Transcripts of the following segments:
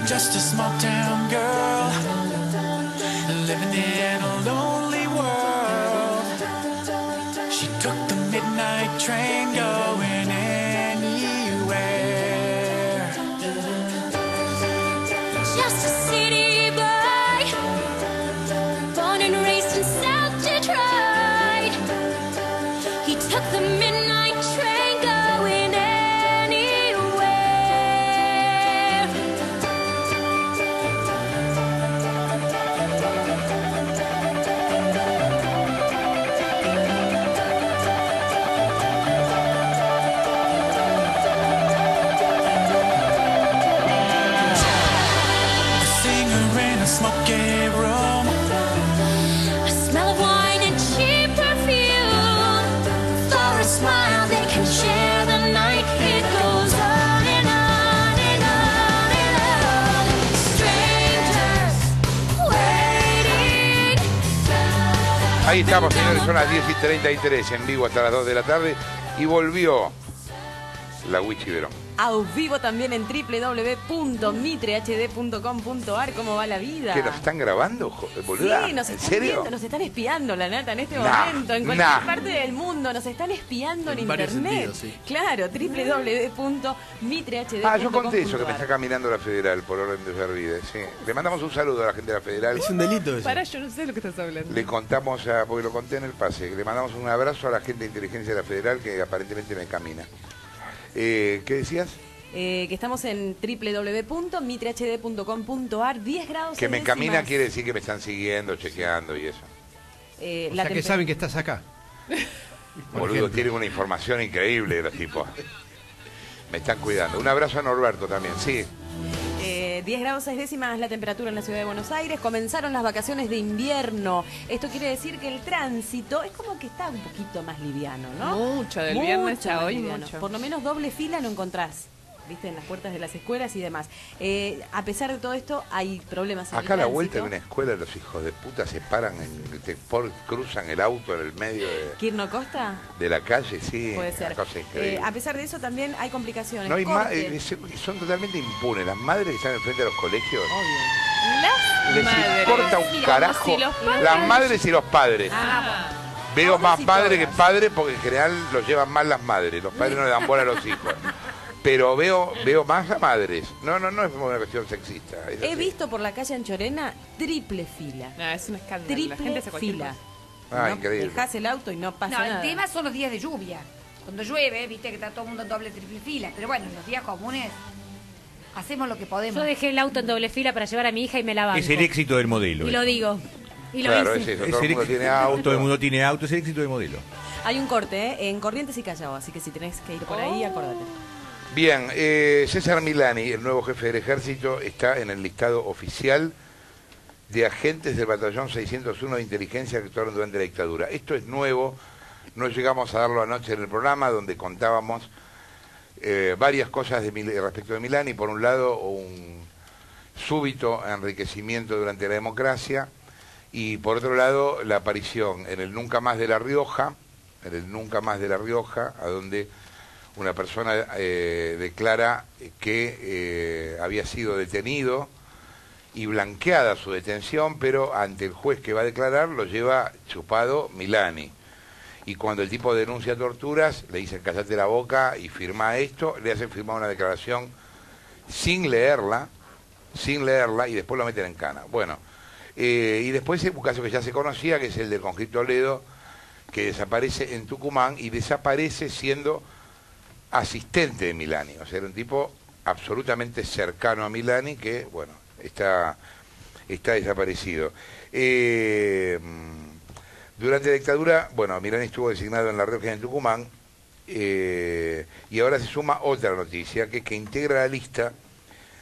just a small town girl living in a lonely world. She took the midnight train going anywhere. Just a city boy, born and raised in South Detroit. He took the midnight train going anywhere. The singer in a smoky room, A smell of wine and cheap perfume. For a smile they can share the night. It goes on and on and on and on. Strangers waiting. Ahí estamos, señores, son las 10:33 en vivo hasta las 2 de la tarde y volvió la Wichi Verón. A vivo también en www.mitrehd.com.ar. ¿Cómo va la vida? ¿Que nos están grabando, boluda? Sí, nos ¿En están serio? viendo, nos están espiando, la nata, en este Nah, momento, en cualquier nah. parte del mundo, nos están espiando en varios internet. sentidos, sí. Claro, www.mitrehd.com.ar. Ah, yo conté eso, que me está caminando la Federal por orden de Servide, sí. Le mandamos un saludo a la gente de la Federal. Es un delito eso. Para, yo no sé lo que estás hablando. Le contamos, porque lo conté en el pase, le mandamos un abrazo a la gente de inteligencia de la Federal que aparentemente me camina. ¿Qué decías? Que estamos en www.mitrehd.com.ar. 10 grados. Que me 6 camina décimas. quiere decir que me están siguiendo, chequeando y eso. O sea que saben que estás acá. Por Boludo, ejemplo. tienen una información increíble los tipos. Me están cuidando. Un abrazo a Norberto también, sí. 10 grados 6 décimas la temperatura en la ciudad de Buenos Aires. Comenzaron las vacaciones de invierno. Esto quiere decir que el tránsito es como que está un poquito más liviano, ¿no? Mucho, del viernes a más hoy, liviano. mucho. Por lo menos doble fila no encontrás, viste, en las puertas de las escuelas y demás. A pesar de todo esto, hay problemas en Acá a el la tránsito. vuelta de una escuela los hijos de puta se paran, cruzan el auto en el medio ¿Kirno Costa? de la calle, sí. Puede ser. Una cosa increíble. A pesar de eso, también hay complicaciones. No hay Corte. son totalmente impunes. Las madres que están enfrente de los colegios Obvio. Las les madres. importa un Mira, carajo. como si los padres- Las madres y los padres. Veo Todos más y madre que todas. padre porque en general los llevan mal las madres. Los padres no le dan bola a los hijos. Pero veo más a madres. No es una cuestión sexista. es He así. visto por la calle Anchorena triple fila. No, es un escándalo. La gente Triple hace cualquier fila. cosa. Ah, No, increíble. dejás el auto y no pasa No, el nada. tema son los días de lluvia. Cuando llueve, viste que está todo el mundo en doble, triple fila. Pero bueno, en los días comunes hacemos lo que podemos. Yo dejé el auto en doble fila para llevar a mi hija y me la banco. Es el éxito del modelo. Y lo digo. Y lo Claro, hice. es eso. Es Todo el el mundo éxito- tiene auto. Todo el mundo tiene auto, es el éxito del modelo. Hay un corte, en Corrientes y Callao, así que si tenés que ir por ahí, acordate. Bien, César Milani, el nuevo jefe del ejército, está en el listado oficial de agentes del batallón 601 de inteligencia que actuaron durante la dictadura. Esto es nuevo, no llegamos a darlo anoche en el programa donde contábamos varias cosas respecto de Milani. Por un lado, un súbito enriquecimiento durante la democracia y por otro lado, la aparición en el Nunca Más de La Rioja, a donde una persona declara que había sido detenido y blanqueada su detención, pero ante el juez que va a declarar lo lleva chupado Milani. Y cuando el tipo denuncia torturas, le dicen cállate la boca y firma esto, le hacen firmar una declaración sin leerla, y después lo meten en cana. Bueno, y después un caso que ya se conocía, que es el del conscripto Toledo, que desaparece en Tucumán y desaparece siendo asistente de Milani, o sea, era un tipo absolutamente cercano a Milani que, bueno, está desaparecido. Durante la dictadura, bueno, Milani estuvo designado en La Rioja y en Tucumán, y ahora se suma otra noticia, que integra la lista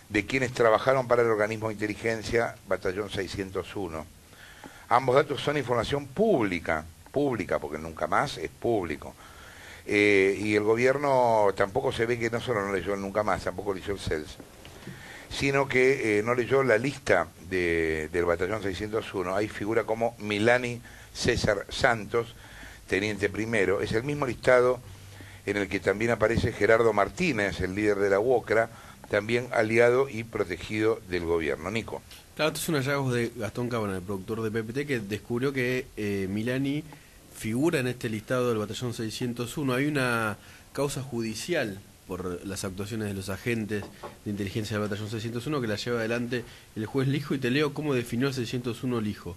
de quienes trabajaron para el organismo de inteligencia Batallón 601. Ambos datos son información pública, porque Nunca Más es público. Y el gobierno tampoco se ve que no solo no leyó el Nunca Más, tampoco leyó el CELS, sino que no leyó la lista del batallón 601. Ahí figura como Milani César Santos, teniente primero. Es el mismo listado en el que también aparece Gerardo Martínez, el líder de la UOCRA, también aliado y protegido del gobierno. Nico. Claro, esto es un hallazgo de Gastón Cábana, el productor de PPT, que descubrió que Milani figura en este listado del batallón 601. Hay una causa judicial por las actuaciones de los agentes de inteligencia del batallón 601 que la lleva adelante el juez Lijo, y te leo cómo definió el 601 Lijo.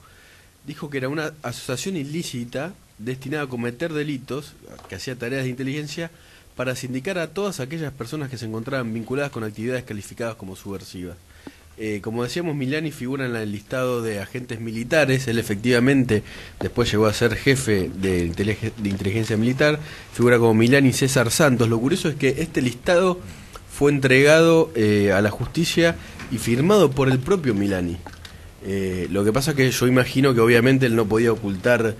Dijo que era una asociación ilícita destinada a cometer delitos, que hacía tareas de inteligencia para sindicar a todas aquellas personas que se encontraban vinculadas con actividades calificadas como subversivas. Como decíamos, Milani figura en el listado de agentes militares. Él efectivamente después llegó a ser jefe de inteligencia militar. Figura como Milani César Santos. Lo curioso es que este listado fue entregado a la justicia y firmado por el propio Milani. Lo que pasa es que yo imagino que obviamente él no podía ocultar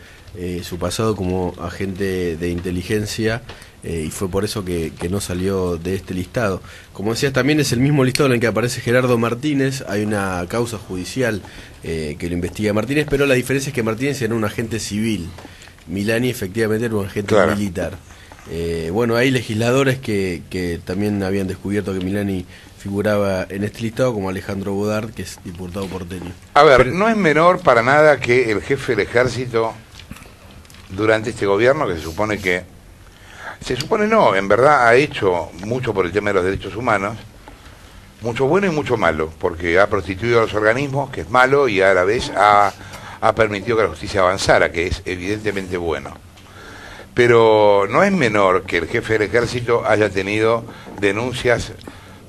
su pasado como agente de inteligencia, y fue por eso que no salió de este listado. Como decías, también es el mismo listado en el que aparece Gerardo Martínez. Hay una causa judicial que lo investiga Martínez, pero la diferencia es que Martínez era un agente civil. Milani efectivamente era un agente militar. Bueno, hay legisladores que también habían descubierto que Milani figuraba en este listado, como Alejandro Bodart, que es diputado porteño. A ver, no es menor para nada que el jefe del ejército, durante este gobierno, que se supone no, en verdad ha hecho mucho por el tema de los derechos humanos, mucho bueno y mucho malo, porque ha prostituido a los organismos, que es malo, y a la vez ha permitido que la justicia avanzara, que es evidentemente bueno. Pero no es menor que el jefe del ejército haya tenido denuncias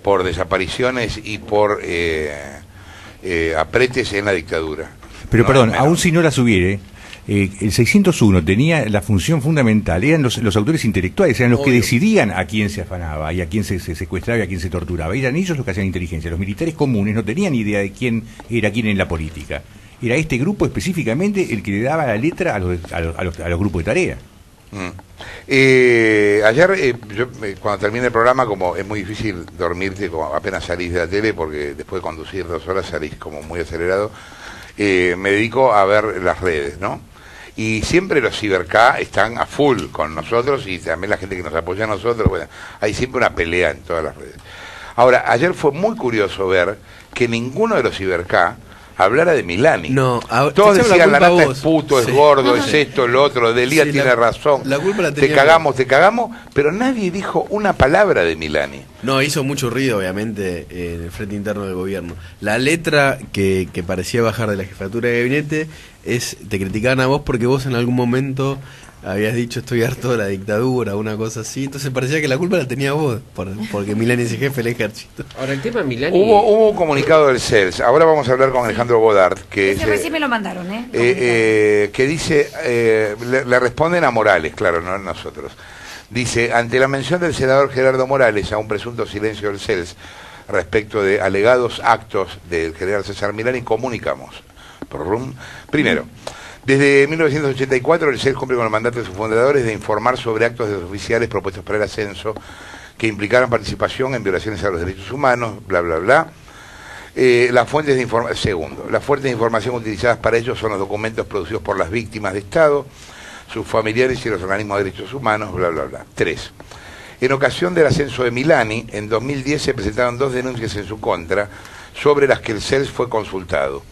por desapariciones y por apretes en la dictadura. Pero no, perdón, aún si no las hubiere, el 601 tenía la función fundamental, eran los autores intelectuales, eran los que decidían a quién se afanaba y a quién se secuestraba y a quién se torturaba. Eran ellos los que hacían inteligencia. Los militares comunes no tenían idea de quién era quién en la política. Era este grupo específicamente el que le daba la letra a los grupos de tarea. Ayer, cuando terminé el programa, como es muy difícil dormirte como apenas salís de la tele, porque después de conducir 2 horas salís como muy acelerado, me dedico a ver las redes, ¿no? Y siempre los ciberK están a full con nosotros, y también la gente que nos apoya a nosotros. Bueno, hay siempre una pelea en todas las redes. Ahora, ayer fue muy curioso ver que ninguno de los ciberK hablara de Milani. No, todos decían, la nata es puto, es gordo, es esto, lo otro, Delía tiene razón, la culpa la te cagamos, pero nadie dijo una palabra de Milani. No, hizo mucho ruido, obviamente, en el frente interno del gobierno. La letra que parecía bajar de la jefatura de gabinete es: te criticaban a vos porque vos en algún momento habías dicho estoy harto de la dictadura, una cosa así. Entonces parecía que la culpa la tenía vos, porque Milani es el jefe del ejército. Ahora, el tema Milani... Hubo un comunicado del CELS. Ahora vamos a hablar con Alejandro Bodart, que recién me lo mandaron, que dice, le responden a Morales, claro, no a nosotros. Dice: ante la mención del senador Gerardo Morales a un presunto silencio del CELS respecto de alegados actos del general César Milani, comunicamos. Primero, desde 1984 el CELS cumple con el mandato de sus fundadores de informar sobre actos de los oficiales propuestos para el ascenso que implicaron participación en violaciones a los derechos humanos, bla, bla, bla. Las fuentes de información utilizadas para ello son los documentos producidos por las víctimas de Estado, sus familiares y los organismos de derechos humanos, bla, bla, bla. 3. En ocasión del ascenso de Milani, en 2010 se presentaron 2 denuncias en su contra, sobre las que el CELS fue consultado.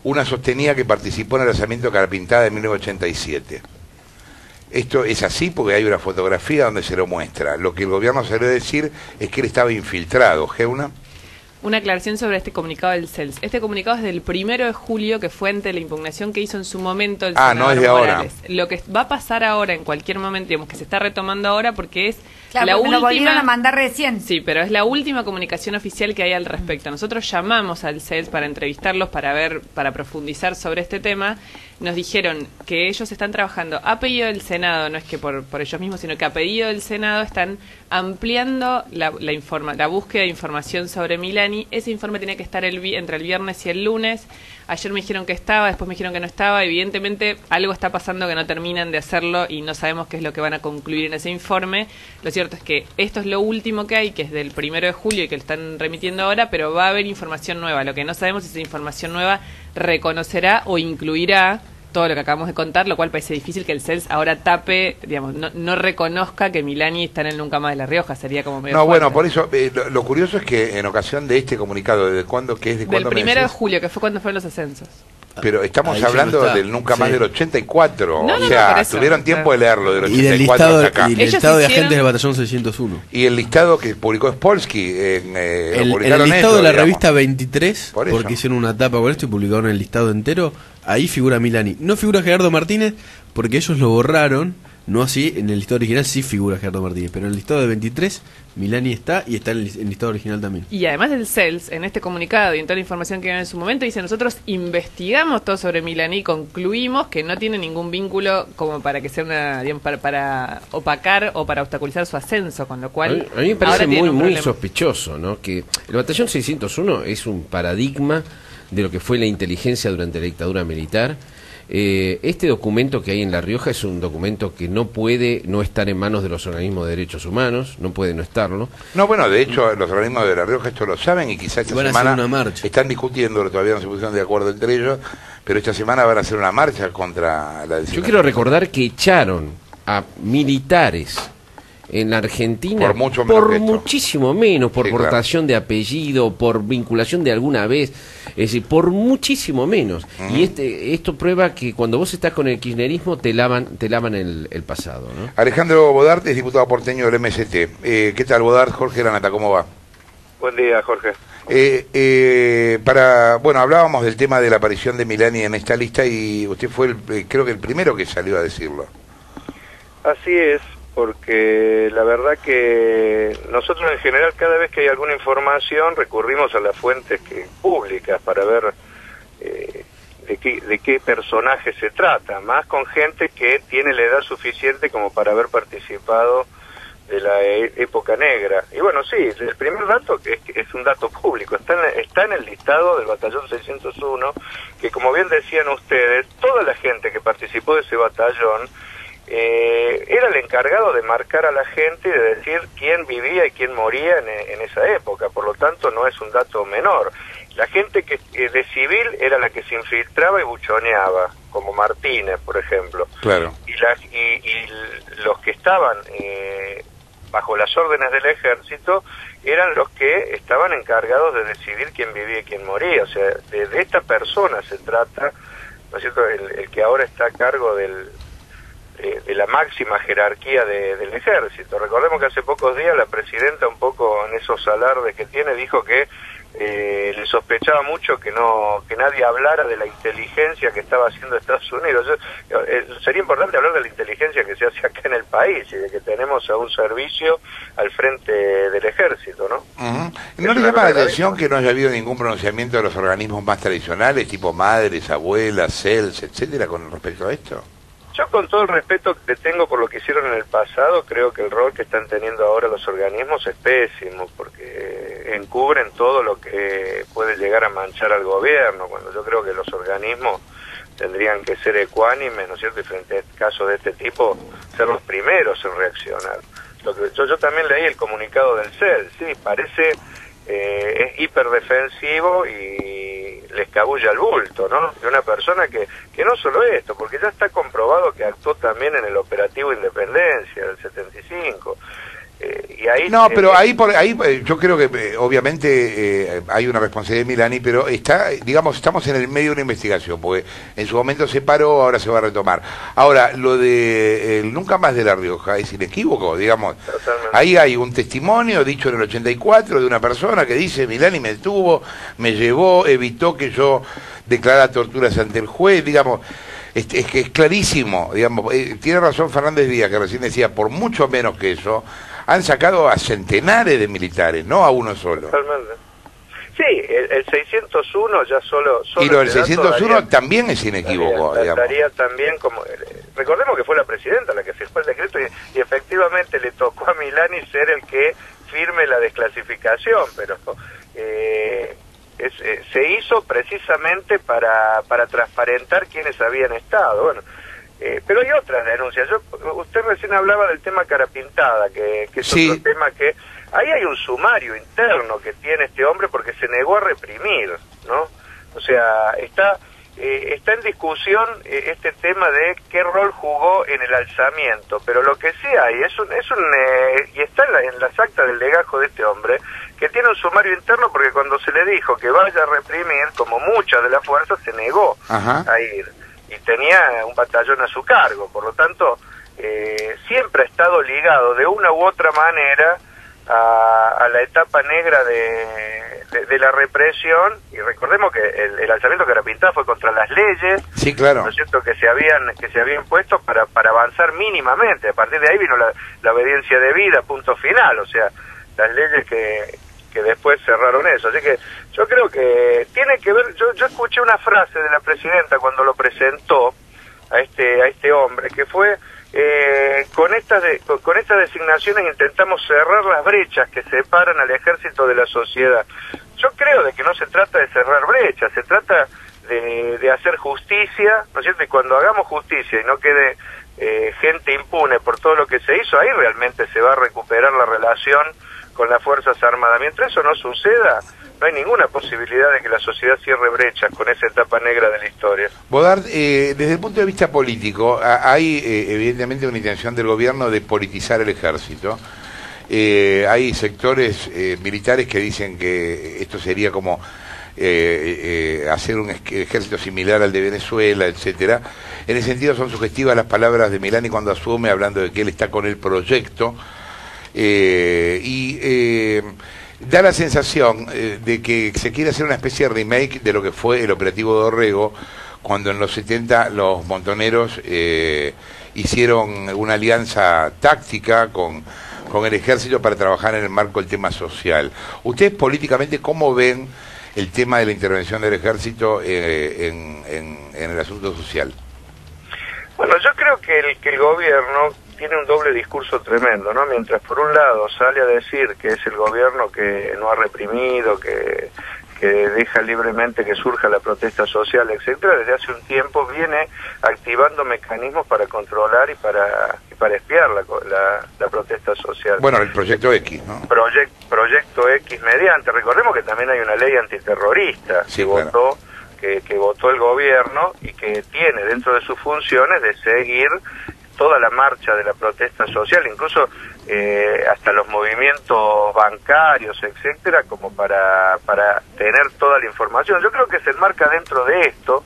Una sostenía que participó en el alzamiento de Carapintada de 1987. Esto es así porque hay una fotografía donde se lo muestra. Lo que el gobierno salió a decir es que él estaba infiltrado. ¿Geuna? Una aclaración sobre este comunicado del CELS. Este comunicado es del 1 de julio, que fue ante la impugnación que hizo en su momento el senador no es de Morales. Ahora. Lo que va a pasar ahora, en cualquier momento, digamos que se está retomando ahora porque es claro, la última... lo volvieron a mandar recién. Sí, pero es la última comunicación oficial que hay al respecto. Nosotros llamamos al CELS para entrevistarlos, para profundizar sobre este tema. Nos dijeron que ellos están trabajando a pedido del Senado, no es que por ellos mismos, sino que a pedido del Senado están ampliando la búsqueda de información sobre Milani. Ese informe tenía que estar entre el viernes y el lunes. Ayer me dijeron que estaba, después me dijeron que no estaba. Evidentemente algo está pasando que no terminan de hacerlo y no sabemos qué es lo que van a concluir en ese informe. Lo cierto es que esto es lo último que hay, que es del 1 de julio y que lo están remitiendo ahora, pero va a haber información nueva. Lo que no sabemos es si esa información nueva reconocerá o incluirá todo lo que acabamos de contar, lo cual parece difícil que el CELS ahora tape, digamos, no reconozca que Milani está en el Nunca Más de La Rioja, sería como medio fuerte. Bueno, por eso, lo curioso es que en ocasión de este comunicado, ¿desde cuándo? ¿Qué es de cuándo? Del 1 de julio, que fue cuando fueron los ascensos. Pero estamos Ahí hablando está. del Nunca Más Sí. del 84, No, o no, sea, por eso. tuvieron tiempo de leerlo del Y del 84 listado, hasta acá. y el Ellos listado de hicieron- agentes del batallón 601. Y el listado que publicó Spolsky, lo El publicaron listado ellos, de la digamos. revista 23, Por eso. porque hicieron una tapa con esto y publicaron el listado entero, ahí figura Milani. No figura Gerardo Martínez, porque ellos lo borraron, no así, en el listado original sí figura Gerardo Martínez, pero en el listado de 23, Milani está y está en el listado original también. Y además del CELS, en este comunicado y en toda la información que dio en su momento, dice: nosotros investigamos todo sobre Milani y concluimos que no tiene ningún vínculo como para que sea una, digamos, para opacar o para obstaculizar su ascenso, con lo cual A mí me ahora parece tienen un muy problema. sospechoso, ¿no? Que el batallón 601 es un paradigma de lo que fue la inteligencia durante la dictadura militar. Este documento que hay en La Rioja es un documento que no puede no estar en manos de los organismos de derechos humanos, no puede no estarlo. No, bueno, de hecho, los organismos de La Rioja esto lo saben y quizás esta Van a hacer semana una marcha. están discutiendo, todavía no se pusieron de acuerdo entre ellos, pero esta semana van a hacer una marcha contra la decisión. Yo quiero recordar que echaron a militares en la Argentina Por mucho menos que esto. muchísimo menos, por Sí, claro. portación de apellido, por vinculación de alguna vez, es decir, por muchísimo menos. Y esto prueba que cuando vos estás con el kirchnerismo te lavan el pasado, ¿no? Alejandro Bodart es diputado porteño del MST. ¿Qué tal, Bodart? Jorge Lanata, ¿cómo va? Buen día, Jorge. Bueno, hablábamos del tema de la aparición de Milani en esta lista y usted fue, creo que el primero que salió a decirlo. Así es, porque la verdad que nosotros en general cada vez que hay alguna información recurrimos a las fuentes públicas para ver de qué personaje se trata, más con gente que tiene la edad suficiente como para haber participado de la época negra. Y bueno, sí, el primer dato que es un dato público, está en el listado del batallón 601, que como bien decían ustedes, toda la gente que participó de ese batallón era el encargado de marcar a la gente y de decir quién vivía y quién moría en esa época, por lo tanto no es un dato menor. La gente que de civil era la que se infiltraba y buchoneaba, como Martínez, por ejemplo. Claro. Y los que estaban bajo las órdenes del ejército eran los que estaban encargados de decidir quién vivía y quién moría. O sea, de esta persona se trata, ¿no es cierto?, el que ahora está a cargo de la máxima jerarquía del ejército. Recordemos que hace pocos días la presidenta, un poco en esos alardes que tiene, dijo que le sospechaba mucho que nadie hablara de la inteligencia que estaba haciendo Estados Unidos. Sería importante hablar de la inteligencia que se hace acá en el país y de que tenemos a un servicio al frente del ejército, ¿no? ¿No le llama la atención que no haya habido ningún pronunciamiento de los organismos más tradicionales, tipo madres, abuelas, CELS, etcétera, con respecto a esto? Yo, con todo el respeto que tengo por lo que hicieron en el pasado, creo que el rol que están teniendo ahora los organismos es pésimo, porque encubren todo lo que puede llegar a manchar al gobierno, cuando yo creo que los organismos tendrían que ser ecuánimes, ¿no es cierto?, y frente a casos de este tipo, ser los primeros en reaccionar. Yo también leí el comunicado del CEL, sí, parece es hiperdefensivo y le escabulla el bulto, ¿no? De una persona que no solo esto, porque ya está comprobado que actuó también en el operativo Independencia del 75. Y ahí no, pero ahí yo creo que obviamente hay una responsabilidad de Milani, pero estamos en el medio de una investigación, porque en su momento se paró, ahora se va a retomar. Ahora, lo de el Nunca Más de La Rioja es inequívoco, digamos. Totalmente. Ahí hay un testimonio dicho en el 84 de una persona que dice: Milani me detuvo, me llevó, evitó que yo declarara torturas ante el juez, digamos. Es que es clarísimo, digamos. Tiene razón Fernández Díaz, que recién decía, por mucho menos que eso, han sacado a centenares de militares, no a uno solo. Totalmente. Sí, el 601 ya solo y lo del ese dato 601 daría, también es inequívoco, digamos. daría también como... recordemos que fue la presidenta la que firmó el decreto y efectivamente le tocó a Milani ser el que firme la desclasificación, pero... se hizo precisamente para transparentar quiénes habían estado. Bueno, pero hay otras denuncias. Usted recién hablaba del tema Carapintada, que es sí. Otro tema que... Ahí hay un sumario interno que tiene este hombre porque se negó a reprimir, ¿no? O sea, está está en discusión este tema de qué rol jugó en el alzamiento, pero lo que sí hay y está en las actas del legajo de este hombre, que tiene un sumario interno, porque cuando se le dijo que vaya a reprimir, como muchas de las fuerzas, se negó a ir, y tenía un batallón a su cargo, por lo tanto siempre ha estado ligado de una u otra manera a la etapa negra de la represión, y recordemos que el alzamiento que era pintado fue contra las leyes, sí, claro, ¿no es cierto?, que se habían puesto para avanzar mínimamente. A partir de ahí vino la obediencia debida, punto final, o sea, las leyes que después cerraron eso. Así que yo creo que tiene que ver, yo escuché una frase de la presidenta cuando lo presentó a este hombre, que fue con estas designaciones intentamos cerrar las brechas que separan al ejército de la sociedad. Yo creo de que no se trata de cerrar brechas, se trata de hacer justicia, ¿no es cierto? Y cuando hagamos justicia y no quede gente impune por todo lo que se hizo, ahí realmente se va a recuperar la relación con las Fuerzas Armadas. Mientras eso no suceda, no hay ninguna posibilidad de que la sociedad cierre brechas con esa etapa negra de la historia. Bodart, desde el punto de vista político, hay evidentemente una intención del gobierno de politizar el ejército. Hay sectores militares que dicen que esto sería como hacer un ejército similar al de Venezuela, etcétera. En ese sentido son sugestivas las palabras de Milani cuando asume, hablando de que él está con el proyecto, da la sensación de que se quiere hacer una especie de remake de lo que fue el operativo Dorrego, cuando en los 70 los montoneros hicieron una alianza táctica con el ejército para trabajar en el marco del tema social. ¿Ustedes políticamente cómo ven el tema de la intervención del ejército en el asunto social? Bueno, yo creo que el gobierno tiene un doble discurso tremendo, ¿no? Mientras por un lado sale a decir que es el gobierno que no ha reprimido, que deja libremente que surja la protesta social, etcétera, desde hace un tiempo viene activando mecanismos para controlar y para espiar la protesta social. Bueno, el Proyecto X, ¿no? Proyecto X mediante, recordemos que también hay una ley antiterrorista, sí, que votó que votó el gobierno y que tiene dentro de sus funciones de seguir toda la marcha de la protesta social, incluso hasta los movimientos bancarios, etcétera, como para tener toda la información. Yo creo que se enmarca dentro de esto.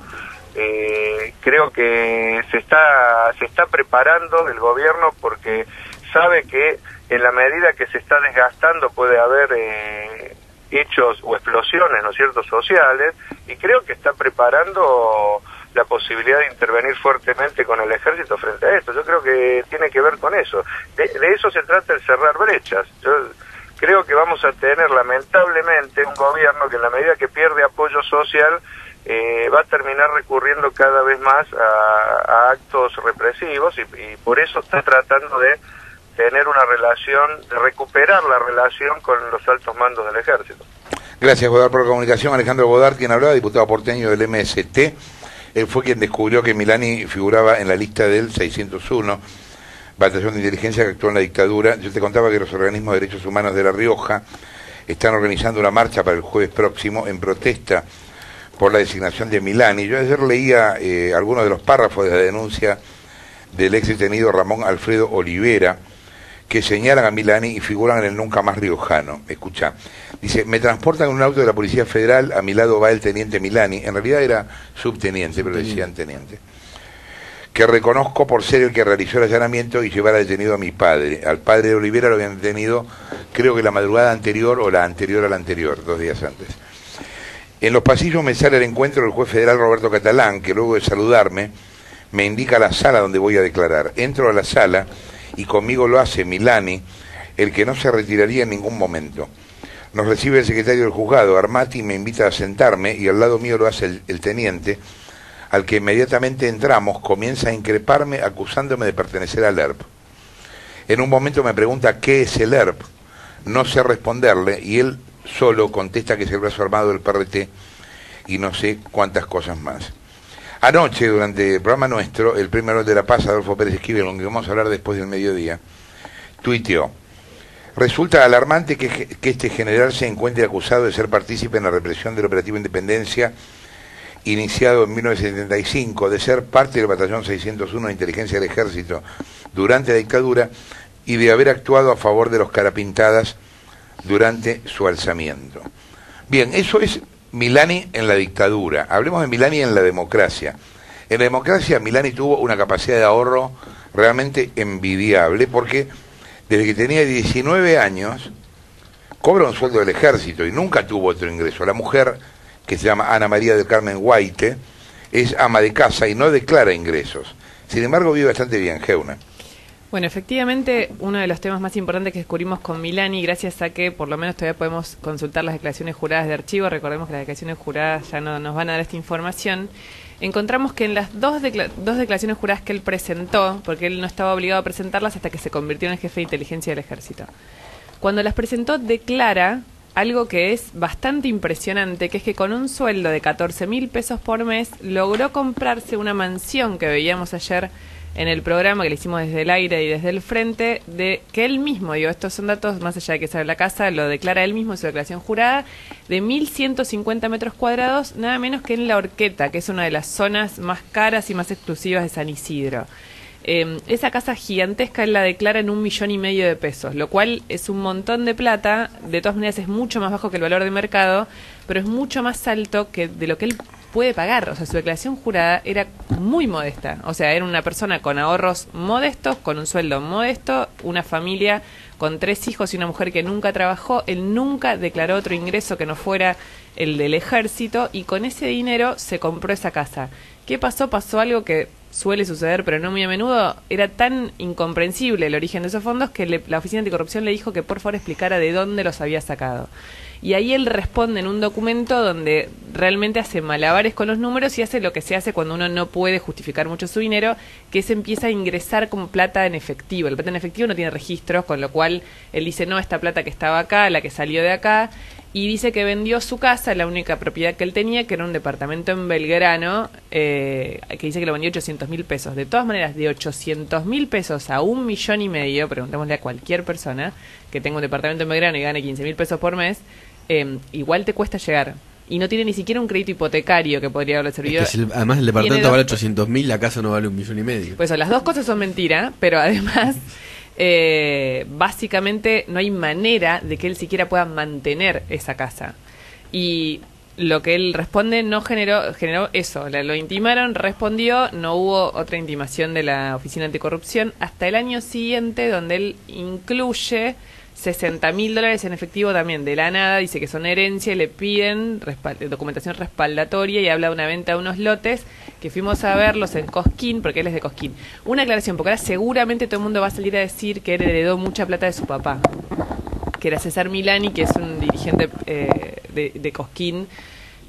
Creo que se está preparando el gobierno porque sabe que en la medida que se está desgastando puede haber hechos o explosiones, ¿no es cierto?, sociales, y creo que está preparando la posibilidad de intervenir fuertemente con el ejército frente a esto. Yo creo que tiene que ver con eso. De eso se trata el cerrar brechas. Yo creo que vamos a tener lamentablemente un gobierno que en la medida que pierde apoyo social va a terminar recurriendo cada vez más a actos represivos y por eso está tratando de tener una relación, de recuperar la relación con los altos mandos del ejército. Gracias, Bodart, por la comunicación. Alejandro Bodart, quien hablaba, diputado porteño del MST. Él fue quien descubrió que Milani figuraba en la lista del 601, batallón de inteligencia que actuó en la dictadura. Yo te contaba que los organismos de derechos humanos de La Rioja están organizando una marcha para el jueves próximo en protesta por la designación de Milani. Yo ayer leía algunos de los párrafos de la denuncia del ex detenido Ramón Alfredo Olivera, que señalan a Milani y figuran en el Nunca Más riojano. Escucha, dice: me transportan en un auto de la Policía Federal, a mi lado va el teniente Milani, en realidad era subteniente, pero decían teniente, que reconozco por ser el que realizó el allanamiento y llevar al detenido a mi padre. Al padre de Olivera lo habían detenido, creo que la madrugada anterior o la anterior a la anterior, 2 días antes. En los pasillos me sale al encuentro del juez federal Roberto Catalán, que luego de saludarme me indica la sala donde voy a declarar. Entro a la sala y conmigo lo hace Milani, el que no se retiraría en ningún momento. Nos recibe el secretario del juzgado, Armati, me invita a sentarme y al lado mío lo hace el teniente, al que inmediatamente entramos comienza a increparme acusándome de pertenecer al ERP. En un momento me pregunta qué es el ERP, no sé responderle y él solo contesta que es el brazo armado del PRT y no sé cuántas cosas más. Anoche, durante el programa nuestro, el Premio Nobel de la Paz, Adolfo Pérez Esquivel, con que vamos a hablar después del mediodía, tuiteó: resulta alarmante que este general se encuentre acusado de ser partícipe en la represión del Operativo Independencia iniciado en 1975, de ser parte del batallón 601 de inteligencia del ejército durante la dictadura y de haber actuado a favor de los carapintadas durante su alzamiento. Bien, eso es Milani en la dictadura. Hablemos de Milani en la democracia. En la democracia Milani tuvo una capacidad de ahorro realmente envidiable, porque desde que tenía 19 años cobra un sueldo del ejército y nunca tuvo otro ingreso. La mujer, que se llama Ana María del Carmen Guaite, es ama de casa y no declara ingresos. Sin embargo, vive bastante bien, Geuna. Bueno, efectivamente, uno de los temas más importantes que descubrimos con Milani, gracias a que por lo menos todavía podemos consultar las declaraciones juradas de archivo, recordemos que las declaraciones juradas ya no nos van a dar esta información, encontramos que en las dos declaraciones juradas que él presentó, porque él no estaba obligado a presentarlas hasta que se convirtió en el jefe de inteligencia del ejército, cuando las presentó declara algo que es bastante impresionante, que es que con un sueldo de 14.000 pesos por mes logró comprarse una mansión que veíamos ayer en el programa que le hicimos desde el aire y desde el frente, de que él mismo, digo, estos son datos más allá de que sabe la casa, lo declara él mismo en su declaración jurada, de 1.150 metros cuadrados, nada menos que en La Horqueta, que es una de las zonas más caras y más exclusivas de San Isidro. Esa casa gigantesca él la declara en 1,5 millones de pesos, lo cual es un montón de plata. De todas maneras es mucho más bajo que el valor de mercado, pero es mucho más alto que de lo que él puede pagar. O sea, su declaración jurada era muy modesta. O sea, era una persona con ahorros modestos, con un sueldo modesto, una familia con 3 hijos y una mujer que nunca trabajó. Él nunca declaró otro ingreso que no fuera el del ejército, y con ese dinero se compró esa casa. ¿Qué pasó? Pasó algo que suele suceder, pero no muy a menudo. Era tan incomprensible el origen de esos fondos que la Oficina Anticorrupción le dijo que por favor explicara de dónde los había sacado. Y ahí él responde en un documento donde realmente hace malabares con los números y hace lo que se hace cuando uno no puede justificar mucho su dinero, que es empieza a ingresar como plata en efectivo. El plata en efectivo no tiene registros, con lo cual él dice, no, esta plata que estaba acá, la que salió de acá, y dice que vendió su casa, la única propiedad que él tenía, que era un departamento en Belgrano, que dice que lo vendió 800.000 pesos. De todas maneras, de 800.000 pesos a 1,5 millones, preguntémosle a cualquier persona que tenga un departamento en Belgrano y gane 15.000 pesos por mes, igual te cuesta llegar. Y no tiene ni siquiera un crédito hipotecario que podría haberle servido. Es que además el departamento vale 800.000, la casa no vale 1,5 millones. Pues las dos cosas son mentira, pero además... básicamente no hay manera de que él siquiera pueda mantener esa casa, y lo que él responde no generó eso, lo intimaron, respondió, no hubo otra intimación de la Oficina Anticorrupción hasta el año siguiente, donde él incluye $60.000 en efectivo también de la nada, dice que son herencia y le piden documentación respaldatoria, y habla de una venta de unos lotes que fuimos a verlos en Cosquín, porque él es de Cosquín. Una aclaración, porque ahora seguramente todo el mundo va a salir a decir que él heredó mucha plata de su papá, que era César Milani, que es un dirigente de Cosquín,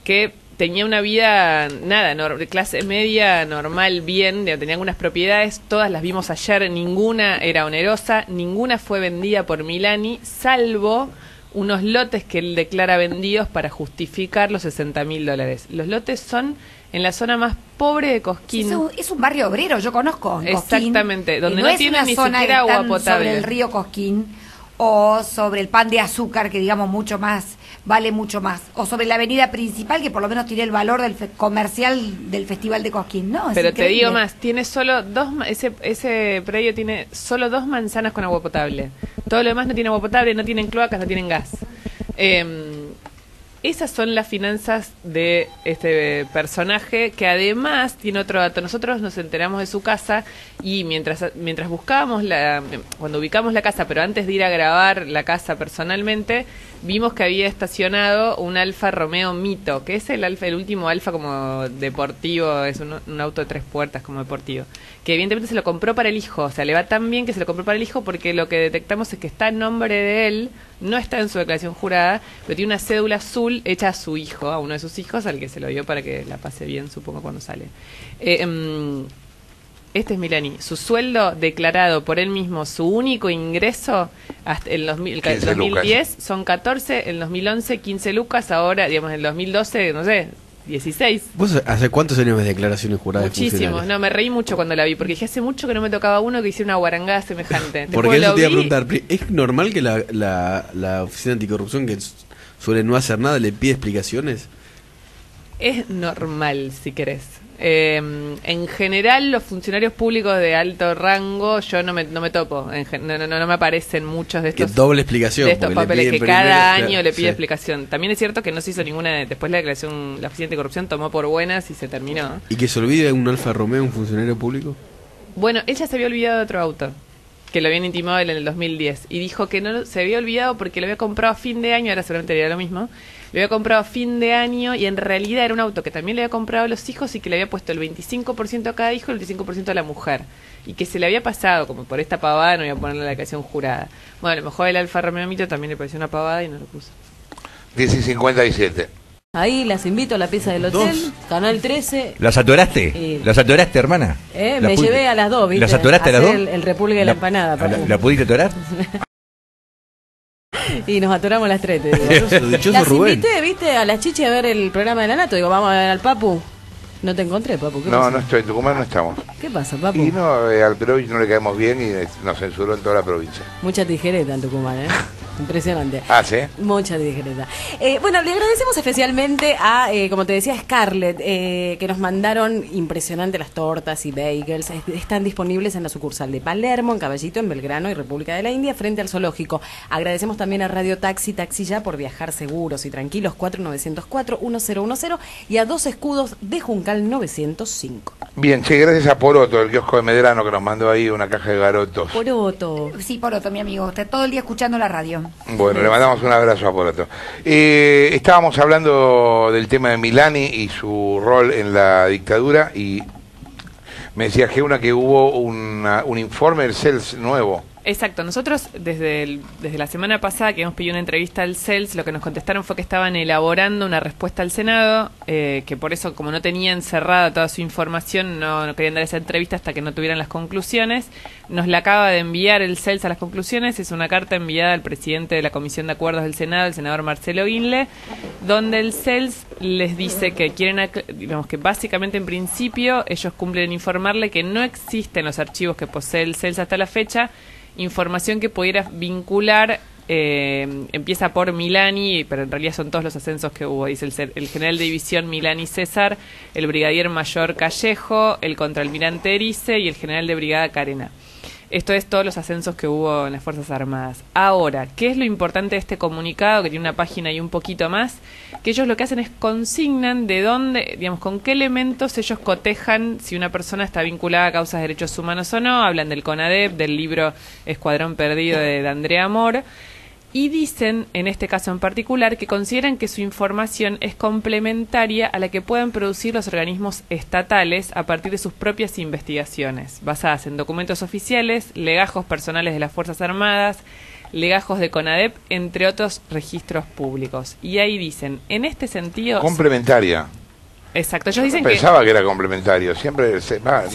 que tenía una vida, de clase media, normal, bien, tenía algunas propiedades, todas las vimos ayer, ninguna era onerosa, ninguna fue vendida por Milani, salvo unos lotes que él declara vendidos para justificar los $60.000. Los lotes son en la zona más pobre de Cosquín. Es un barrio obrero, yo conozco. Exactamente, donde no no tienen ni siquiera agua potable. Sobre el río Cosquín, o sobre el Pan de Azúcar, que digamos vale mucho más, o sobre la avenida principal, que por lo menos tiene el valor del comercial del Festival de Cosquín, ¿no? Pero te digo más, tiene solo ese predio tiene solo 2 manzanas con agua potable. Todo lo demás no tiene agua potable, no tienen cloacas, no tienen gas. Esas son las finanzas de este personaje, que además tiene otro dato. Nosotros nos enteramos de su casa, y mientras buscábamos cuando ubicamos la casa, pero antes de ir a grabar la casa personalmente, vimos que había estacionado un Alfa Romeo Mito, que es el último Alfa como deportivo, es un auto de 3 puertas como deportivo, que evidentemente se lo compró para el hijo. O sea, le va tan bien que se lo compró para el hijo, porque lo que detectamos es que está en nombre de él, no está en su declaración jurada, pero tiene una cédula azul hecha a su hijo, a uno de sus hijos, al que se lo dio para que la pase bien, supongo, cuando sale. Este es Milani. Su sueldo declarado por él mismo, su único ingreso hasta el 2010 lucas. Son 14, en 2011 15 lucas, ahora, digamos, en el 2012, no sé, 16. ¿Vos hace cuántos años ves declaraciones juradas? Muchísimos. No, me reí mucho cuando la vi, porque dije, hace mucho que no me tocaba uno que hiciera una guarangada semejante. Porque eso te iba a preguntar, ¿es normal que la Oficina Anticorrupción, que suele no hacer nada, le pide explicaciones? Es normal, si querés. En general, los funcionarios públicos de alto rango, yo no me topo. No me aparecen muchos de estos, doble explicación, de estos papeles que cada año le pide sí. explicación. También es cierto que no se hizo ninguna. Después la declaración, la Oficina Anticorrupción tomó por buenas y se terminó. ¿Y que se olvide un Alfa Romeo, un funcionario público? Bueno, él ya se había olvidado de otro auto, que lo habían intimado él en el 2010. Y dijo que no se había olvidado porque lo había comprado a fin de año, ahora seguramente diría lo mismo. Lo había comprado a fin de año y en realidad era un auto que también le había comprado a los hijos y que le había puesto el 25% a cada hijo y el 25% a la mujer. Y que se le había pasado, como por esta pavada, no iba a ponerle la declaración jurada. Bueno, a lo mejor el Alfa Romeo Mito también le pareció una pavada y no lo puso. 10:57. Ahí las invito a la pieza del hotel, Canal 13. ¿Las atoraste? ¿Las atoraste, hermana? Me llevé a las dos, ¿viste? ¿Las atoraste a las dos? El República de la Empanada. ¿La pudiste atorar? Y nos atoramos las tres, te digo. Las invité, ¿viste? A las chichis a ver el programa de la Nato. Digo, vamos a ver al Papu. No te encontré, Papu. ¿Qué pasó? No estoy en Tucumán, no estamos. ¿Qué pasa, Papu? Y no, al Perovich no le caemos bien y nos censuró en toda la provincia. Mucha tijereta en Tucumán, ¿eh? Impresionante. Ah, ¿sí? Mucha tijereta. Bueno, le agradecemos especialmente a, como te decía, Scarlett, que nos mandaron impresionante las tortas y bagels. Están disponibles en la sucursal de Palermo, en Caballito, en Belgrano y República de la India, frente al zoológico. Agradecemos también a Radio Taxi, Taxi Ya, por viajar seguros y tranquilos, 4904-1010, y a Dos Escudos de Juncal 905. Bien, che, gracias a Poroto, el kiosco de Medrano, que nos mandó ahí una caja de garotos. Poroto. Sí, Poroto, mi amigo. Está todo el día escuchando la radio. Bueno, le mandamos un abrazo a Poroto. Estábamos hablando del tema de Milani y su rol en la dictadura y me decía Geuna que hubo un informe del CELS nuevo. Exacto, nosotros desde la semana pasada que hemos pedido una entrevista al CELS, lo que nos contestaron fue que estaban elaborando una respuesta al Senado, que por eso, como no tenían cerrada toda su información, no querían dar esa entrevista hasta que no tuvieran las conclusiones. Nos la acaba de enviar el CELS a las conclusiones, es una carta enviada al presidente de la Comisión de Acuerdos del Senado, el senador Marcelo Guinle, donde el CELS les dice que quieren, digamos que básicamente en principio ellos cumplen informarle que no existen los archivos que posee el CELS hasta la fecha, información que pudiera vincular, empieza por Milani, pero en realidad son todos los ascensos que hubo, dice el general de división Milani César, el brigadier mayor Callejo, el contraalmirante Erice y el general de brigada Carena. Esto es todos los ascensos que hubo en las Fuerzas Armadas. Ahora, ¿qué es lo importante de este comunicado, que tiene una página y un poquito más? Que ellos lo que hacen es consignan de dónde, digamos, con qué elementos ellos cotejan si una persona está vinculada a causas de derechos humanos o no. Hablan del CONADEP, del libro Escuadrón Perdido de Andrea Amor. Y dicen, en este caso en particular, que consideran que su información es complementaria a la que puedan producir los organismos estatales a partir de sus propias investigaciones, basadas en documentos oficiales, legajos personales de las Fuerzas Armadas, legajos de CONADEP, entre otros registros públicos. Y ahí dicen, en este sentido... Complementaria. Exacto, ellos dicen pensaba que era complementario, siempre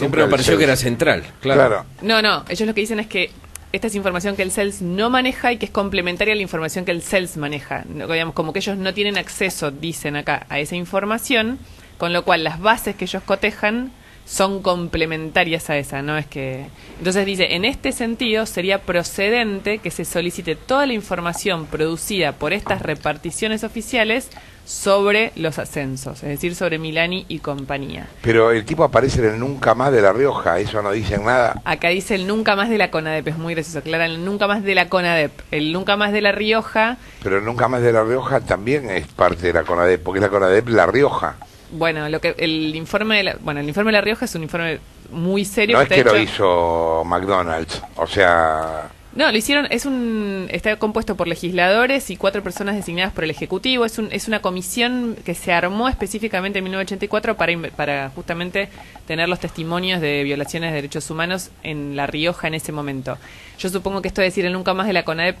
me pareció que era central, claro. No, ellos lo que dicen es que esta es información que el CELS no maneja y que es complementaria a la información que el CELS maneja. No, digamos, como que ellos no tienen acceso, dicen acá, a esa información, con lo cual las bases que ellos cotejan son complementarias a esa, no es que... Entonces dice, en este sentido sería procedente que se solicite toda la información producida por estas reparticiones oficiales sobre los ascensos, es decir, sobre Milani y compañía. Pero el tipo aparece en el Nunca Más de La Rioja, eso no dicen nada. Acá dice el Nunca Más de la CONADEP, es muy gracioso, aclaran el Nunca Más de la CONADEP, el Nunca Más de La Rioja... Pero el Nunca Más de La Rioja también es parte de la CONADEP, porque es la CONADEP La Rioja. Bueno, el informe de La Rioja es un informe muy serio. No es que lo hizo McDonald's, o sea... No, lo hicieron, está compuesto por legisladores y 4 personas designadas por el Ejecutivo. Es una comisión que se armó específicamente en 1984 para justamente tener los testimonios de violaciones de derechos humanos en La Rioja en ese momento. Yo supongo que esto de decir el Nunca Más de la CONADEP,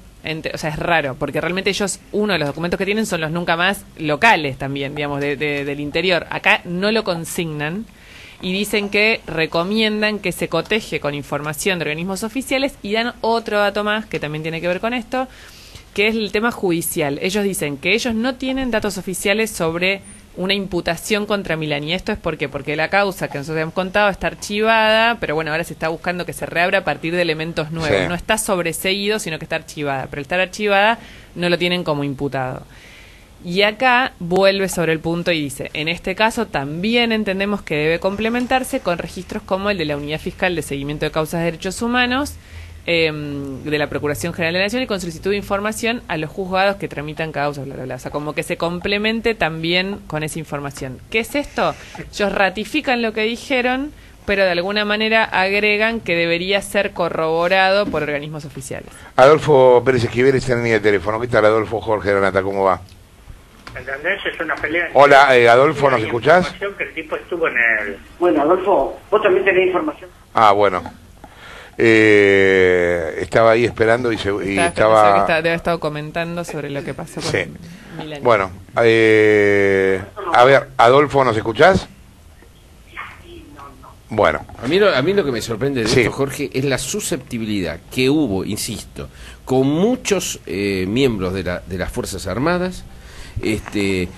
o sea, es raro, porque realmente ellos, uno de los documentos que tienen son los Nunca Más locales también, digamos, del interior. Acá no lo consignan. Y dicen que recomiendan que se coteje con información de organismos oficiales y dan otro dato más que también tiene que ver con esto, que es el tema judicial. Ellos dicen que ellos no tienen datos oficiales sobre una imputación contra Milani. ¿Esto es por qué? Porque la causa que nosotros habíamos contado está archivada, pero bueno, ahora se está buscando que se reabra a partir de elementos nuevos. Sí. No está sobreseído, sino que está archivada. Pero al estar archivada no lo tienen como imputado. Y acá vuelve sobre el punto y dice, en este caso también entendemos que debe complementarse con registros como el de la Unidad Fiscal de Seguimiento de Causas de Derechos Humanos, de la Procuración General de la Nación y con solicitud de información a los juzgados que tramitan causas, bla, bla, bla. O sea, como que se complemente también con esa información. ¿Qué es esto? Ellos ratifican lo que dijeron, pero de alguna manera agregan que debería ser corroborado por organismos oficiales. Adolfo Pérez Esquivel está en línea de teléfono. ¿Qué tal, Adolfo? Jorge Granata, ¿cómo va? ¿Entendés? Es una pelea. Hola, Adolfo, ¿nos escuchás? Que el tipo estuvo en el... Bueno, Adolfo, vos también tenés información. Ah, bueno. Estaba ahí esperando y estaba... debe haber estado comentando sobre lo que pasó con Milani. Bueno, a ver, Adolfo, ¿nos escuchás? Bueno. A mí lo que me sorprende de esto, Jorge, es la susceptibilidad que hubo, insisto, con muchos miembros de las Fuerzas Armadas, que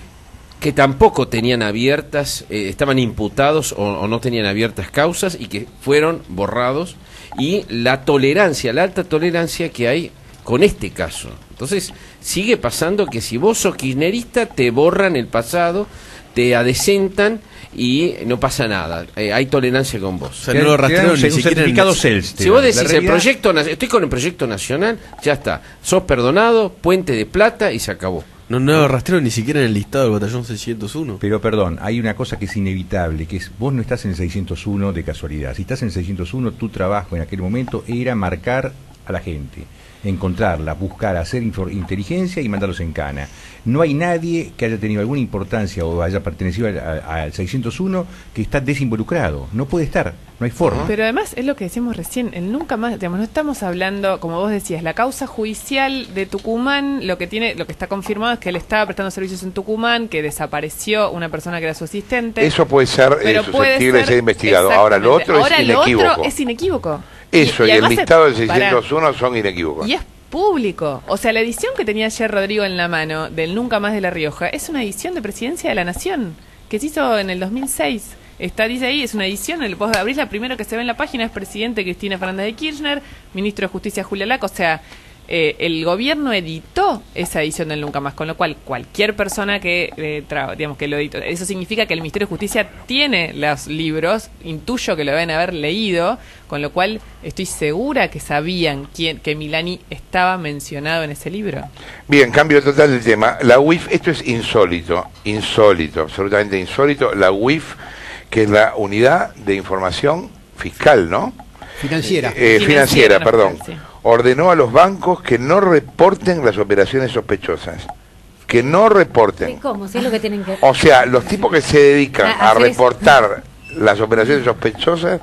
tampoco tenían abiertas, estaban imputados o no tenían abiertas causas y que fueron borrados, y la alta tolerancia que hay con este caso. Entonces, sigue pasando que si vos sos kirchnerista, te borran el pasado, te adecentan y no pasa nada. Hay tolerancia con vos. O sea, no lo rastrearon ni siquiera certificado CELS. Si vos decís estoy con el proyecto nacional, ya está. Sos perdonado, puente de plata y se acabó. No lo rastrearon ni siquiera en el listado del batallón 601. Pero perdón, hay una cosa que es inevitable, que es vos no estás en el 601 de casualidad. Si estás en el 601, tu trabajo en aquel momento era marcar a la gente, encontrarla, buscar, hacer inteligencia y mandarlos en cana. No hay nadie que haya tenido alguna importancia o haya pertenecido al 601 que está desinvolucrado. No puede estar, no hay forma. Pero además es lo que decimos recién, el nunca más, digamos, no estamos hablando, como vos decías, la causa judicial de Tucumán, lo que está confirmado es que él estaba prestando servicios en Tucumán, que desapareció una persona que era su asistente. Eso puede ser susceptible de ser investigado. Ahora lo otro es inequívoco. Lo otro es inequívoco. Eso y el listado del 601 son inequívocos. Y es público. O sea, la edición que tenía ayer Rodrigo en la mano del Nunca Más de La Rioja es una edición de Presidencia de la Nación que se hizo en el 2006. Dice ahí, es una edición, el post de abril, la primera que se ve en la página es Presidente Cristina Fernández de Kirchner, Ministro de Justicia Julia Laca. O sea, el gobierno editó esa edición del Nunca Más, con lo cual cualquier persona que digamos que lo editó, eso significa que el Ministerio de Justicia tiene los libros, intuyo que lo deben haber leído, con lo cual estoy segura que sabían que Milani estaba mencionado en ese libro. Bien, cambio total del tema. La UIF, esto es insólito, absolutamente insólito. La UIF, que es la Unidad de Información Fiscal, ¿no? Financiera. Financiera, perdón. Sí. Ordenó a los bancos que no reporten las operaciones sospechosas. Que no reporten. ¿Cómo? ¿Sí es lo que tienen que...? O sea, los tipos que se dedican a reportar las operaciones sospechosas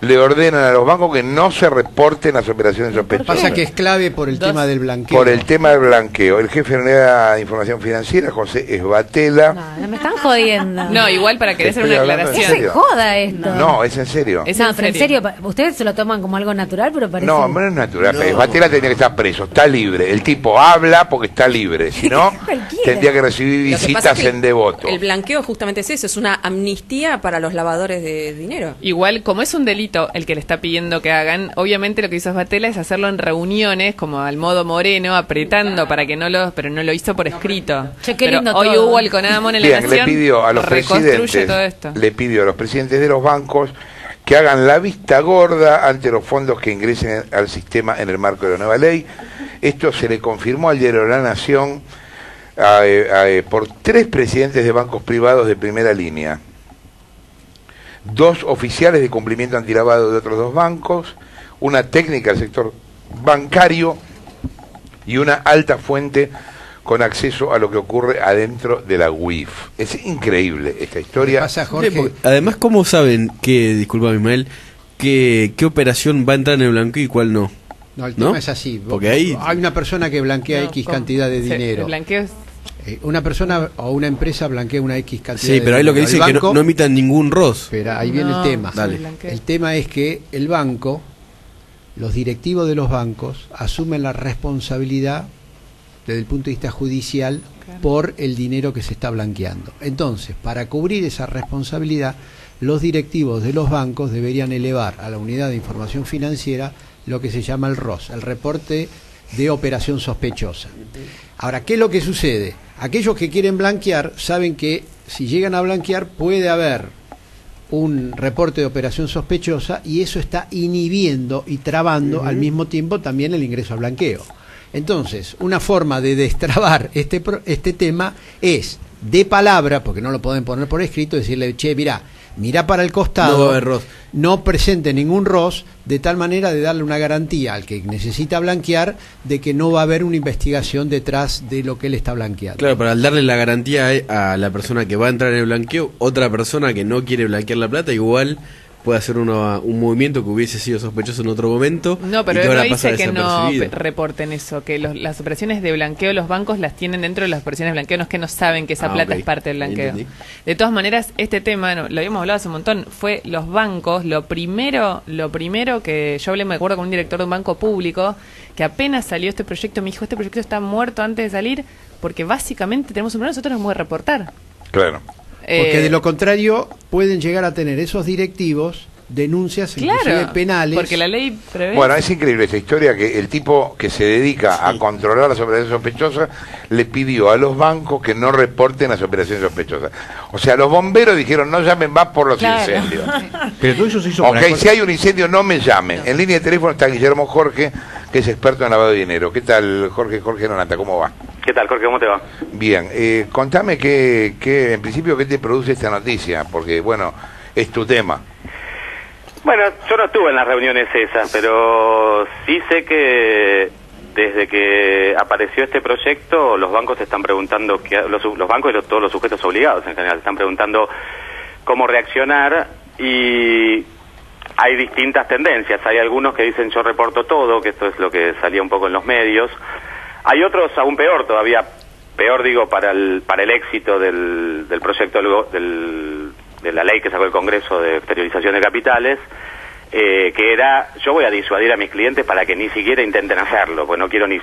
le ordenan a los bancos que no se reporten las operaciones sospechosas. Pasa que es clave por el tema del blanqueo. Por el tema del blanqueo. El jefe de la Unidad de Información Financiera, José Esbatela. No me están jodiendo. No, igual para querer hacer una aclaración. ¿Qué se joda esto? No, es en serio. Pero en serio, ustedes se lo toman como algo natural, pero parece... No es natural. No. Esbatela tendría que estar preso, está libre. El tipo habla porque está libre. Si no, tendría que recibir visitas en Devoto. El blanqueo justamente es eso, es una amnistía para los lavadores de dinero. Igual, como es un delito el que le está pidiendo que hagan, obviamente lo que hizo Esbatela es hacerlo en reuniones, como al modo Moreno, apretando para que pero no lo hizo por escrito. Pero hoy todo. Hubo el CONADAMON en la Nación, le pidió a los presidentes de los bancos que hagan la vista gorda ante los fondos que ingresen al sistema en el marco de la nueva ley. Esto se le confirmó al diario La Nación por 3 presidentes de bancos privados de primera línea. 2 oficiales de cumplimiento antilavado de otros 2 bancos, una técnica del sector bancario y una alta fuente con acceso a lo que ocurre adentro de la UIF. Es increíble esta historia. Pasa, Jorge? Además, ¿cómo saben disculpa Ismael, qué operación va a entrar en el blanqueo y cuál no? No, el tema es así. Porque hay una persona que blanquea X cantidad de dinero. El blanqueo es... Una persona o una empresa blanquea una X cantidad de dinero. Sí, pero ahí lo que dice es que no emitan ningún ROS. Pero ahí viene el tema. Dale. El tema es que el banco, los directivos de los bancos, asumen la responsabilidad desde el punto de vista judicial por el dinero que se está blanqueando. Entonces, para cubrir esa responsabilidad, los directivos de los bancos deberían elevar a la Unidad de Información Financiera lo que se llama el ROS, el reporte de operación sospechosa. Ahora, ¿qué es lo que sucede? Aquellos que quieren blanquear saben que si llegan a blanquear puede haber un reporte de operación sospechosa y eso está inhibiendo y trabando al mismo tiempo también el ingreso al blanqueo. Entonces, una forma de destrabar este tema es de palabra, porque no lo pueden poner por escrito, decirle, che, mirá para el costado, No va a haber ROS. no presente ningún ROS, de tal manera de darle una garantía al que necesita blanquear de que no va a haber una investigación detrás de lo que él está blanqueando. Claro, pero al darle la garantía a la persona que va a entrar en el blanqueo, otra persona que no quiere blanquear la plata igual puede hacer un movimiento que hubiese sido sospechoso en otro momento. No, pero y que no ahora pasa dice que no desapercibido. reporten eso, que las operaciones de blanqueo los bancos las tienen dentro de las operaciones de blanqueo, no es que no saben que esa plata Ok. es parte del blanqueo. Entendí. De todas maneras, este tema, lo habíamos hablado hace un montón, fue los bancos, lo primero que yo hablé, me acuerdo con un director de un banco público, que apenas salió este proyecto, me dijo, este proyecto está muerto antes de salir, porque básicamente tenemos un problema, nosotros nos podemos reportar. Claro. Porque de lo contrario pueden llegar a tener esos directivos denuncias inclusive Claro, penales. porque la ley prevé. Bueno, es increíble esa historia que el tipo que se dedica a controlar las operaciones sospechosas le pidió a los bancos que no reporten las operaciones sospechosas. O sea, los bomberos dijeron no llamen más por los Claro. incendios. Pero todo eso se hizo Ok, con acuerdo- si hay un incendio no me llamen. En línea de teléfono está Guillermo Jorge, que es experto en lavado de dinero. ¿Qué tal, Jorge Nonata? ¿Cómo va? ¿Qué tal, Jorge? ¿Cómo te va? Bien, contame qué en principio qué te produce esta noticia, porque bueno, es tu tema. Bueno, yo no estuve en las reuniones esas, pero sí sé que desde que apareció este proyecto, los bancos se están preguntando, los bancos y todos los sujetos obligados en general, están preguntando cómo reaccionar y hay distintas tendencias. Hay algunos que dicen yo reporto todo, que esto es lo que salía un poco en los medios. Hay otros aún peor todavía, peor digo para el éxito del proyecto de la ley que sacó el Congreso de exteriorización de capitales, que era, yo voy a disuadir a mis clientes para que ni siquiera intenten hacerlo, pues no quiero ni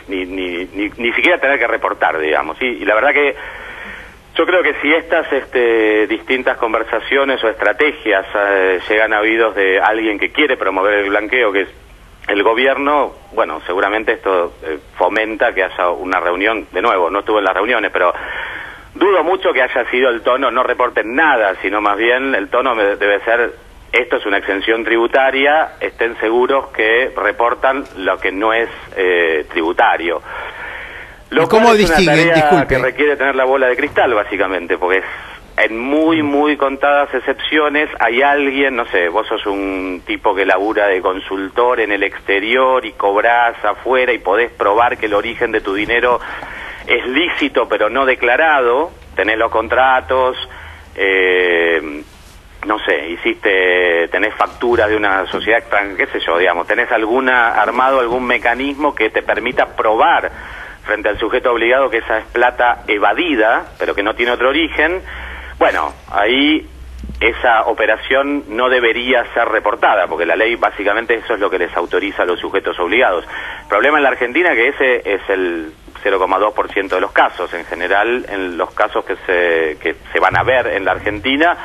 siquiera tener que reportar, digamos. ¿Sí? Y la verdad que yo creo que si estas distintas conversaciones o estrategias llegan a oídos de alguien que quiere promover el blanqueo, que es el gobierno, bueno, seguramente esto fomenta que haya una reunión. De nuevo, no estuve en las reuniones, pero dudo mucho que haya sido el tono, no reporten nada, sino más bien el tono debe ser, esto es una exención tributaria, estén seguros que reportan lo que no es tributario. Lo ¿Cómo cual es una distinguen? tarea Disculpe. que requiere tener la bola de cristal, básicamente, porque es en muy contadas excepciones hay alguien, no sé, vos sos un tipo que labura de consultor en el exterior y cobrás afuera y podés probar que el origen de tu dinero es lícito pero no declarado, tenés los contratos, no sé, tenés factura de una sociedad extranjera, qué sé yo, digamos, tenés armado algún mecanismo que te permita probar frente al sujeto obligado que esa es plata evadida, pero que no tiene otro origen. Bueno, ahí esa operación no debería ser reportada, porque la ley básicamente eso es lo que les autoriza a los sujetos obligados. El problema en la Argentina es que ese es el 0,2% de los casos. En general, en los casos que se van a ver en la Argentina,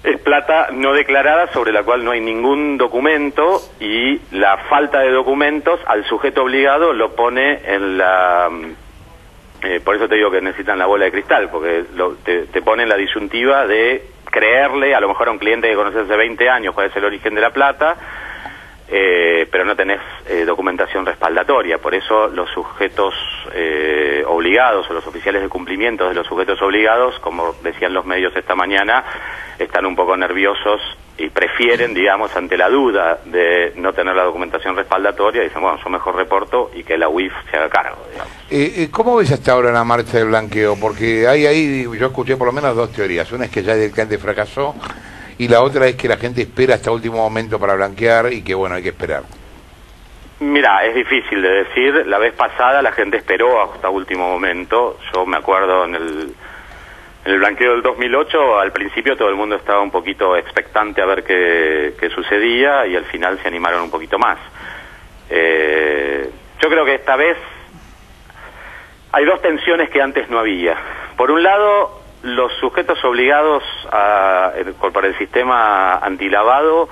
es plata no declarada sobre la cual no hay ningún documento, y la falta de documentos al sujeto obligado lo pone en la... por eso te digo que necesitan la bola de cristal, porque te pone en la disyuntiva de creerle a lo mejor a un cliente que conoces hace 20 años cuál es el origen de la plata, pero no tenés documentación respaldatoria. Por eso los sujetos obligados o los oficiales de cumplimiento de los sujetos obligados, como decían los medios esta mañana, están un poco nerviosos y prefieren, digamos, ante la duda de no tener la documentación respaldatoria, dicen, bueno, yo mejor reporto y que la UIF se haga cargo, digamos. ¿Cómo ves hasta ahora la marcha del blanqueo? Porque ahí yo escuché por lo menos dos teorías. Una es que ya directamente fracasó y la otra es que la gente espera hasta último momento para blanquear y que, bueno, hay que esperar. Mira, es difícil de decir. La vez pasada la gente esperó hasta último momento. Yo me acuerdo en el blanqueo del 2008, al principio todo el mundo estaba un poquito expectante a ver qué sucedía, y al final se animaron un poquito más. Yo creo que esta vez hay dos tensiones que antes no había. Por un lado, los sujetos obligados por el sistema antilavado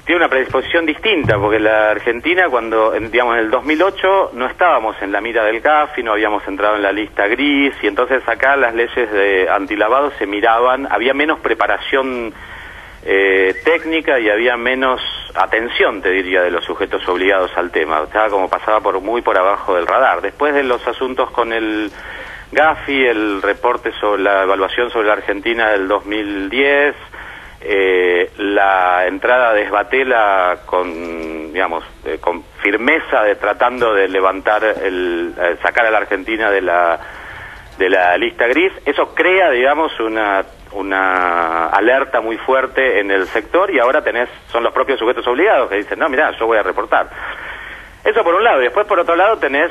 tiene una predisposición distinta, porque la Argentina, cuando, digamos, en el 2008 no estábamos en la mira del CAFI, no habíamos entrado en la lista gris, y entonces acá las leyes de antilavado se miraban, había menos preparación técnica y había menos atención, te diría, de los sujetos obligados al tema. Estaba como pasaba muy por abajo del radar. Después de los asuntos con el GAFI, el reporte sobre la evaluación sobre la Argentina del 2010, la entrada de Sbatella con, digamos, con firmeza de tratando de levantar sacar a la Argentina de la lista gris, eso crea, digamos, una alerta muy fuerte en el sector, y ahora son los propios sujetos obligados que dicen, no, mirá, yo voy a reportar. Eso por un lado, y después por otro lado tenés,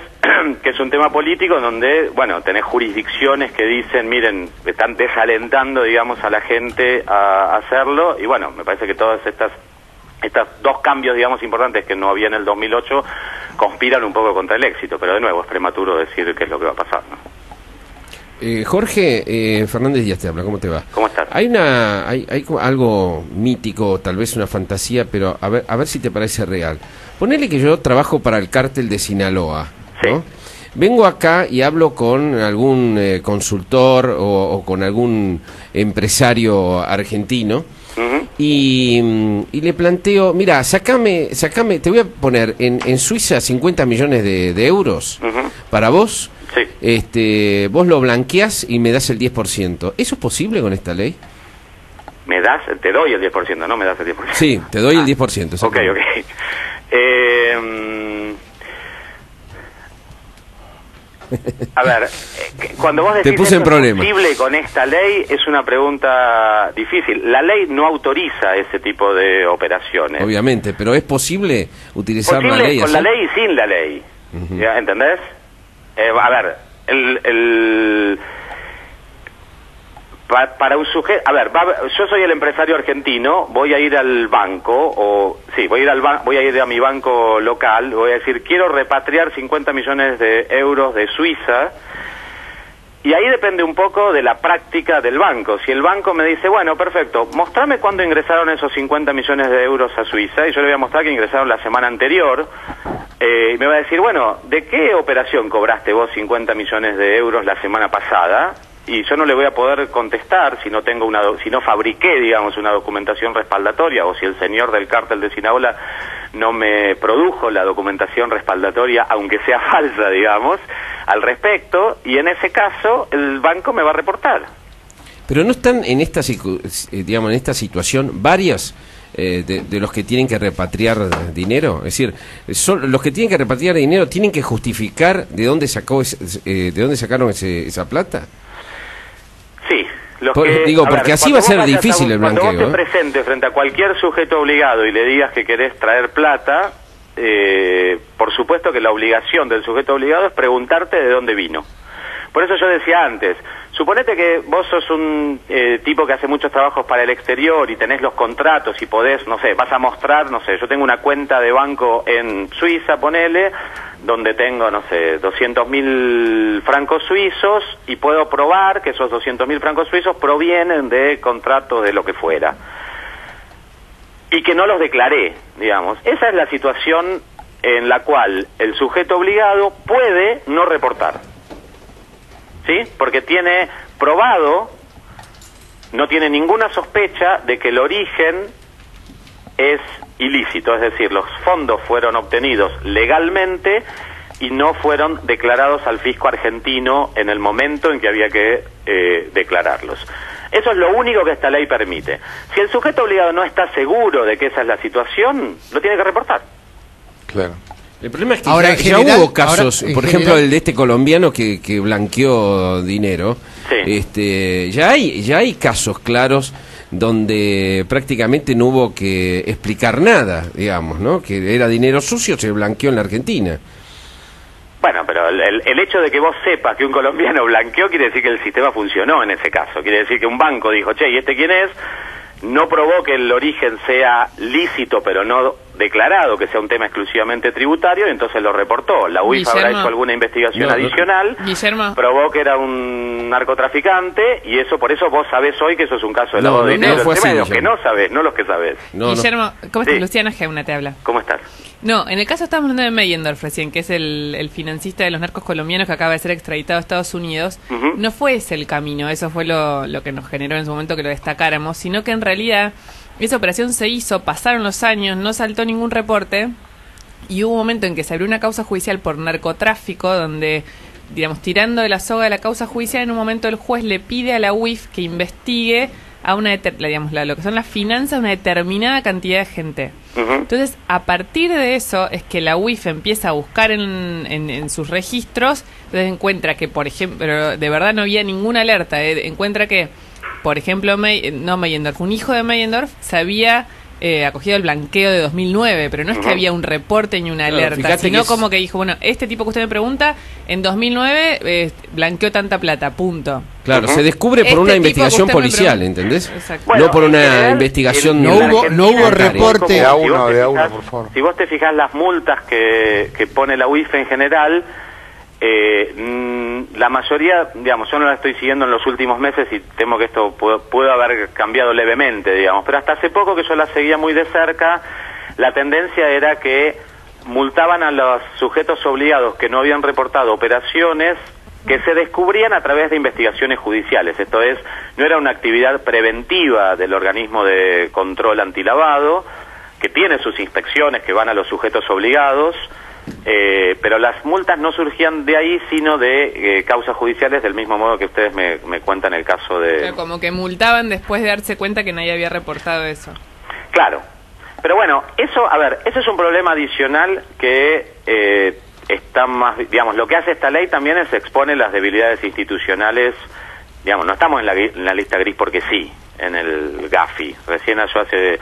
que es un tema político, donde, bueno, tenés jurisdicciones que dicen, miren, están desalentando, digamos, a la gente a hacerlo, y bueno, me parece que todas estas dos cambios, digamos, importantes que no había en el 2008, conspiran un poco contra el éxito, pero de nuevo, es prematuro decir qué es lo que va a pasar, ¿no? Jorge Fernández Díaz te habla, ¿cómo te va? ¿Cómo estás? Hay algo mítico, tal vez una fantasía, pero a ver si te parece real. Ponele que yo trabajo para el cártel de Sinaloa, ¿no? Sí. Vengo acá y hablo con algún consultor o con algún empresario argentino, y le planteo, mira, sacame, te voy a poner en Suiza 50 millones de euros para vos. Sí. Vos lo blanqueás y me das el 10%. ¿Eso es posible con esta ley? Te doy el 10%, no me das el 10%. Sí, te doy el 10%. Ok. A ver, cuando vos decís te puse en problema. ¿Es posible con esta ley? Es una pregunta difícil. La ley no autoriza ese tipo de operaciones. Obviamente, pero ¿es posible utilizar la ley con así? La ley y sin la ley. ¿Ya? ¿Entendés? A ver, para un sujeto, yo soy el empresario argentino, voy a ir al banco, voy a ir a mi banco local, voy a decir, quiero repatriar 50 millones de euros de Suiza, y ahí depende un poco de la práctica del banco. Si el banco me dice, bueno, perfecto, mostrame cuándo ingresaron esos 50 millones de euros a Suiza, y yo le voy a mostrar que ingresaron la semana anterior, y me va a decir, bueno, ¿de qué operación cobraste vos 50 millones de euros la semana pasada? Y yo no le voy a poder contestar si no tengo si no fabriqué, digamos, una documentación respaldatoria, o si el señor del cártel de Sinaloa no me produjo la documentación respaldatoria, aunque sea falsa, digamos, al respecto, y en ese caso el banco me va a reportar. Pero no están en esta, digamos, en esta situación varias de los que tienen que repatriar dinero, es decir, los que tienen que repatriar dinero tienen que justificar de dónde sacaron esa plata. Sí. Porque así va a ser difícil el blanqueo. Cuando vos te presentes frente a cualquier sujeto obligado y le digas que querés traer plata, por supuesto que la obligación del sujeto obligado es preguntarte de dónde vino. Por eso yo decía antes, suponete que vos sos un tipo que hace muchos trabajos para el exterior y tenés los contratos y podés, no sé, vas a mostrar, no sé, yo tengo una cuenta de banco en Suiza, ponele, donde tengo, no sé, 200.000 francos suizos, y puedo probar que esos 200.000 francos suizos provienen de contratos de lo que fuera. Y que no los declaré, digamos. Esa es la situación en la cual el sujeto obligado puede no reportar. ¿Sí? Porque tiene probado, no tiene ninguna sospecha de que el origen es ilícito, es decir, los fondos fueron obtenidos legalmente y no fueron declarados al fisco argentino en el momento en que había que declararlos. Eso es lo único que esta ley permite. Si el sujeto obligado no está seguro de que esa es la situación, lo tiene que reportar. Claro. El problema es que ya hubo casos, por ejemplo, el de este colombiano que blanqueó dinero. Sí. Ya hay casos claros donde prácticamente no hubo que explicar nada, digamos, ¿no? Que era dinero sucio, se blanqueó en la Argentina. Bueno, pero el hecho de que vos sepas que un colombiano blanqueó quiere decir que el sistema funcionó en ese caso. Quiere decir que un banco dijo, che, ¿y este quién es? No probó que el origen sea lícito, pero no declarado que sea un tema exclusivamente tributario y entonces lo reportó. La UIF habrá hecho alguna investigación adicional, probó que era un narcotraficante y eso, por eso vos sabés hoy que eso es un caso de lavado de dinero. El tema es los que no sabés, no los que sabés. Guillermo, ¿cómo estás? Luciana Geuna te habla. ¿Cómo estás? No, en el caso estábamos hablando de Meyendorf recién, que es el financista de los narcos colombianos que acaba de ser extraditado a Estados Unidos. No fue ese el camino, eso fue lo que nos generó en su momento que lo destacáramos, sino que en realidad esa operación se hizo, pasaron los años, no saltó ningún reporte y hubo un momento en que se abrió una causa judicial por narcotráfico donde, digamos, tirando de la soga de la causa judicial, en un momento el juez le pide a la UIF que investigue a una, digamos, lo que son las finanzas de una determinada cantidad de gente. Entonces, a partir de eso es que la UIF empieza a buscar en sus registros, entonces encuentra que, por ejemplo, de verdad no había ninguna alerta, encuentra que, por ejemplo, Meyendorf, un hijo de Meyendorf se había acogido el blanqueo de 2009, pero no es que había un reporte ni una alerta, sino como que dijo, bueno, este tipo que usted me pregunta, en 2009 blanqueó tanta plata, punto. Claro, se descubre por una investigación policial, ¿entendés? Bueno, no por una investigación... No hubo reporte de a uno, por favor. Si vos te fijás las multas que pone la UIF en general, la mayoría, digamos, yo no la estoy siguiendo en los últimos meses y temo que esto puede haber cambiado levemente, digamos, pero hasta hace poco que yo la seguía muy de cerca, la tendencia era que multaban a los sujetos obligados que no habían reportado operaciones que se descubrían a través de investigaciones judiciales. Esto es, no era una actividad preventiva del organismo de control antilavado, que tiene sus inspecciones que van a los sujetos obligados, pero las multas no surgían de ahí, sino de causas judiciales, del mismo modo que ustedes me cuentan el caso de... Pero como que multaban después de darse cuenta que nadie había reportado eso. Claro. Pero bueno, eso, a ver, ese es un problema adicional que está más, digamos, lo que hace esta ley también es expone las debilidades institucionales, digamos, no estamos en la lista gris porque sí, en el GAFI. Recién yo hace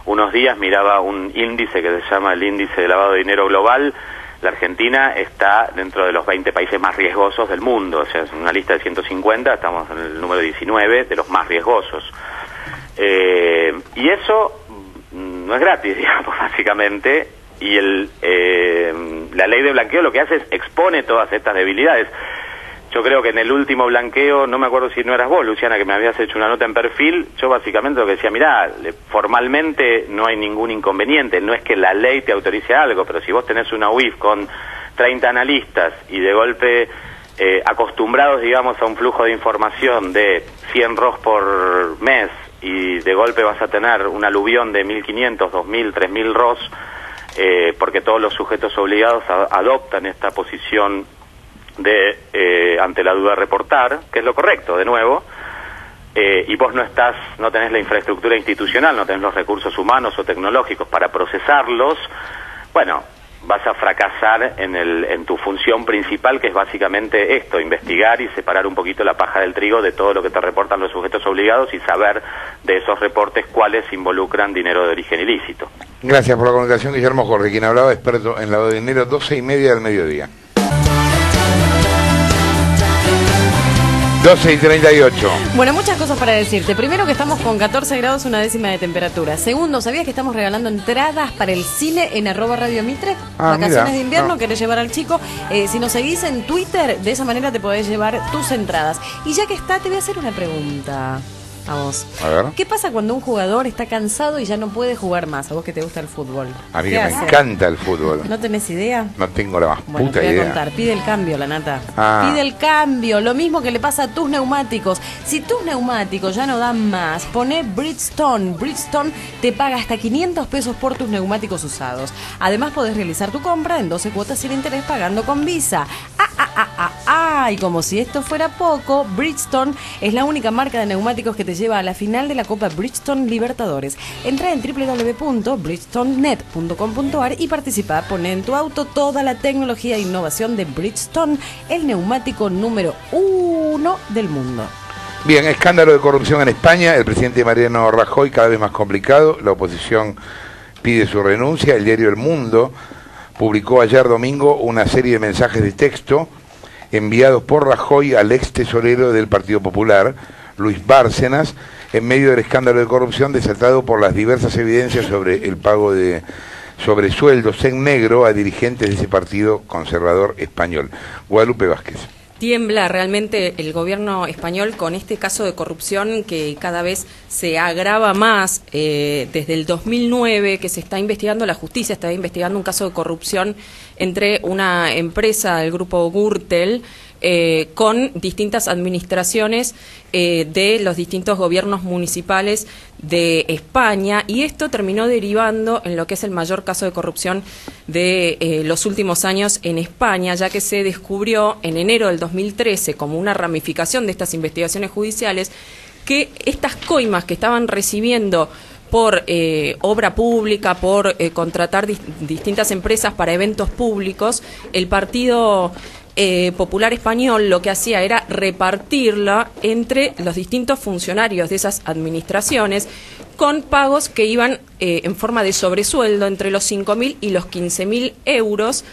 unos días miraba un índice que se llama el índice de lavado de dinero global. La Argentina está dentro de los 20 países más riesgosos del mundo, o sea, es una lista de 150, estamos en el número 19 de los más riesgosos. Y eso no es gratis, digamos, básicamente, y la ley de blanqueo lo que hace es expone todas estas debilidades. Yo creo que en el último blanqueo, no me acuerdo si no eras vos, Luciana, que me habías hecho una nota en Perfil, yo básicamente lo que decía, mirá, formalmente no hay ningún inconveniente, no es que la ley te autorice algo, pero si vos tenés una UIF con 30 analistas y de golpe acostumbrados, digamos, a un flujo de información de 100 ROS por mes y de golpe vas a tener un aluvión de 1.500, 2.000, 3.000 ROS, porque todos los sujetos obligados adoptan esta posición de ante la duda de reportar, que es lo correcto, de nuevo, y vos no tenés la infraestructura institucional, no tenés los recursos humanos o tecnológicos para procesarlos, bueno, vas a fracasar en tu función principal, que es básicamente esto, investigar y separar un poquito la paja del trigo de todo lo que te reportan los sujetos obligados y saber de esos reportes cuáles involucran dinero de origen ilícito. Gracias por la comunicación, Guillermo Jorge, quien hablaba, experto en lavado de dinero, 12:30 del mediodía. 12:38. Bueno, muchas cosas para decirte. Primero, que estamos con 14 grados, una décima de temperatura. Segundo, ¿sabías que estamos regalando entradas para el cine en @Radio Mitre? Vacaciones de invierno, querés llevar al chico. Si nos seguís en Twitter, de esa manera te podés llevar tus entradas. Y ya que está, te voy a hacer una pregunta a vos. A ver. ¿Qué pasa cuando un jugador está cansado y ya no puede jugar más? A vos que te gusta el fútbol. A mí que me encanta el fútbol. ¿No tenés idea? No tengo la más Bueno, puta te voy a idea. contar. Pide el cambio, la nata. Pide el cambio. Lo mismo que le pasa a tus neumáticos. Si tus neumáticos ya no dan más, poné Bridgestone. Bridgestone te paga hasta 500 pesos por tus neumáticos usados. Además, podés realizar tu compra en 12 cuotas sin interés pagando con Visa. Y como si esto fuera poco, Bridgestone es la única marca de neumáticos que te lleva a la final de la Copa Bridgestone Libertadores. Entra en www.bridgestonenet.com.ar y participa. Poné en tu auto toda la tecnología e innovación de Bridgestone, el neumático número 1 del mundo. Bien, escándalo de corrupción en España. El presidente Mariano Rajoy cada vez más complicado. La oposición pide su renuncia. El diario El Mundo publicó ayer domingo una serie de mensajes de texto enviados por Rajoy al ex tesorero del Partido Popular, Luis Bárcenas, en medio del escándalo de corrupción desatado por las diversas evidencias sobre el pago de sobresueldos en negro a dirigentes de ese partido conservador español. Guadalupe Vázquez. Tiembla realmente el gobierno español con este caso de corrupción que cada vez se agrava más. Desde el 2009 que se está investigando, la justicia está investigando un caso de corrupción entre una empresa, el grupo Gürtel, con distintas administraciones de los distintos gobiernos municipales de España, y esto terminó derivando en lo que es el mayor caso de corrupción de los últimos años en España, ya que se descubrió en enero del 2013, como una ramificación de estas investigaciones judiciales, que estas coimas que estaban recibiendo por obra pública, por contratar distintas empresas para eventos públicos, el Partido Popular Español lo que hacía era repartirla entre los distintos funcionarios de esas administraciones con pagos que iban en forma de sobresueldo entre los 5.000 y los 15.000 euros,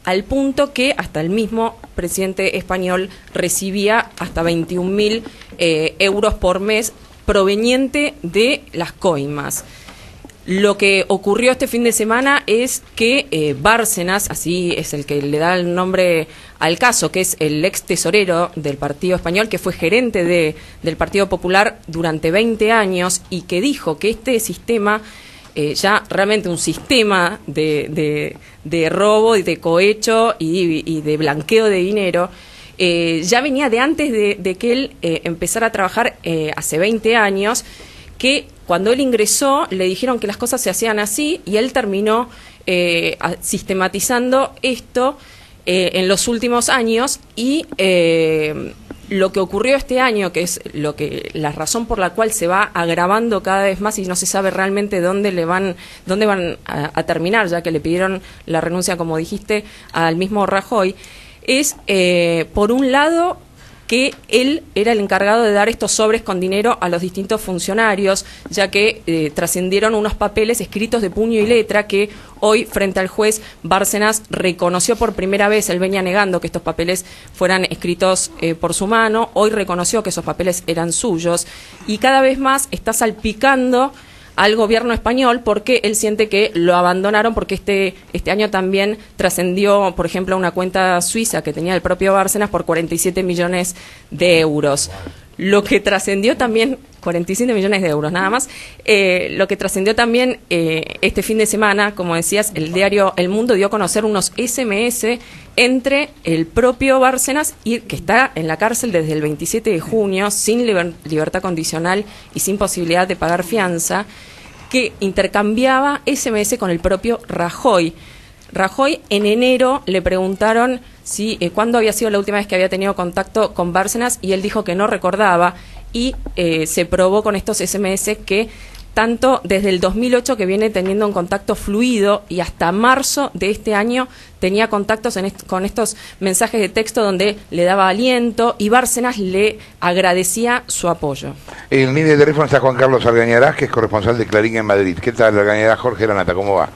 al punto que hasta el mismo presidente español recibía hasta 21.000 euros por mes proveniente de las coimas. Lo que ocurrió este fin de semana es que Bárcenas, así es el que le da el nombre al caso, que es el ex tesorero del Partido Español, que fue gerente del Partido Popular durante 20 años y que dijo que este sistema, ya realmente un sistema de robo y de cohecho y de blanqueo de dinero, ya venía de antes de que él empezara a trabajar hace 20 años, que cuando él ingresó le dijeron que las cosas se hacían así y él terminó sistematizando esto en los últimos años, y lo que ocurrió este año, que es la razón por la cual se va agravando cada vez más y no se sabe realmente dónde van a terminar, ya que le pidieron la renuncia, como dijiste, al mismo Rajoy, es por un lado que él era el encargado de dar estos sobres con dinero a los distintos funcionarios, ya que trascendieron unos papeles escritos de puño y letra que hoy, frente al juez, Bárcenas reconoció por primera vez. Él venía negando que estos papeles fueran escritos por su mano, hoy reconoció que esos papeles eran suyos, y cada vez más está salpicando al gobierno español porque él siente que lo abandonaron, porque este año también trascendió, por ejemplo, una cuenta suiza que tenía el propio Bárcenas por 47 millones de euros. Lo que trascendió también, 47 millones de euros nada más, lo que trascendió también este fin de semana, como decías, el diario El Mundo dio a conocer unos SMS entre el propio Bárcenas, y que está en la cárcel desde el 27 de junio, sin libertad condicional y sin posibilidad de pagar fianza, que intercambiaba SMS con el propio Rajoy. Rajoy, en enero le preguntaron cuándo había sido la última vez que había tenido contacto con Bárcenas, y él dijo que no recordaba, y se probó con estos SMS que tanto desde el 2008 que viene teniendo un contacto fluido, y hasta marzo de este año tenía contactos con estos mensajes de texto donde le daba aliento y Bárcenas le agradecía su apoyo. En línea de teléfono está Juan Carlos Argañarás, que es corresponsal de Clarín en Madrid. ¿Qué tal, Argañarás? Jorge Lanata, ¿cómo va?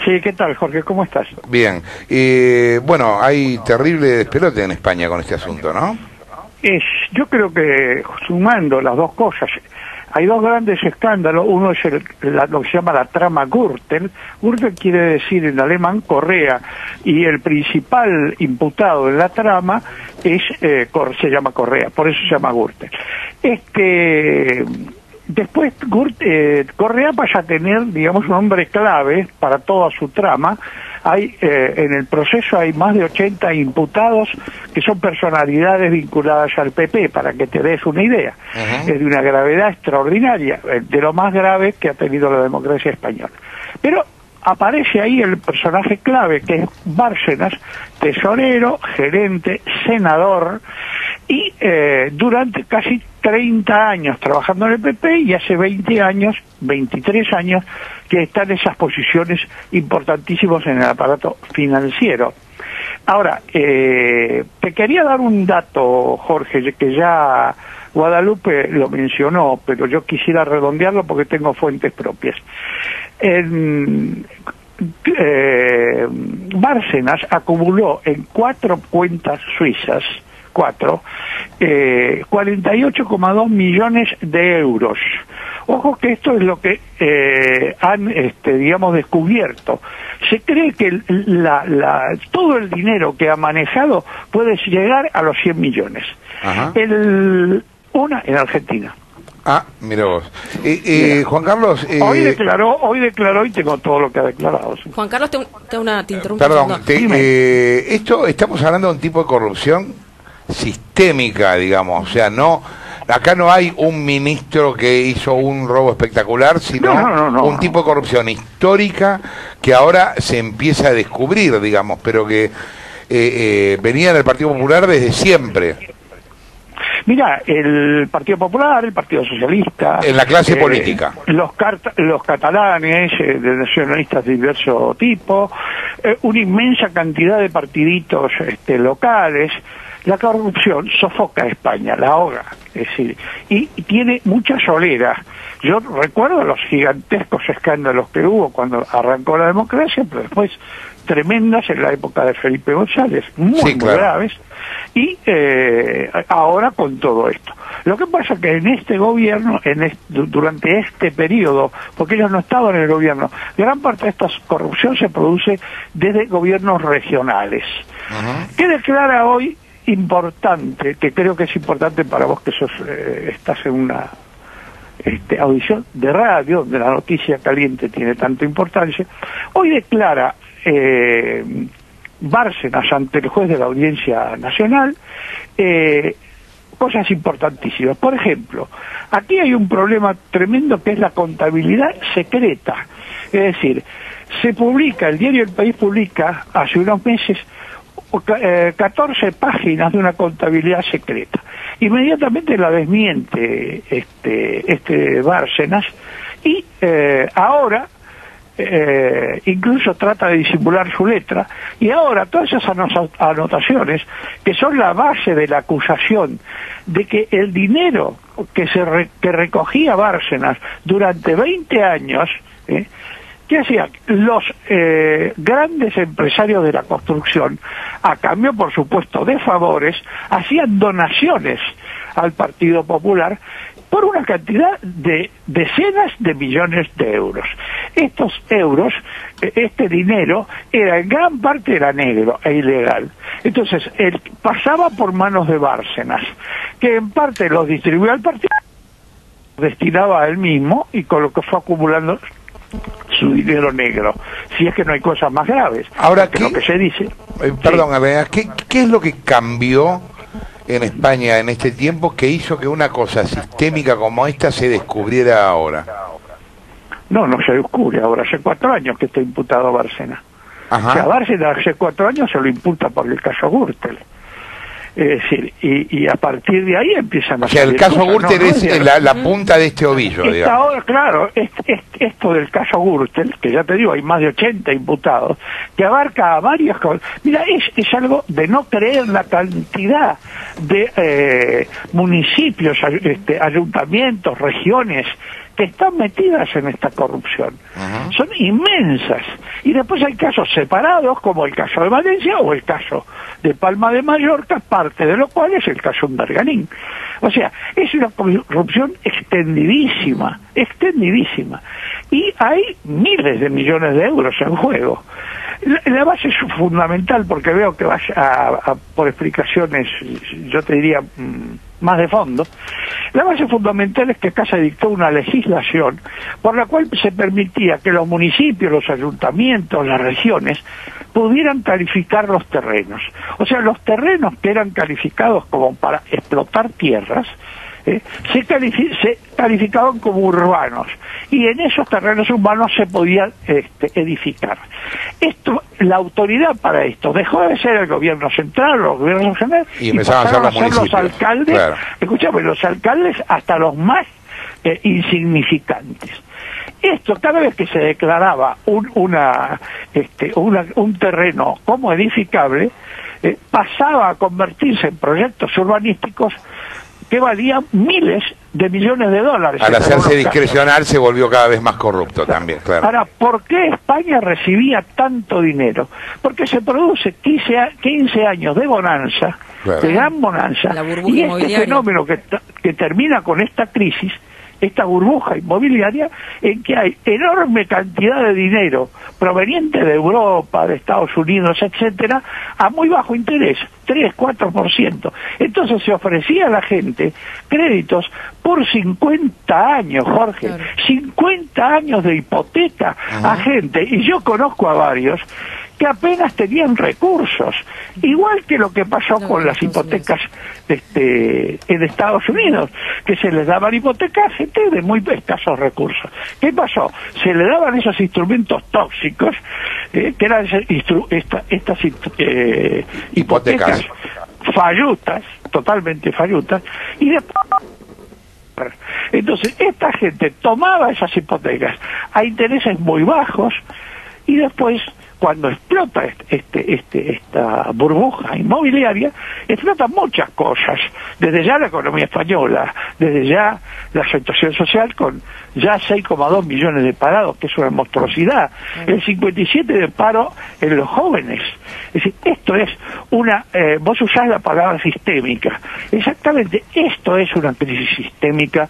Sí, ¿qué tal, Jorge? ¿Cómo estás? Bien. Bueno, hay terrible despelote en España con este asunto, ¿no? Yo creo que sumando las dos cosas, hay dos grandes escándalos. Uno es lo que se llama la trama Gürtel. Gürtel quiere decir en alemán Correa, y el principal imputado en la trama se llama Correa, por eso se llama Gürtel. Después Correa pasa a tener, digamos, un hombre clave para toda su trama. En el proceso hay más de 80 imputados que son personalidades vinculadas al PP, para que te des una idea. Es de una gravedad extraordinaria, de lo más grave que ha tenido la democracia española. Pero aparece ahí el personaje clave, que es Bárcenas, tesorero, gerente, senador, y durante casi 30 años trabajando en el PP, y hace 23 años que está en esas posiciones importantísimas en el aparato financiero. Ahora, te quería dar un dato, Jorge, que ya Guadalupe lo mencionó, pero yo quisiera redondearlo porque tengo fuentes propias. Bárcenas acumuló en 4 cuentas suizas, 48,2 millones de euros. Ojo que esto es lo que han, digamos, descubierto. Se cree que todo el dinero que ha manejado puede llegar a los 100 millones. Ajá. Una en Argentina. Ah, mira vos. Juan Carlos... Hoy declaró y tengo todo lo que ha declarado. Sí. Juan Carlos, te interrumpo. Perdón, esto estamos hablando de un tipo de corrupción sistémica, digamos, o sea, no... Acá no hay un ministro que hizo un robo espectacular, sino un tipo de corrupción histórica que ahora se empieza a descubrir, digamos, pero que venía del Partido Popular desde siempre. Mira, el Partido Popular, el Partido Socialista... En la clase política. Los catalanes, de nacionalistas de diverso tipo, una inmensa cantidad de partiditos locales. La corrupción sofoca a España, la ahoga, es decir, y tiene mucha solera. Yo recuerdo los gigantescos escándalos que hubo cuando arrancó la democracia, pero después tremendas en la época de Felipe González, muy graves, y ahora con todo esto. Lo que pasa es que en este gobierno, durante este periodo, porque ellos no estaban en el gobierno, gran parte de esta corrupción se produce desde gobiernos regionales. ¿Qué declara hoy? Importante, que creo que es importante para vos que estás en una audición de radio, donde la noticia caliente tiene tanta importancia. Hoy declara Bárcenas ante el juez de la Audiencia Nacional cosas importantísimas. Por ejemplo, aquí hay un problema tremendo que es la contabilidad secreta. Es decir, se publica, el diario El País publica hace unos meses 14 páginas de una contabilidad secreta. Inmediatamente la desmiente Bárcenas y ahora incluso trata de disimular su letra, y ahora todas esas anotaciones que son la base de la acusación de que el dinero que recogía Bárcenas durante 20 años, ¿qué hacían? Los grandes empresarios de la construcción, a cambio, por supuesto, de favores, hacían donaciones al Partido Popular por una cantidad de decenas de millones de euros. Estos euros, este dinero, en gran parte era negro e ilegal. Entonces, él pasaba por manos de Bárcenas, que en parte los distribuía al partido, destinaba a él mismo, y con lo que fue acumulando su dinero negro, si es que no hay cosas más graves. Ahora, lo que se dice... Perdón, ¿qué es lo que cambió en España en este tiempo que hizo que una cosa sistémica como esta se descubriera ahora? No se descubre ahora, hace 4 años que está imputado Bárcenas. O sea, Bárcenas hace 4 años se lo imputa por el caso Gürtel. Es decir, y a partir de ahí empiezan a... O sea, el caso Gürtel es la punta de este ovillo, digamos. Ahora, claro, esto del caso Gürtel, que ya te digo, hay más de 80 imputados, que abarca a varias cosas. Mira, es algo de no creer la cantidad de municipios, ayuntamientos, regiones, que están metidas en esta corrupción. Son inmensas. Y después hay casos separados, como el caso de Valencia o el caso de Palma de Mallorca, parte de lo cual es el caso Underganín. O sea, es una corrupción extendidísima. Y hay miles de millones de euros en juego. La base es fundamental, porque veo que vas por explicaciones, yo te diría, más de fondo. La base fundamental es que acá se dictó una legislación por la cual se permitía que los municipios, los ayuntamientos, las regiones pudieran calificar los terrenos. O sea, los terrenos que eran calificados como para explotar tierras, se calificaban como urbanos, y en esos terrenos urbanos se podía edificar. La autoridad para esto dejó de ser el gobierno central, los gobiernos regionales, y empezaron a ser los alcaldes, escuchame, los alcaldes hasta los más insignificantes. Esto, cada vez que se declaraba un terreno como edificable, pasaba a convertirse en proyectos urbanísticos que valían miles de millones de dólares. Al hacerse discrecional se volvió cada vez más corrupto también, claro. Ahora, ¿por qué España recibía tanto dinero? Porque se produce 15 años de bonanza, de gran bonanza, y este fenómeno que termina con esta crisis, esta burbuja inmobiliaria en que hay enorme cantidad de dinero proveniente de Europa, de Estados Unidos, etcétera, a muy bajo interés, 3-4%. Entonces se ofrecía a la gente créditos por 50 años, Jorge, 50 años de hipoteca a gente, y yo conozco a varios que apenas tenían recursos, igual que lo que pasó con las hipotecas en Estados Unidos, que se les daban hipotecas a gente de muy escasos recursos. ¿Qué pasó? Se le daban esos instrumentos tóxicos, que eran estas hipotecas fallutas, totalmente fallutas, y después... Entonces, esta gente tomaba esas hipotecas a intereses muy bajos, y después, cuando explota esta burbuja inmobiliaria, explotan muchas cosas, desde ya la economía española, desde ya la situación social con ya 6,2 millones de parados, que es una monstruosidad, el 57% de paro en los jóvenes. Es decir, esto es vos usás la palabra sistémica, exactamente, esto es una crisis sistémica,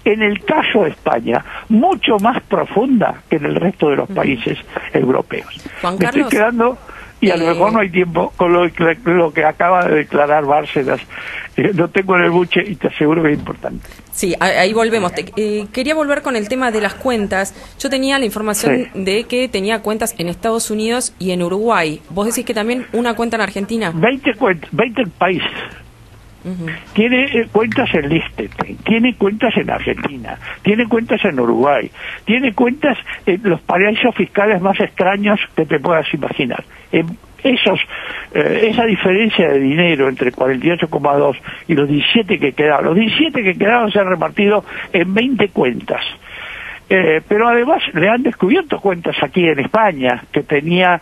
en el caso de España, mucho más profunda que en el resto de los países europeos. Juan Me Carlos, estoy quedando, y a lo mejor no hay tiempo, con lo que acaba de declarar Bárcenas. Lo tengo en el buche y te aseguro que es importante. Sí, ahí volvemos. Quería volver con el tema de las cuentas. Yo tenía la información de que tenía cuentas en Estados Unidos y en Uruguay. ¿Vos decís que también una cuenta en Argentina? 20 países. Tiene cuentas en Liechtenstein, tiene cuentas en Argentina, tiene cuentas en Uruguay, tiene cuentas en los paraísos fiscales más extraños que te puedas imaginar. Esa diferencia de dinero entre 48,2 y los 17 que quedaron se han repartido en 20 cuentas. Pero además le han descubierto cuentas aquí en España que tenía,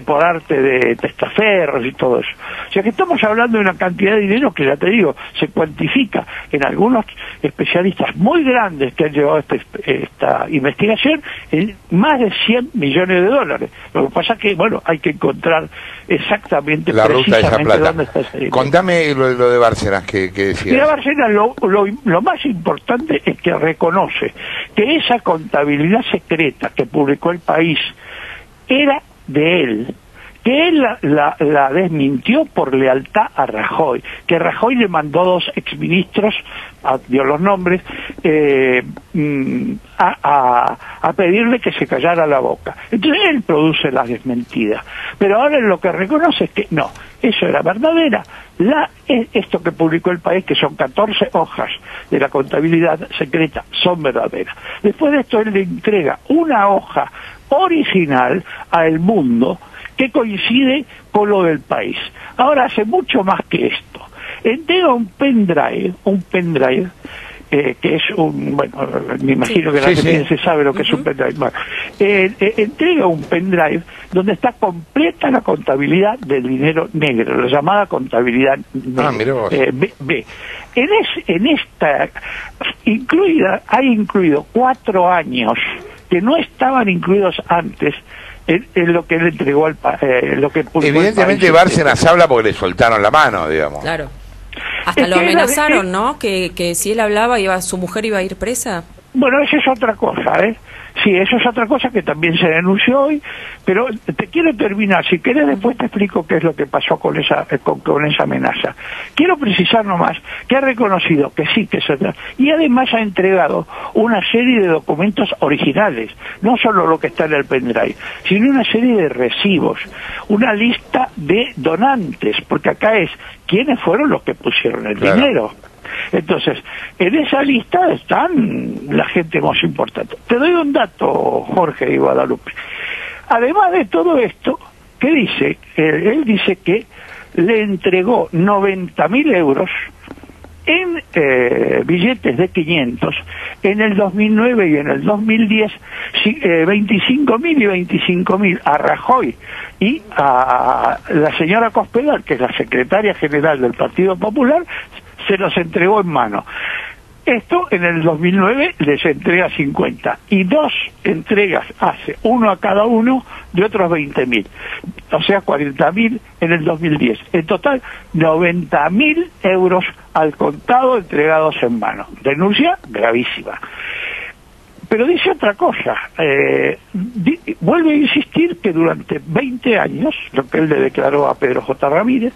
por arte de testaferros y todo eso. O sea que estamos hablando de una cantidad de dinero que, ya te digo, se cuantifica en algunos especialistas muy grandes que han llevado esta investigación en más de 100 millones de dólares. Lo que pasa es que, bueno, hay que encontrar exactamente la ruta de esa plata. Dónde está ese dinero. Contame lo de Bárcenas que decías. Mira, Bárcenas, lo más importante es que reconoce que esa contabilidad secreta que publicó El País era de él, que él la desmintió por lealtad a Rajoy, que Rajoy le mandó 2 exministros, dio los nombres, a pedirle que se callara la boca. Entonces él produce la desmentida, pero ahora lo que reconoce es que no, eso era verdadera. Esto que publicó El País, que son 14 hojas de la contabilidad secreta, son verdaderas. Después de esto él le entrega una hoja original a El Mundo que coincide con lo del País. Ahora hace mucho más que esto. Entrega un pendrive, que es me imagino que la gente se sabe lo que es un pendrive. Bueno, entrega un pendrive donde está completa la contabilidad del dinero negro, la llamada contabilidad negra, B. En esta hay incluido 4 años que no estaban incluidos antes en lo que él entregó lo que evidentemente Bárcenas habla porque le soltaron la mano, digamos. Claro. Hasta lo amenazaron, ¿no? Que si él hablaba, su mujer iba a ir presa. Bueno, esa es otra cosa, Sí, eso es otra cosa que también se denunció hoy, pero te quiero terminar, si querés después te explico qué es lo que pasó con esa amenaza. Quiero precisar nomás que ha reconocido que sí, que se... y además ha entregado una serie de documentos originales, no solo lo que está en el pendrive, sino una serie de recibos, una lista de donantes, porque acá es quiénes fueron los que pusieron el dinero. Entonces, en esa lista están la gente más importante. Te doy un dato, Jorge y Guadalupe. Además de todo esto, ¿qué dice? Él dice que le entregó 90.000 euros en billetes de 500 en el 2009 y en el 2010, 25.000 y 25.000 a Rajoy y a la señora Cospedal, que es la secretaria general del Partido Popular, se los entregó en mano. Esto en el 2009 les entrega 50 y 2 entregas hace, uno a cada uno de otros 20.000, o sea 40.000 en el 2010. En total 90.000 euros al contado entregados en mano. Denuncia gravísima. Pero dice otra cosa, vuelve a insistir que durante 20 años, lo que él le declaró a Pedro J. Ramírez,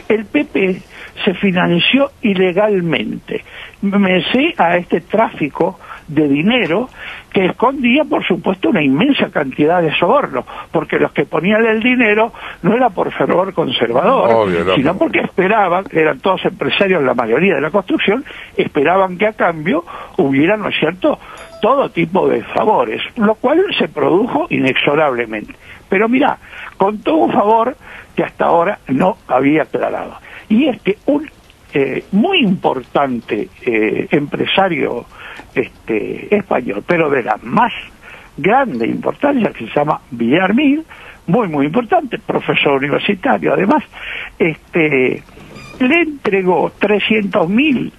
el PP se financió ilegalmente, merced a este tráfico de dinero que escondía, por supuesto, una inmensa cantidad de sobornos, porque los que ponían el dinero no era por fervor conservador, obvio, sino porque esperaban, eran todos empresarios, la mayoría de la construcción, esperaban que a cambio hubiera, ¿no es cierto?, todo tipo de favores, lo cual se produjo inexorablemente. Pero mirá, con todo un favor que hasta ahora no había aclarado, y es que un muy importante empresario español, pero de la más grande importancia, que se llama Villarmil, muy importante, profesor universitario además, le entregó 300.000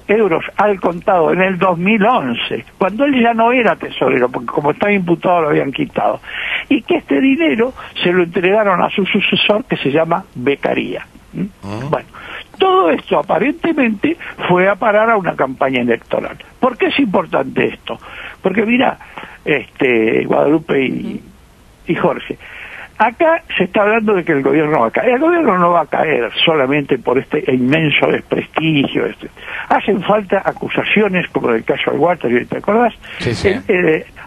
euros al contado en el 2011, cuando él ya no era tesorero, porque como estaba imputado lo habían quitado, y que este dinero se lo entregaron a su sucesor, que se llama Beccaria. Bueno, todo esto aparentemente fue a parar a una campaña electoral. ¿Por qué es importante esto? Porque mira, Guadalupe y Jorge, acá se está hablando de que el gobierno va a caer. El gobierno no va a caer solamente por este inmenso desprestigio. Hacen falta acusaciones, como del caso del Watergate, ¿te acordás? Sí.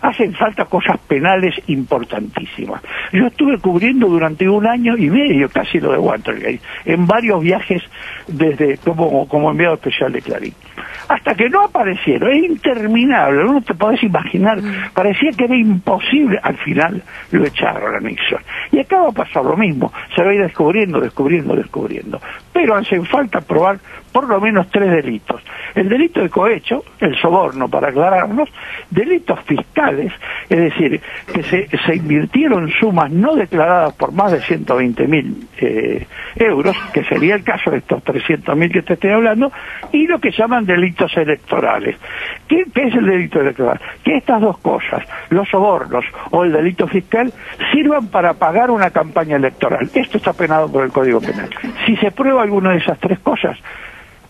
Hacen falta cosas penales importantísimas. Yo estuve cubriendo durante 1 año y medio casi lo de Watergate, en varios viajes desde como enviado especial de Clarín. Hasta que no aparecieron, es interminable, no te podés imaginar, parecía que era imposible, al final lo echaron a Nixon. Y acá va a pasar lo mismo, se va a ir descubriendo, pero hacen falta probar por lo menos 3 delitos. El delito de cohecho, el soborno, para aclararnos, delitos fiscales, es decir, que se invirtieron sumas no declaradas por más de 120.000 euros, que sería el caso de estos 300.000 que te estoy hablando, y lo que llaman delitos electorales. ¿Qué es el delito electoral? Que estas dos cosas, los sobornos o el delito fiscal, sirvan para pagar una campaña electoral. Esto está penado por el Código Penal. Si se prueba alguna de esas 3 cosas,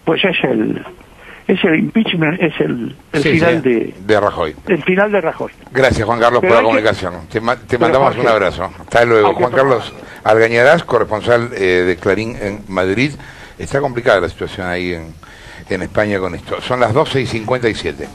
pues es el impeachment, es el final de Rajoy. El final de Rajoy. Gracias, Juan Carlos, por la comunicación. Te mandamos Jorge, un abrazo. Hasta luego. Juan Carlos Algañarás, corresponsal de Clarín en Madrid. Está complicada la situación ahí en España con esto. Son las 12:57.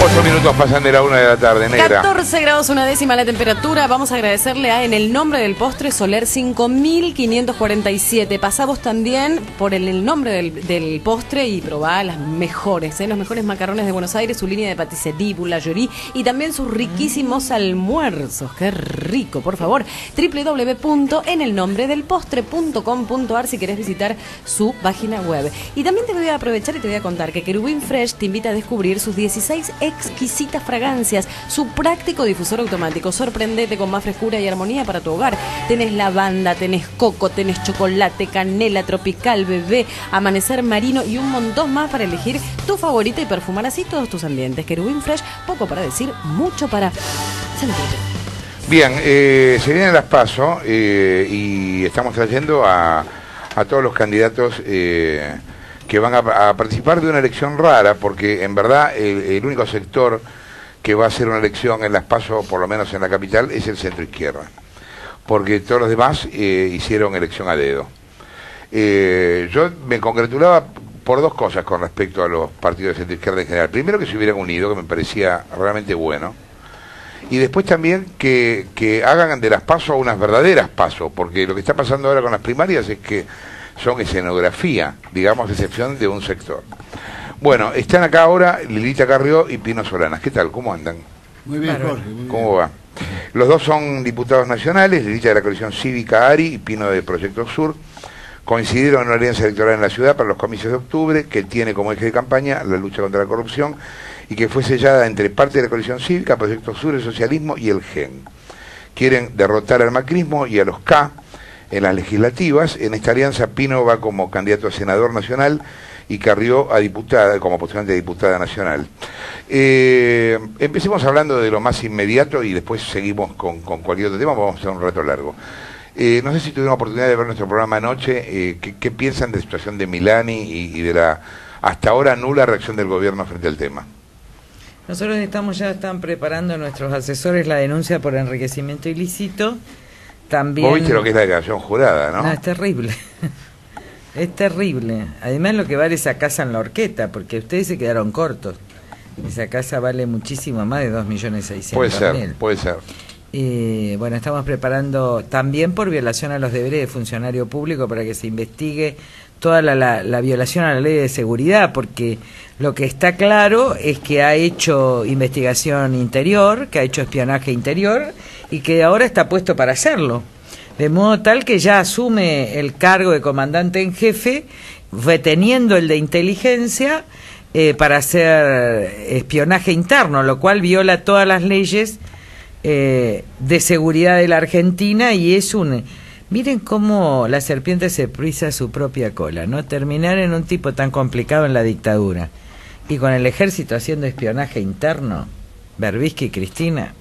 8 minutos pasan de la 1 de la tarde, negra. 14 grados 1/10 la temperatura. Vamos a agradecerle a En el Nombre del Postre Soler 5547. Pasá vos también por el nombre del postre y probá las mejores, los mejores macarrones de Buenos Aires, su línea de patisserie, boulangerie y también sus riquísimos almuerzos. ¡Qué rico! Por favor, www.enelnombredelpostre.com.ar si querés visitar su página web. Y también te voy a aprovechar y te voy a contar que Querubín Fresh te invita a descubrir sus 16 exquisitas fragancias, su práctico difusor automático. Sorprendete con más frescura y armonía para tu hogar. Tenés lavanda, tenés coco, tenés chocolate, canela, tropical, bebé, amanecer marino y un montón más para elegir tu favorita y perfumar así todos tus ambientes. Querubín Fresh, poco para decir, mucho para sentir. Bien, se vienen las PASO y estamos trayendo a todos los candidatos que van a participar de una elección rara, porque en verdad el único sector que va a hacer una elección en las PASO, por lo menos en la capital, es el centro izquierda, porque todos los demás hicieron elección a dedo. Yo me congratulaba por 2 cosas con respecto a los partidos de centro izquierda en general. Primero, que se hubieran unido, que me parecía realmente bueno, y después también que hagan de las PASO unas verdaderas PASO, porque lo que está pasando ahora con las primarias es que son escenografía, digamos, excepción de un sector. Bueno, están acá ahora Lilita Carrió y Pino Solanas. ¿Qué tal? ¿Cómo andan? Muy bien, Jorge. Muy ¿Cómo va? Los dos son diputados nacionales, Lilita de la coalición cívica ARI y Pino de Proyecto Sur. Coincidieron en una alianza electoral en la ciudad para los comicios de octubre, que tiene como eje de campaña la lucha contra la corrupción y que fue sellada entre parte de la coalición cívica, Proyecto Sur, el socialismo y el GEN. Quieren derrotar al macrismo y a los K en las legislativas. En esta alianza Pino va como candidato a senador nacional y Carrió a diputada, como postulante a diputada nacional. Empecemos hablando de lo más inmediato y después seguimos con cualquier otro tema, vamos a hacer un rato largo. No sé si tuvieron oportunidad de ver nuestro programa anoche, ¿qué piensan de la situación de Milani y de la hasta ahora nula reacción del gobierno frente al tema. Nosotros están preparando nuestros asesores la denuncia por enriquecimiento ilícito. También... Vos viste lo que es la declaración jurada, ¿no? No, es terrible. Es terrible. Además lo que vale esa casa en la horqueta, porque ustedes se quedaron cortos. Esa casa vale muchísimo más de 2.600.000. Puede ser. Bueno, estamos preparando también por violación a los deberes de funcionario público para que se investigue toda la violación a la ley de seguridad, porque lo que está claro es que ha hecho investigación interior, que ha hecho espionaje interior y que ahora está puesto para hacerlo. De modo tal que ya asume el cargo de comandante en jefe, reteniendo el de inteligencia para hacer espionaje interno, lo cual viola todas las leyes de seguridad de la Argentina y es un... Miren cómo la serpiente se pisa su propia cola, ¿no? Terminar en un tipo tan complicado en la dictadura y con el ejército haciendo espionaje interno, Berbisky y Cristina...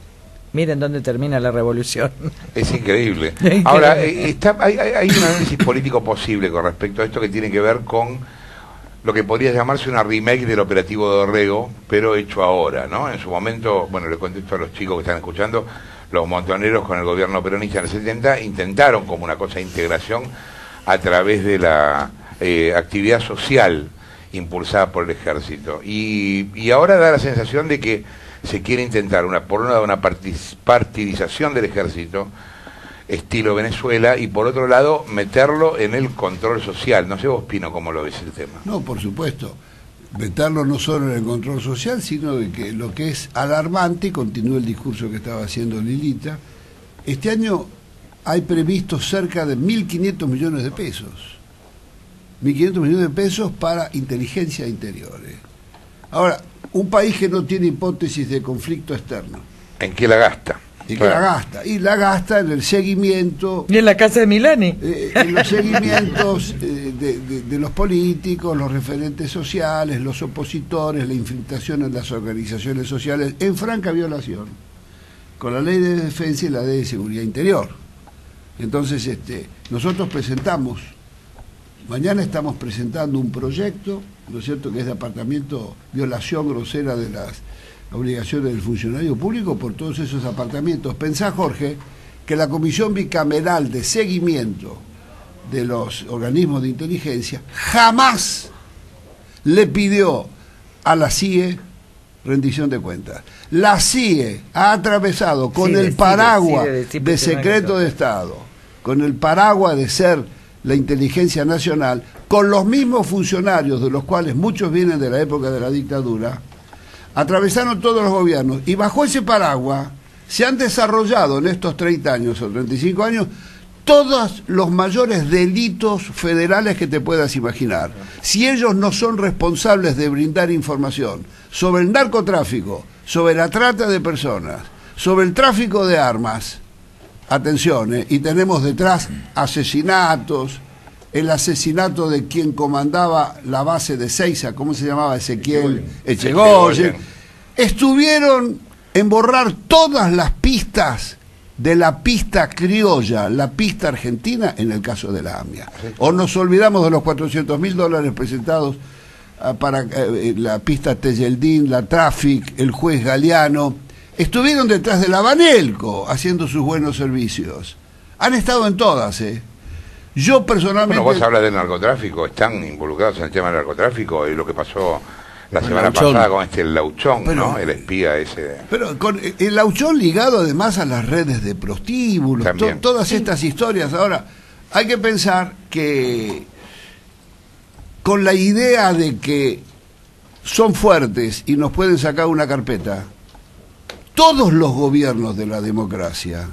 Miren dónde termina la revolución. Es increíble. Ahora, hay un análisis político posible con respecto a esto que tiene que ver con lo que podría llamarse una remake del operativo de Dorrego, pero hecho ahora, ¿no? En su momento, bueno, le contesto a los chicos que están escuchando, los montoneros con el gobierno peronista en el 70 intentaron como una cosa de integración a través de la actividad social impulsada por el ejército. Y ahora da la sensación de que se quiere intentar por un lado una partidización del ejército estilo Venezuela y por otro lado meterlo en el control social. No sé vos, Pino, cómo lo ves el tema. No, por supuesto, meterlo no solo en el control social, sino de que lo que es alarmante, continúa el discurso que estaba haciendo Lilita, este año hay previsto cerca de 1.500 millones de pesos. 1.500 millones de pesos para inteligencia interior. Ahora, un país que no tiene hipótesis de conflicto externo. ¿En qué la gasta? ¿En qué la gasta? Y la gasta en el seguimiento... ¿Y en la casa de Milani? En los seguimientos de los políticos, los referentes sociales, los opositores, la infiltración en las organizaciones sociales, en franca violación con la ley de defensa y la ley de seguridad interior. Entonces, nosotros presentamos, mañana estamos presentando un proyecto, ¿no es cierto?, que es de apartamiento, violación grosera de las obligaciones del funcionario público por todos esos apartamentos. Pensá, Jorge, que la Comisión Bicameral de Seguimiento de los organismos de inteligencia jamás le pidió a la CIE rendición de cuentas. La CIE ha atravesado con el paraguas de secreto de Estado, con el paraguas de ser la inteligencia nacional, con los mismos funcionarios, de los cuales muchos vienen de la época de la dictadura, atravesaron todos los gobiernos, y bajo ese paraguas se han desarrollado en estos 30 años o 35 años todos los mayores delitos federales que te puedas imaginar. Si ellos no son responsables de brindar información sobre el narcotráfico, sobre la trata de personas, sobre el tráfico de armas, atención, y tenemos detrás asesinatos, el asesinato de quien comandaba la base de Seiza, ¿cómo se llamaba? Ezequiel Echegoyen. Estuvieron en borrar todas las pistas de la pista criolla, la pista argentina, en el caso de la AMIA. O nos olvidamos de los $400.000 presentados para la pista Tejeldín, la Traffic, el juez Galeano. Estuvieron detrás de la Banelco haciendo sus buenos servicios. Han estado en todas, Yo personalmente... Bueno, vos hablas del narcotráfico, están involucrados en el tema del narcotráfico y lo que pasó la semana pasada con el Lauchón, ¿no? El espía ese. Pero con el Lauchón ligado además a las redes de prostíbulos, todas estas historias. Ahora, hay que pensar que con la idea de que son fuertes y nos pueden sacar una carpeta, todos los gobiernos de la democracia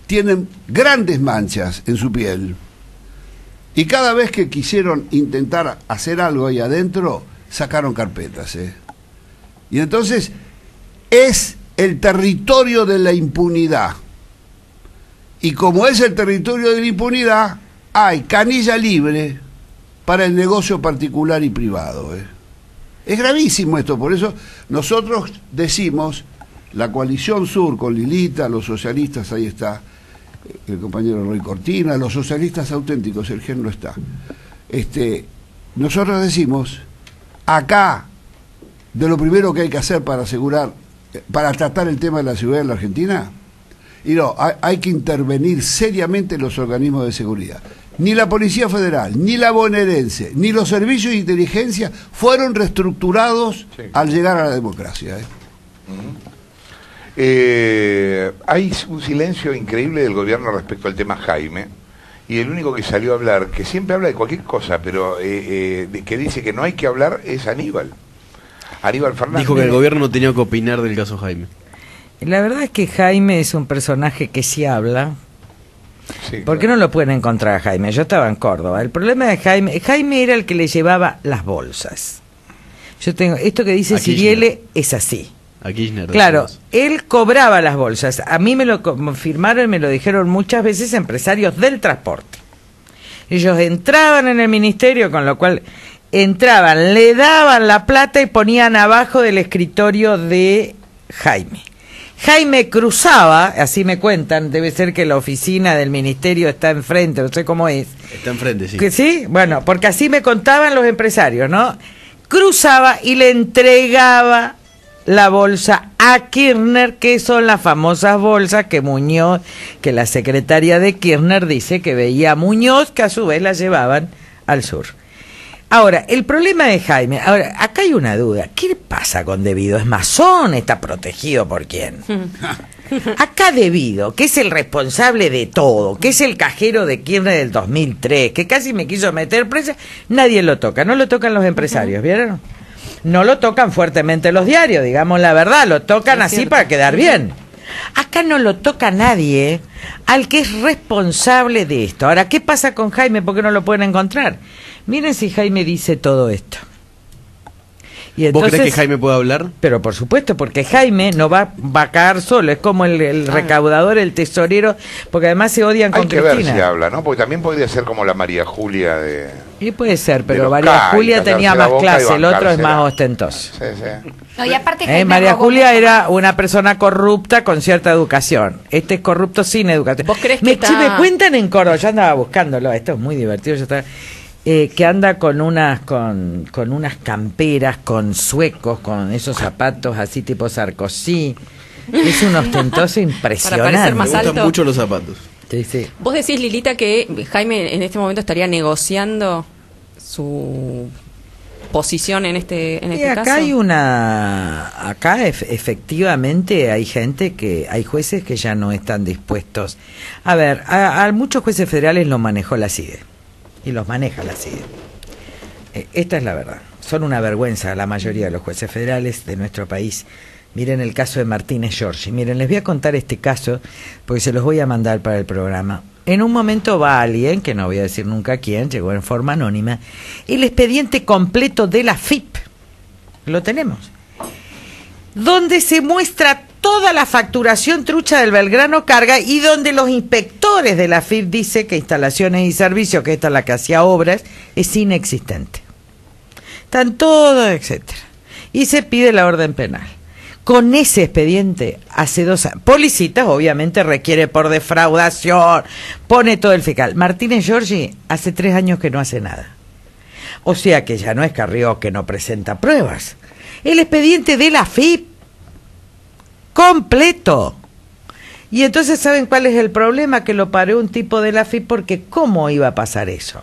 tienen grandes manchas en su piel. Y cada vez que quisieron intentar hacer algo ahí adentro, sacaron carpetas. Y entonces es el territorio de la impunidad. Y como es el territorio de la impunidad, hay canilla libre para el negocio particular y privado. Es gravísimo esto, por eso nosotros decimos, la coalición sur con Lilita, los socialistas, ahí está el compañero Roy Cortina, los socialistas auténticos, el gen no está. Nosotros decimos acá, de lo primero que hay que hacer para asegurar, para tratar el tema de la seguridad en la Argentina, y no, hay que intervenir seriamente en los organismos de seguridad. Ni la Policía Federal, ni la bonaerense, ni los servicios de inteligencia fueron reestructurados al llegar a la democracia. Hay un silencio increíble del gobierno respecto al tema Jaime, y el único que salió a hablar, que siempre habla de cualquier cosa, pero que dice que no hay que hablar, es Aníbal Fernández. Dijo que el gobierno no tenía que opinar del caso Jaime. La verdad es que Jaime es un personaje que sí habla. Sí, ¿por qué no lo pueden encontrar a Jaime? Yo estaba en Córdoba. El problema de Jaime era el que le llevaba las bolsas. Yo tengo esto que dice Ciriele, es así. A Kirchner. Claro, él cobraba las bolsas. A mí me lo confirmaron y me lo dijeron muchas veces empresarios del transporte. Ellos entraban en el ministerio, con lo cual entraban, le daban la plata y ponían abajo del escritorio de Jaime. Jaime cruzaba, así me cuentan, debe ser que la oficina del ministerio está enfrente, no sé cómo es. Está enfrente, sí. ¿Que sí? Bueno, porque así me contaban los empresarios, ¿no? Cruzaba y le entregaba la bolsa a Kirchner, que son las famosas bolsas que Muñoz, que la secretaria de Kirchner dice que veía a Muñoz, que a su vez la llevaban al sur. Ahora, el problema de Jaime, ahora, acá hay una duda, ¿qué pasa con Debido? ¿Es masón? ¿Está protegido por quién? Acá Debido, que es el responsable de todo, que es el cajero de Kirchner del 2003, que casi me quiso meter presa, nadie lo toca, no lo tocan los empresarios, ¿vieron? No lo tocan fuertemente los diarios, digamos la verdad, lo tocan así para quedar bien. Acá no lo toca nadie al que es responsable de esto. Ahora, ¿qué pasa con Jaime? ¿Por qué no lo pueden encontrar? Miren si Jaime dice todo esto. Y entonces, ¿vos crees que Jaime puede hablar? Pero por supuesto, porque Jaime no va a caer solo, es como el recaudador, el tesorero, porque además se odian con Cristina. Hay que ver si habla, ¿no? Porque también podría ser como la María Julia de... Y puede ser, pero María Julia tenía más clase, el otro es más ostentoso. Sí, sí. No, y aparte María Julia era una persona corrupta con cierta educación. Este es corrupto sin educación. ¿Vos crees que me cuentan en Córdoba, yo andaba buscándolo, esto es muy divertido, yo estaba... que anda con unas camperas, con suecos, con esos zapatos así tipo Sarkozy. Es un ostentoso impresionante. Para parecer más alto. Me gustan mucho los zapatos. Sí, sí. Vos decís, Lilita, que Jaime en este momento estaría negociando su posición en este acá caso. Efectivamente hay gente hay jueces que ya no están dispuestos. A ver, a muchos jueces federales lo manejó la CIDE. Y los maneja la CIDE. Esta es la verdad. Son una vergüenza la mayoría de los jueces federales de nuestro país. Miren el caso de Martínez Giorgi. Miren, les voy a contar este caso porque se los voy a mandar para el programa. En un momento va alguien, que no voy a decir nunca quién, llegó en forma anónima, el expediente completo de la FIP. Lo tenemos. Donde se muestra toda la facturación trucha del Belgrano Carga y donde los inspectores de la FIP dicen que instalaciones y servicios, que esta es la que hacía obras, es inexistente. Están todos, etcétera. Y se pide la orden penal. Con ese expediente, hace 2 años, Policitas obviamente requiere por defraudación, pone todo el fiscal. Martínez Giorgi hace 3 años que no hace nada. O sea que ya no es Carrió que no presenta pruebas. El expediente de la FIP completo. Y entonces, ¿saben cuál es el problema? Que lo paró un tipo de la FIP, porque ¿cómo iba a pasar eso?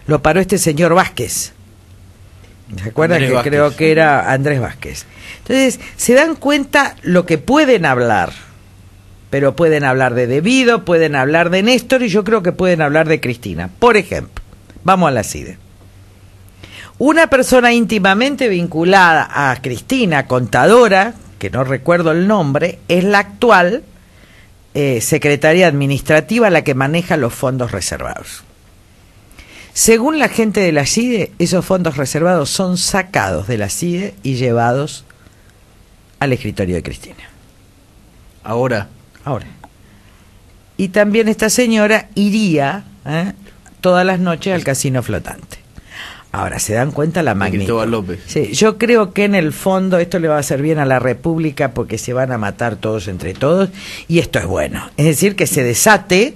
Lo paró este señor Vázquez. ¿Se acuerdan? Andrés que Vázquez. Creo que era Andrés Vázquez. Entonces, se dan cuenta lo que pueden hablar, pero pueden hablar de Debido, pueden hablar de Néstor y yo creo que pueden hablar de Cristina. Por ejemplo, vamos a la CIDE. Una persona íntimamente vinculada a Cristina, contadora, que no recuerdo el nombre, es la actual secretaria administrativa, la que maneja los fondos reservados. Según la gente de la CIDE, esos fondos reservados son sacados de la CIDE y llevados al escritorio de Cristina. Ahora. Y también esta señora iría todas las noches al casino flotante. Ahora, ¿se dan cuenta la magnitud? Cristóbal López. Sí, yo creo que en el fondo esto le va a hacer bien a la República porque se van a matar todos entre todos y esto es bueno. Es decir, que se desate,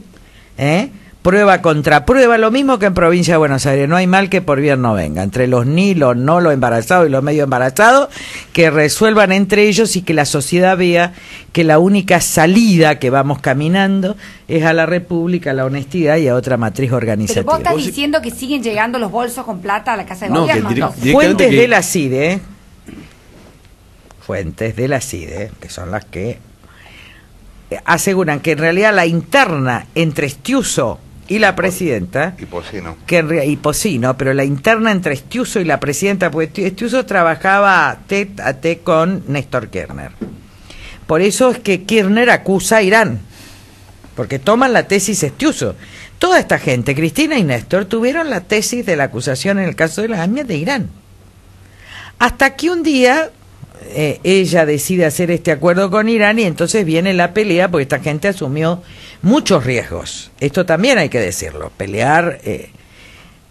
prueba contra prueba, lo mismo que en Provincia de Buenos Aires, no hay mal que por bien no venga, entre los ni, los no, los embarazados y los medio embarazados, que resuelvan entre ellos y que la sociedad vea que la única salida que vamos caminando es a la república, a la honestidad y a otra matriz Pero organizativa. vos estás diciendo que siguen llegando los bolsos con plata a la Casa de No, Gobierno. que No. Fuentes de la CIDE, fuentes de la CIDE, que son las que aseguran que en realidad la interna entre Estiuso y la presidenta, Y Pocino. y Pocino, pero la interna entre Estiuso y la presidenta, porque Estiuso trabajaba tete a tete con Néstor Kirchner. Por eso es que Kirchner acusa a Irán, porque toman la tesis Estiuso. Toda esta gente, Cristina y Néstor, tuvieron la tesis de la acusación en el caso de las AMIA de Irán. Hasta que un día ella decide hacer este acuerdo con Irán y entonces viene la pelea porque esta gente asumió muchos riesgos. Esto también hay que decirlo, pelear.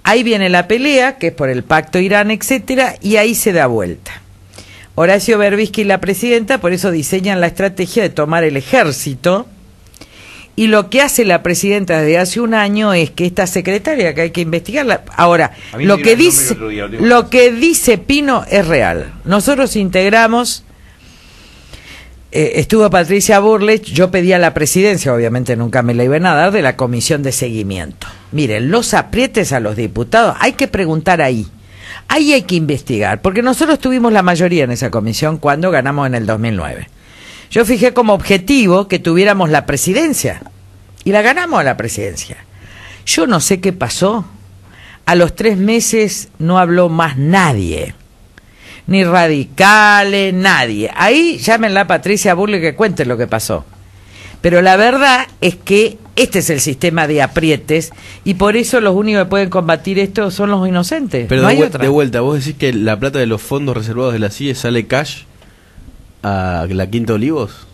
Ahí viene la pelea, que es por el pacto Irán, etcétera, y ahí se da vuelta. Horacio Berbisky y la presidenta por eso diseñan la estrategia de tomar el ejército, y lo que hace la presidenta desde hace un año es que esta secretaria, que hay que investigarla, ahora, lo que dice Pino es real. Nosotros integramos, estuvo Patricia Burlech, yo pedí a la presidencia, obviamente nunca me la iban a dar, de la comisión de seguimiento. Miren, los aprietes a los diputados, hay que preguntar ahí hay que investigar, porque nosotros tuvimos la mayoría en esa comisión cuando ganamos en el 2009. Yo fijé como objetivo que tuviéramos la presidencia, y la ganamos a la presidencia. Yo no sé qué pasó, a los 3 meses no habló más nadie, ni radicales, nadie. Ahí llámenla a Patricia Burlech que cuente lo que pasó. Pero la verdad es que este es el sistema de aprietes, y por eso los únicos que pueden combatir esto son los inocentes. Pero no hay otra. de vuelta, vos decís que la plata de los fondos reservados de la CIE sale cash a la Quinta Olivos.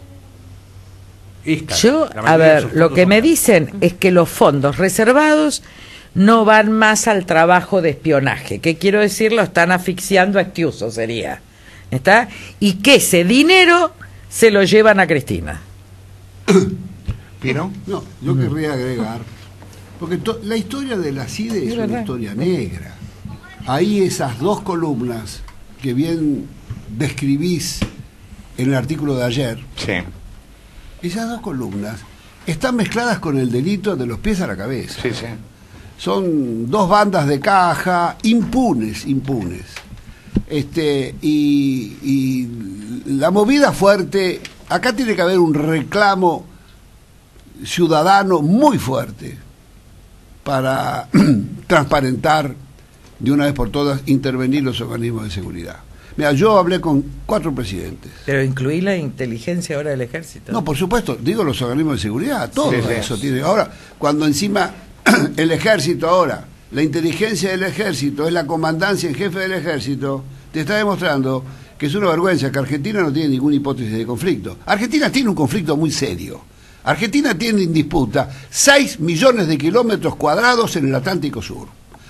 Yo, a ver, lo que me dicen es que los fondos reservados no van más al trabajo de espionaje. ¿Qué quiero decir? Lo están asfixiando a Estiuso, sería. ¿Está? Y que ese dinero se lo llevan a Cristina. ¿Pino? No, yo querría agregar, porque la historia de la CIDE es una historia negra. Ahí esas 2 columnas que bien describís en el artículo de ayer, sí. Esas 2 columnas están mezcladas con el delito de los pies a la cabeza. Sí, sí. Son 2 bandas de caja impunes. Y la movida fuerte, acá tiene que haber un reclamo ciudadano muy fuerte para transparentar de una vez por todas, intervenir los organismos de seguridad. Mira, yo hablé con 4 presidentes. Pero incluí la inteligencia ahora del ejército. No, por supuesto, digo los organismos de seguridad, todo Sí, eso tiene. Ahora, cuando encima el ejército ahora, la inteligencia del ejército es la comandancia en jefe del ejército, te está demostrando que es una vergüenza que Argentina no tiene ninguna hipótesis de conflicto. Argentina tiene un conflicto muy serio. Argentina tiene en disputa 6 millones de kilómetros cuadrados en el Atlántico Sur.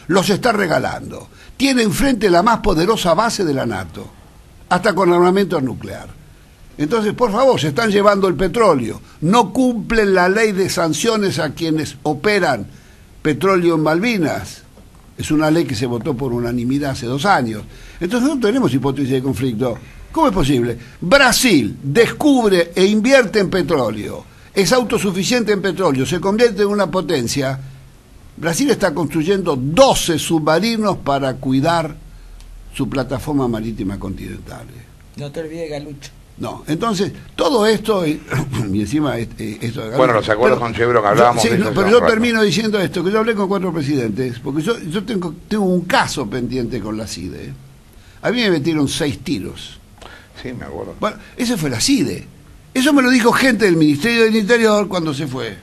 Los está regalando. Tiene enfrente la más poderosa base de la NATO, hasta con armamento nuclear. Entonces, por favor, se están llevando el petróleo. No cumplen la ley de sanciones a quienes operan petróleo en Malvinas. Es una ley que se votó por unanimidad hace 2 años. Entonces no tenemos hipótesis de conflicto. ¿Cómo es posible? Brasil descubre e invierte en petróleo. Es autosuficiente en petróleo, se convierte en una potencia. Brasil está construyendo 12 submarinos para cuidar su plataforma marítima continental. No te olvides, Galucho. No, entonces, todo esto, y encima esto... Bueno, los acuerdos con Chevron hablábamos sí, de eso. pero yo termino diciendo esto, que yo hablé con 4 presidentes, porque yo tengo un caso pendiente con la CIDE. A mí me metieron 6 tiros. Sí, me acuerdo. Bueno, ese fue la CIDE. Eso me lo dijo gente del Ministerio del Interior cuando se fue.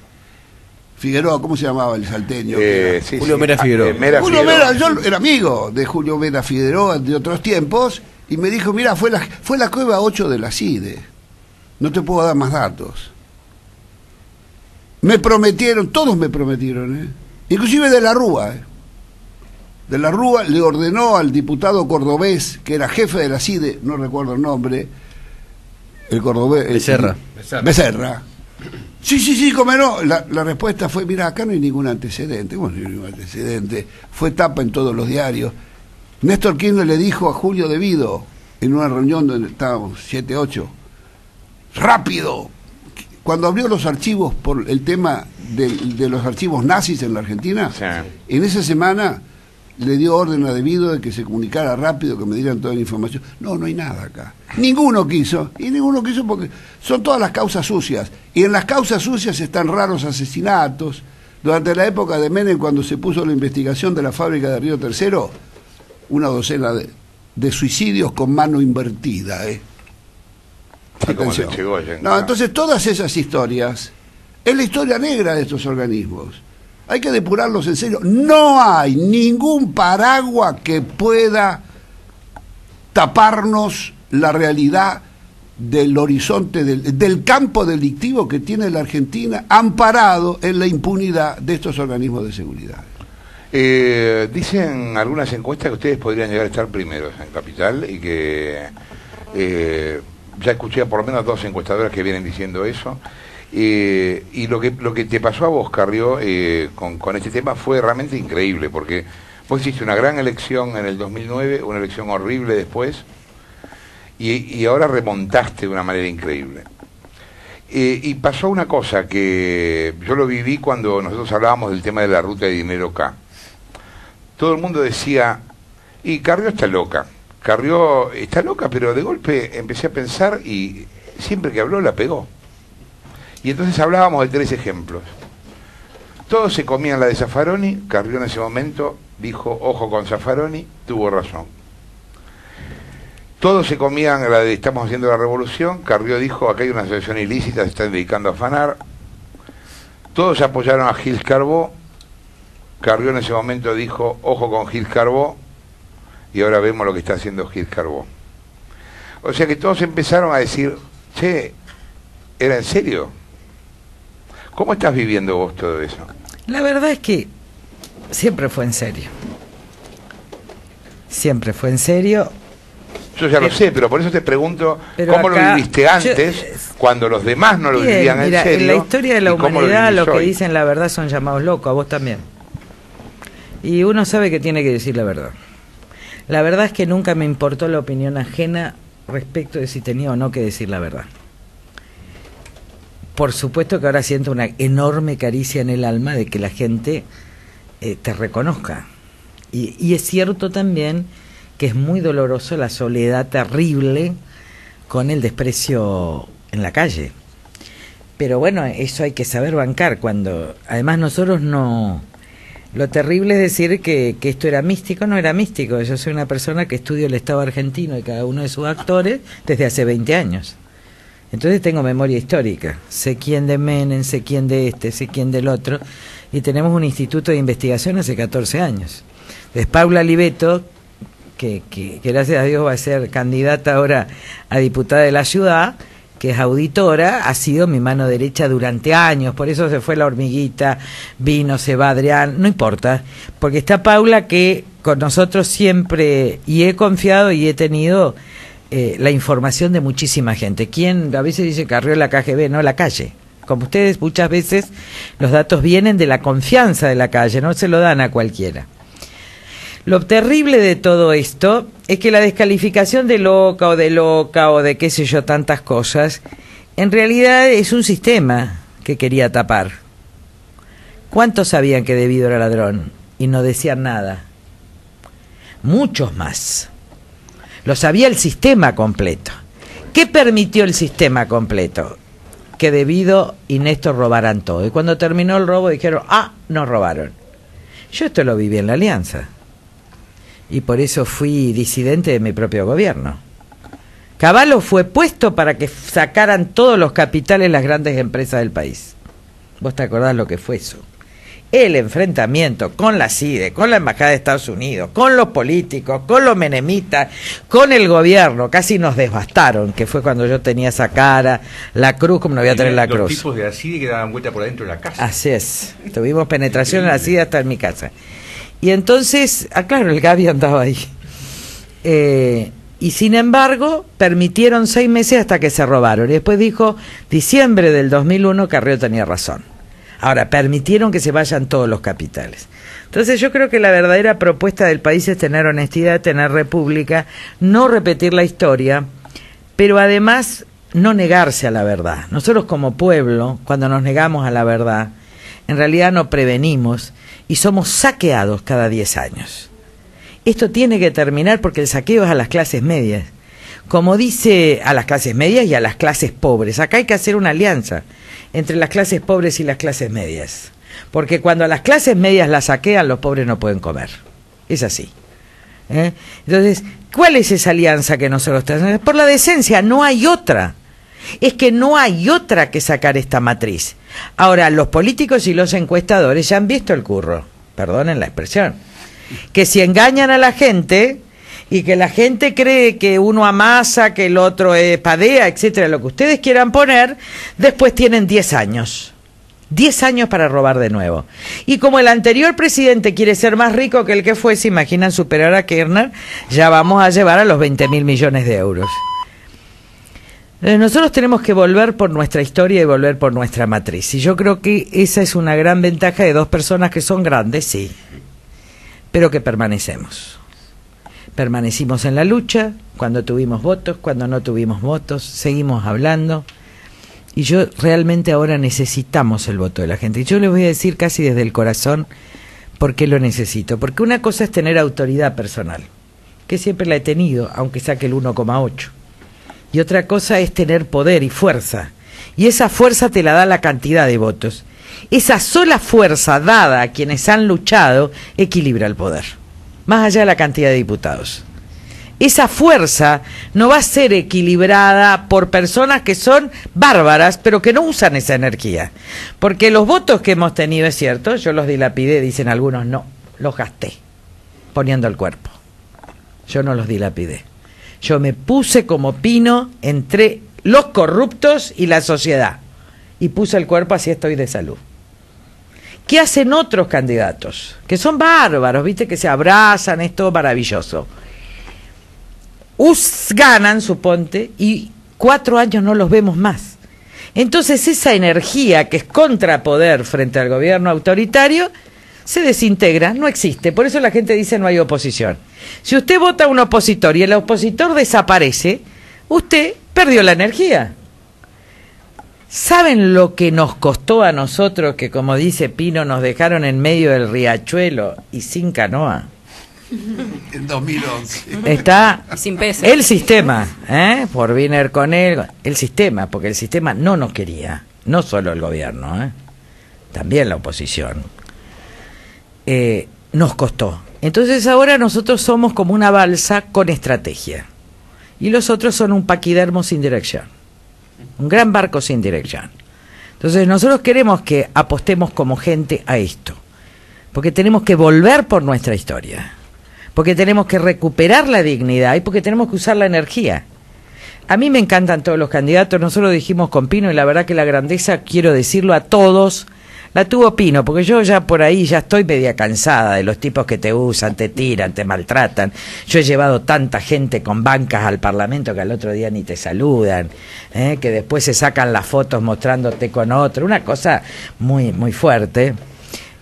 Figueroa, ¿cómo se llamaba el salteño? Sí, Julio Mera Figueroa. Julio Mera, yo era amigo de Julio Mera Figueroa de otros tiempos, y me dijo, mira, fue la cueva 8 de la CIDE. No te puedo dar más datos. Me prometieron, todos me prometieron, inclusive de la Rúa. De la Rúa le ordenó al diputado cordobés, que era jefe de la CIDE, no recuerdo el nombre, el cordobés... Becerra. Becerra. Sí, como no. La respuesta fue, mira, acá no hay ningún antecedente. Bueno, no hay ningún antecedente. Fue tapa en todos los diarios. Néstor Kirchner le dijo a Julio De Vido, en una reunión donde estábamos 7, 8, rápido. Cuando abrió los archivos por el tema de los archivos nazis en la Argentina, sí, en esa semana le dio orden a De Vido de que se comunicara rápido, que me dieran toda la información. No hay nada acá. Ninguno quiso porque son todas las causas sucias. Y en las causas sucias están raros asesinatos. Durante la época de Menem, cuando se puso la investigación de la fábrica de Río Tercero, una docena de suicidios con mano invertida, Atención. No, entonces todas esas historias es la historia negra de estos organismos. Hay que depurarlos en serio. No hay ningún paraguas que pueda taparnos la realidad del horizonte, del campo delictivo que tiene la Argentina, amparado en la impunidad de estos organismos de seguridad. Dicen algunas encuestas que ustedes podrían llegar a estar primeros en Capital y que ya escuché por lo menos 2 encuestadoras que vienen diciendo eso. Y lo que te pasó a vos, Carrió, con este tema fue realmente increíble, porque vos hiciste una gran elección en el 2009, una elección horrible después, y ahora remontaste de una manera increíble. Y pasó una cosa que yo lo viví cuando nosotros hablábamos del tema de la ruta de dinero acá. Todo el mundo decía, y Carrió está loca, pero de golpe empecé a pensar y siempre que habló la pegó. Y entonces hablábamos de 3 ejemplos. Todos se comían la de Zaffaroni, Carrió en ese momento dijo, ojo con Zaffaroni, tuvo razón. Todos se comían la de estamos haciendo la revolución, Carrió dijo, acá hay una asociación ilícita, se están dedicando a afanar. Todos apoyaron a Gil Carbó, Carrió en ese momento dijo, ojo con Gil Carbó, y ahora vemos lo que está haciendo Gil Carbó. O sea que todos empezaron a decir, che, ¿era en serio? ¿Cómo estás viviendo vos todo eso? La verdad es que siempre fue en serio. Siempre fue en serio. Yo ya lo sé, pero por eso te pregunto, ¿cómo acá, lo viviste antes, cuando los demás no lo vivían en serio? En la historia de la humanidad lo que dicen la verdad son llamados locos, a vos también. Y uno sabe que tiene que decir la verdad. La verdad es que nunca me importó la opinión ajena respecto de si tenía o no que decir la verdad. Por supuesto que ahora siento una enorme caricia en el alma de que la gente te reconozca. Y es cierto también que es muy doloroso la soledad terrible con el desprecio en la calle. Pero bueno, eso hay que saber bancar cuando... Además nosotros no... Lo terrible es decir que esto era místico, no era místico. Yo soy una persona que estudio el Estado argentino y cada uno de sus actores desde hace 20 años. Entonces tengo memoria histórica. Sé quién de Menem, sé quién de este, sé quién del otro. Y tenemos un instituto de investigación hace 14 años. Entonces Paula Liveto, que gracias a Dios va a ser candidata ahora a diputada de la ciudad, que es auditora, ha sido mi mano derecha durante años, por eso se fue la hormiguita, vino, se va Adrián, no importa, porque está Paula que con nosotros siempre, y he confiado y he tenido la información de muchísima gente. ¿Quién a veces dice Carrió la KGB? No, la calle. Como ustedes, muchas veces los datos vienen de la confianza de la calle, no se lo dan a cualquiera. Lo terrible de todo esto es que la descalificación de loca o de qué sé yo, tantas cosas, en realidad es un sistema que quería tapar. ¿Cuántos sabían que De Vido era ladrón y no decían nada? Muchos más. Lo sabía el sistema completo. ¿Qué permitió el sistema completo? Que De Vido y Néstor robaran todo. Y cuando terminó el robo dijeron, nos robaron. Yo esto lo viví en la Alianza. Y por eso fui disidente de mi propio gobierno. Cavallo fue puesto para que sacaran todos los capitales las grandes empresas del país. ¿Vos te acordás lo que fue eso? El enfrentamiento con la CIDE, con la Embajada de Estados Unidos, con los políticos, con los menemitas, con el gobierno, casi nos devastaron, que fue cuando yo tenía esa cara, la cruz, como no voy a tener la cruz. Los tipos de la CIDE que daban vuelta por adentro de la casa. Así es, tuvimos penetración en la CIDE hasta en mi casa. Y entonces, claro, el Gaby andaba ahí. Y sin embargo, permitieron 6 meses hasta que se robaron. Y después dijo, diciembre del 2001, Carrió tenía razón. Ahora, permitieron que se vayan todos los capitales. Entonces yo creo que la verdadera propuesta del país es tener honestidad, tener república, no repetir la historia, pero además no negarse a la verdad. Nosotros como pueblo, cuando nos negamos a la verdad, en realidad no prevenimos y somos saqueados cada 10 años. Esto tiene que terminar porque el saqueo es a las clases medias. Como dice, a las clases medias y a las clases pobres. Acá hay que hacer una alianza entre las clases pobres y las clases medias. Porque cuando a las clases medias las saquean, los pobres no pueden comer. Es así. Entonces, ¿cuál es esa alianza que nosotros tenemos? Por la decencia, no hay otra. Es que no hay otra que sacar esta matriz. Ahora, los políticos y los encuestadores ya han visto el curro. Perdonen la expresión. Que si engañan a la gente y que la gente cree que uno amasa, que el otro padea, etcétera, lo que ustedes quieran poner, después tienen 10 años. 10 años para robar de nuevo. Y como el anterior presidente quiere ser más rico que el que fue, se imaginan superar a Kirchner, ya vamos a llevar a los 20.000 millones de euros. Nosotros tenemos que volver por nuestra historia y volver por nuestra matriz. Y yo creo que esa es una gran ventaja de dos personas que son grandes, sí, pero que permanecemos. Permanecimos en la lucha, cuando tuvimos votos, cuando no tuvimos votos, seguimos hablando. Y yo realmente ahora necesitamos el voto de la gente. Y yo les voy a decir casi desde el corazón por qué lo necesito. Porque una cosa es tener autoridad personal, que siempre la he tenido, aunque saque el 1,8. Y otra cosa es tener poder y fuerza. Y esa fuerza te la da la cantidad de votos. Esa sola fuerza dada a quienes han luchado equilibra el poder, más allá de la cantidad de diputados. Esa fuerza no va a ser equilibrada por personas que son bárbaras, pero que no usan esa energía. Porque los votos que hemos tenido, es cierto, yo los dilapidé, dicen algunos, no, los gasté poniendo el cuerpo. Yo no los dilapidé. Yo me puse como pino entre los corruptos y la sociedad. Y puse el cuerpo, así estoy de salud. ¿Qué hacen otros candidatos? Que son bárbaros, viste, que se abrazan, es todo maravilloso. Ganan, suponte, y 4 años no los vemos más. Entonces esa energía que es contrapoder frente al gobierno autoritario se desintegra, no existe. Por eso la gente dice no hay oposición. Si usted vota a un opositor y el opositor desaparece, usted perdió la energía. ¿Saben lo que nos costó a nosotros que, como dice Pino, nos dejaron en medio del riachuelo y sin canoa? En 2011. Está sin peso. El sistema, por Wiener con él, el sistema, porque el sistema no nos quería, no solo el gobierno, también la oposición. Nos costó. Entonces ahora nosotros somos como una balsa con estrategia. Y los otros son un paquidermo sin dirección. Un gran barco sin dirección. Entonces nosotros queremos que apostemos como gente a esto. Porque tenemos que volver por nuestra historia. Porque tenemos que recuperar la dignidad y porque tenemos que usar la energía. A mí me encantan todos los candidatos, nosotros lo dijimos con Pino y la verdad que la grandeza, quiero decirlo a todos, la tuvo Pino, porque yo ya por ahí ya estoy media cansada de los tipos que te usan, te tiran, te maltratan. Yo he llevado tanta gente con bancas al Parlamento que al otro día ni te saludan, que después se sacan las fotos mostrándote con otro, una cosa muy, muy fuerte.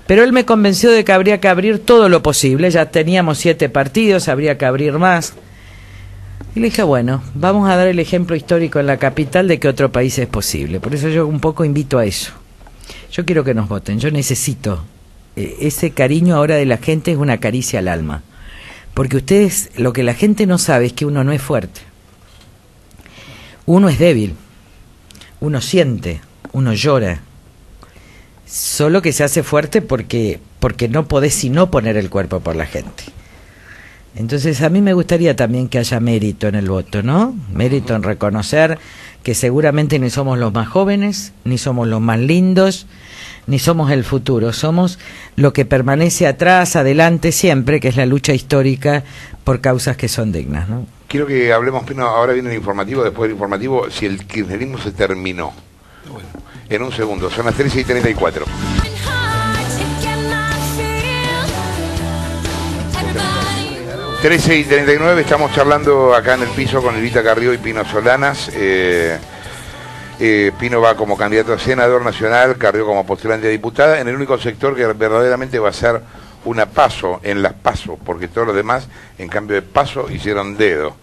Pero él me convenció de que habría que abrir todo lo posible, ya teníamos 7 partidos, habría que abrir más. Y le dije, bueno, vamos a dar el ejemplo histórico en la capital de que otro país es posible. Por eso yo un poco invito a eso. Yo quiero que nos voten, yo necesito. Ese cariño ahora de la gente es una caricia al alma. Porque ustedes, lo que la gente no sabe es que uno no es fuerte. Uno es débil, uno siente, uno llora. Solo que se hace fuerte porque no podés sino poner el cuerpo por la gente. Entonces a mí me gustaría también que haya mérito en el voto, ¿no? Mérito en reconocer que seguramente ni somos los más jóvenes, ni somos los más lindos, ni somos el futuro. Somos lo que permanece atrás, adelante siempre, que es la lucha histórica por causas que son dignas, ¿no? Quiero que hablemos, Pino, ahora viene el informativo, después del informativo, si el kirchnerismo se terminó. Bueno, en un segundo, son las 13:34. 13:39, estamos charlando acá en el piso con Evita Carrió y Pino Solanas. Pino va como candidato a senador nacional, Carrió como postulante a diputada, en el único sector que verdaderamente va a ser una paso en las pasos, porque todos los demás, en cambio de paso, hicieron dedo.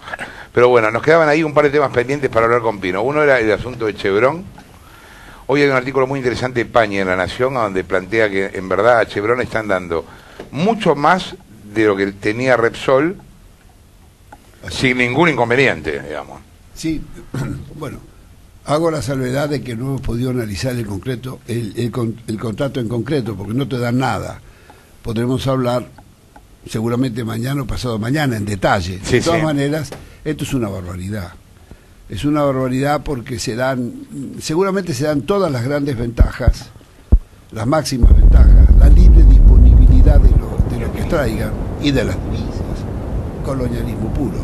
Pero bueno, nos quedaban ahí un par de temas pendientes para hablar con Pino. Uno era el asunto de Chevron. Hoy hay un artículo muy interesante de Pañi en La Nación, donde plantea que en verdad a Chevron están dando mucho más de lo que tenía Repsol, sin ningún inconveniente, digamos. Sí, bueno, hago la salvedad de que no hemos podido analizar el concreto, el contrato en concreto, porque no te dan nada. Podremos hablar seguramente mañana o pasado mañana en detalle. De todas maneras, esto es una barbaridad. Es una barbaridad porque seguramente se dan todas las grandes ventajas, las máximas ventajas, la libre disponibilidad de lo que extraigan y de las divisas. Colonialismo puro.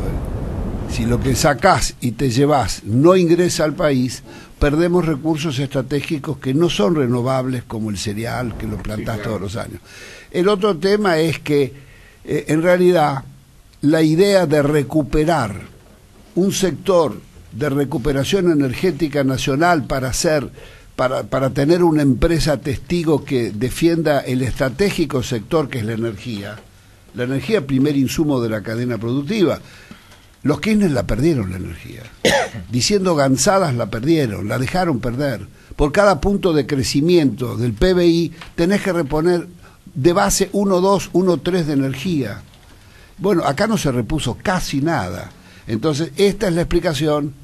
Si lo que sacás y te llevás no ingresa al país, perdemos recursos estratégicos que no son renovables, como el cereal, que lo plantás todos los años. El otro tema es que, en realidad, la idea de recuperar un sector de recuperación energética nacional para tener una empresa testigo que defienda el estratégico sector que es la energía, primer insumo de la cadena productiva. Los Kirchner la perdieron, la energía. Diciendo gansadas la perdieron, la dejaron perder. Por cada punto de crecimiento del PBI tenés que reponer de base 1,2, 1,3 de energía. Bueno, acá no se repuso casi nada. Entonces, esta es la explicación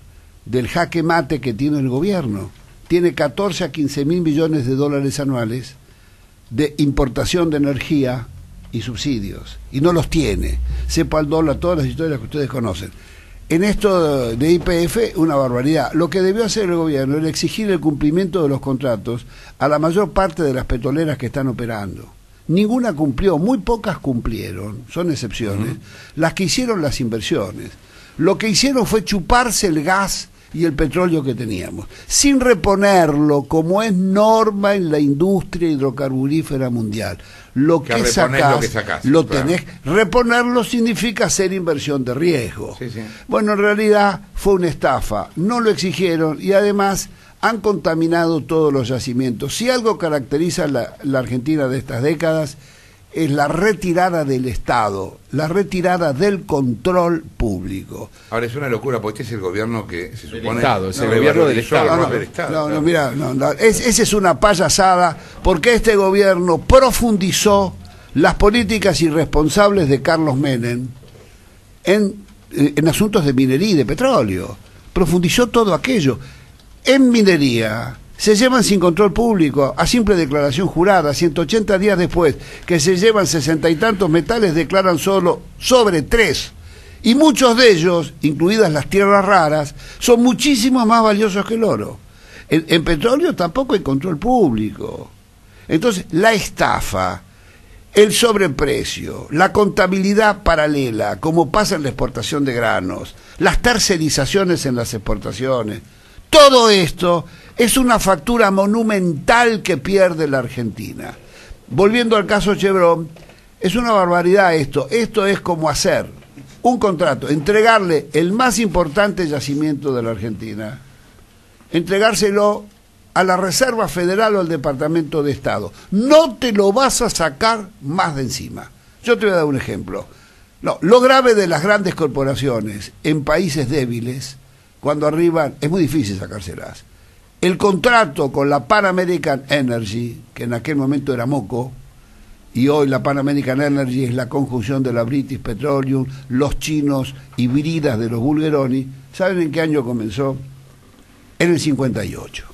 del jaque mate que tiene el gobierno. Tiene 14 a 15 mil millones de dólares anuales de importación de energía y subsidios, y no los tiene. Sepa el dólar, todas las historias que ustedes conocen. En esto de YPF, una barbaridad. Lo que debió hacer el gobierno era exigir el cumplimiento de los contratos a la mayor parte de las petroleras que están operando. Ninguna cumplió, muy pocas cumplieron, son excepciones, las que hicieron las inversiones. Lo que hicieron fue chuparse el gas y el petróleo que teníamos, sin reponerlo, como es norma en la industria hidrocarburífera mundial. Lo que sacás, lo tenés. Reponerlo significa hacer inversión de riesgo. Bueno, en realidad fue una estafa, no lo exigieron y además han contaminado todos los yacimientos. Si algo caracteriza la Argentina de estas décadas es la retirada del Estado, la retirada del control público. Ahora es una locura, porque este es el gobierno que se supone... Estado, es el gobierno del Estado. Esa es una payasada, porque este gobierno profundizó las políticas irresponsables de Carlos Menem en asuntos de minería y de petróleo. Profundizó todo aquello. En minería se llevan sin control público, a simple declaración jurada. 180 días después que se llevan 60 y tantos metales, declaran solo sobre 3. Y muchos de ellos, incluidas las tierras raras, son muchísimo más valiosos que el oro. En petróleo tampoco hay control público. Entonces, la estafa, el sobreprecio, la contabilidad paralela, como pasa en la exportación de granos, las tercerizaciones en las exportaciones, todo esto es una factura monumental que pierde la Argentina. Volviendo al caso Chevron, es una barbaridad esto. Esto es como hacer un contrato, entregarle el más importante yacimiento de la Argentina, entregárselo a la Reserva Federal o al Departamento de Estado. No te lo vas a sacar más de encima. Yo te voy a dar un ejemplo. No, lo grave de las grandes corporaciones en países débiles, cuando arriban, es muy difícil sacárselas. El contrato con la Pan American Energy, que en aquel momento era Moco, y hoy la Pan American Energy es la conjunción de la British Petroleum, los chinos y Bridas de los Bulgeroni, ¿saben en qué año comenzó? En el 58.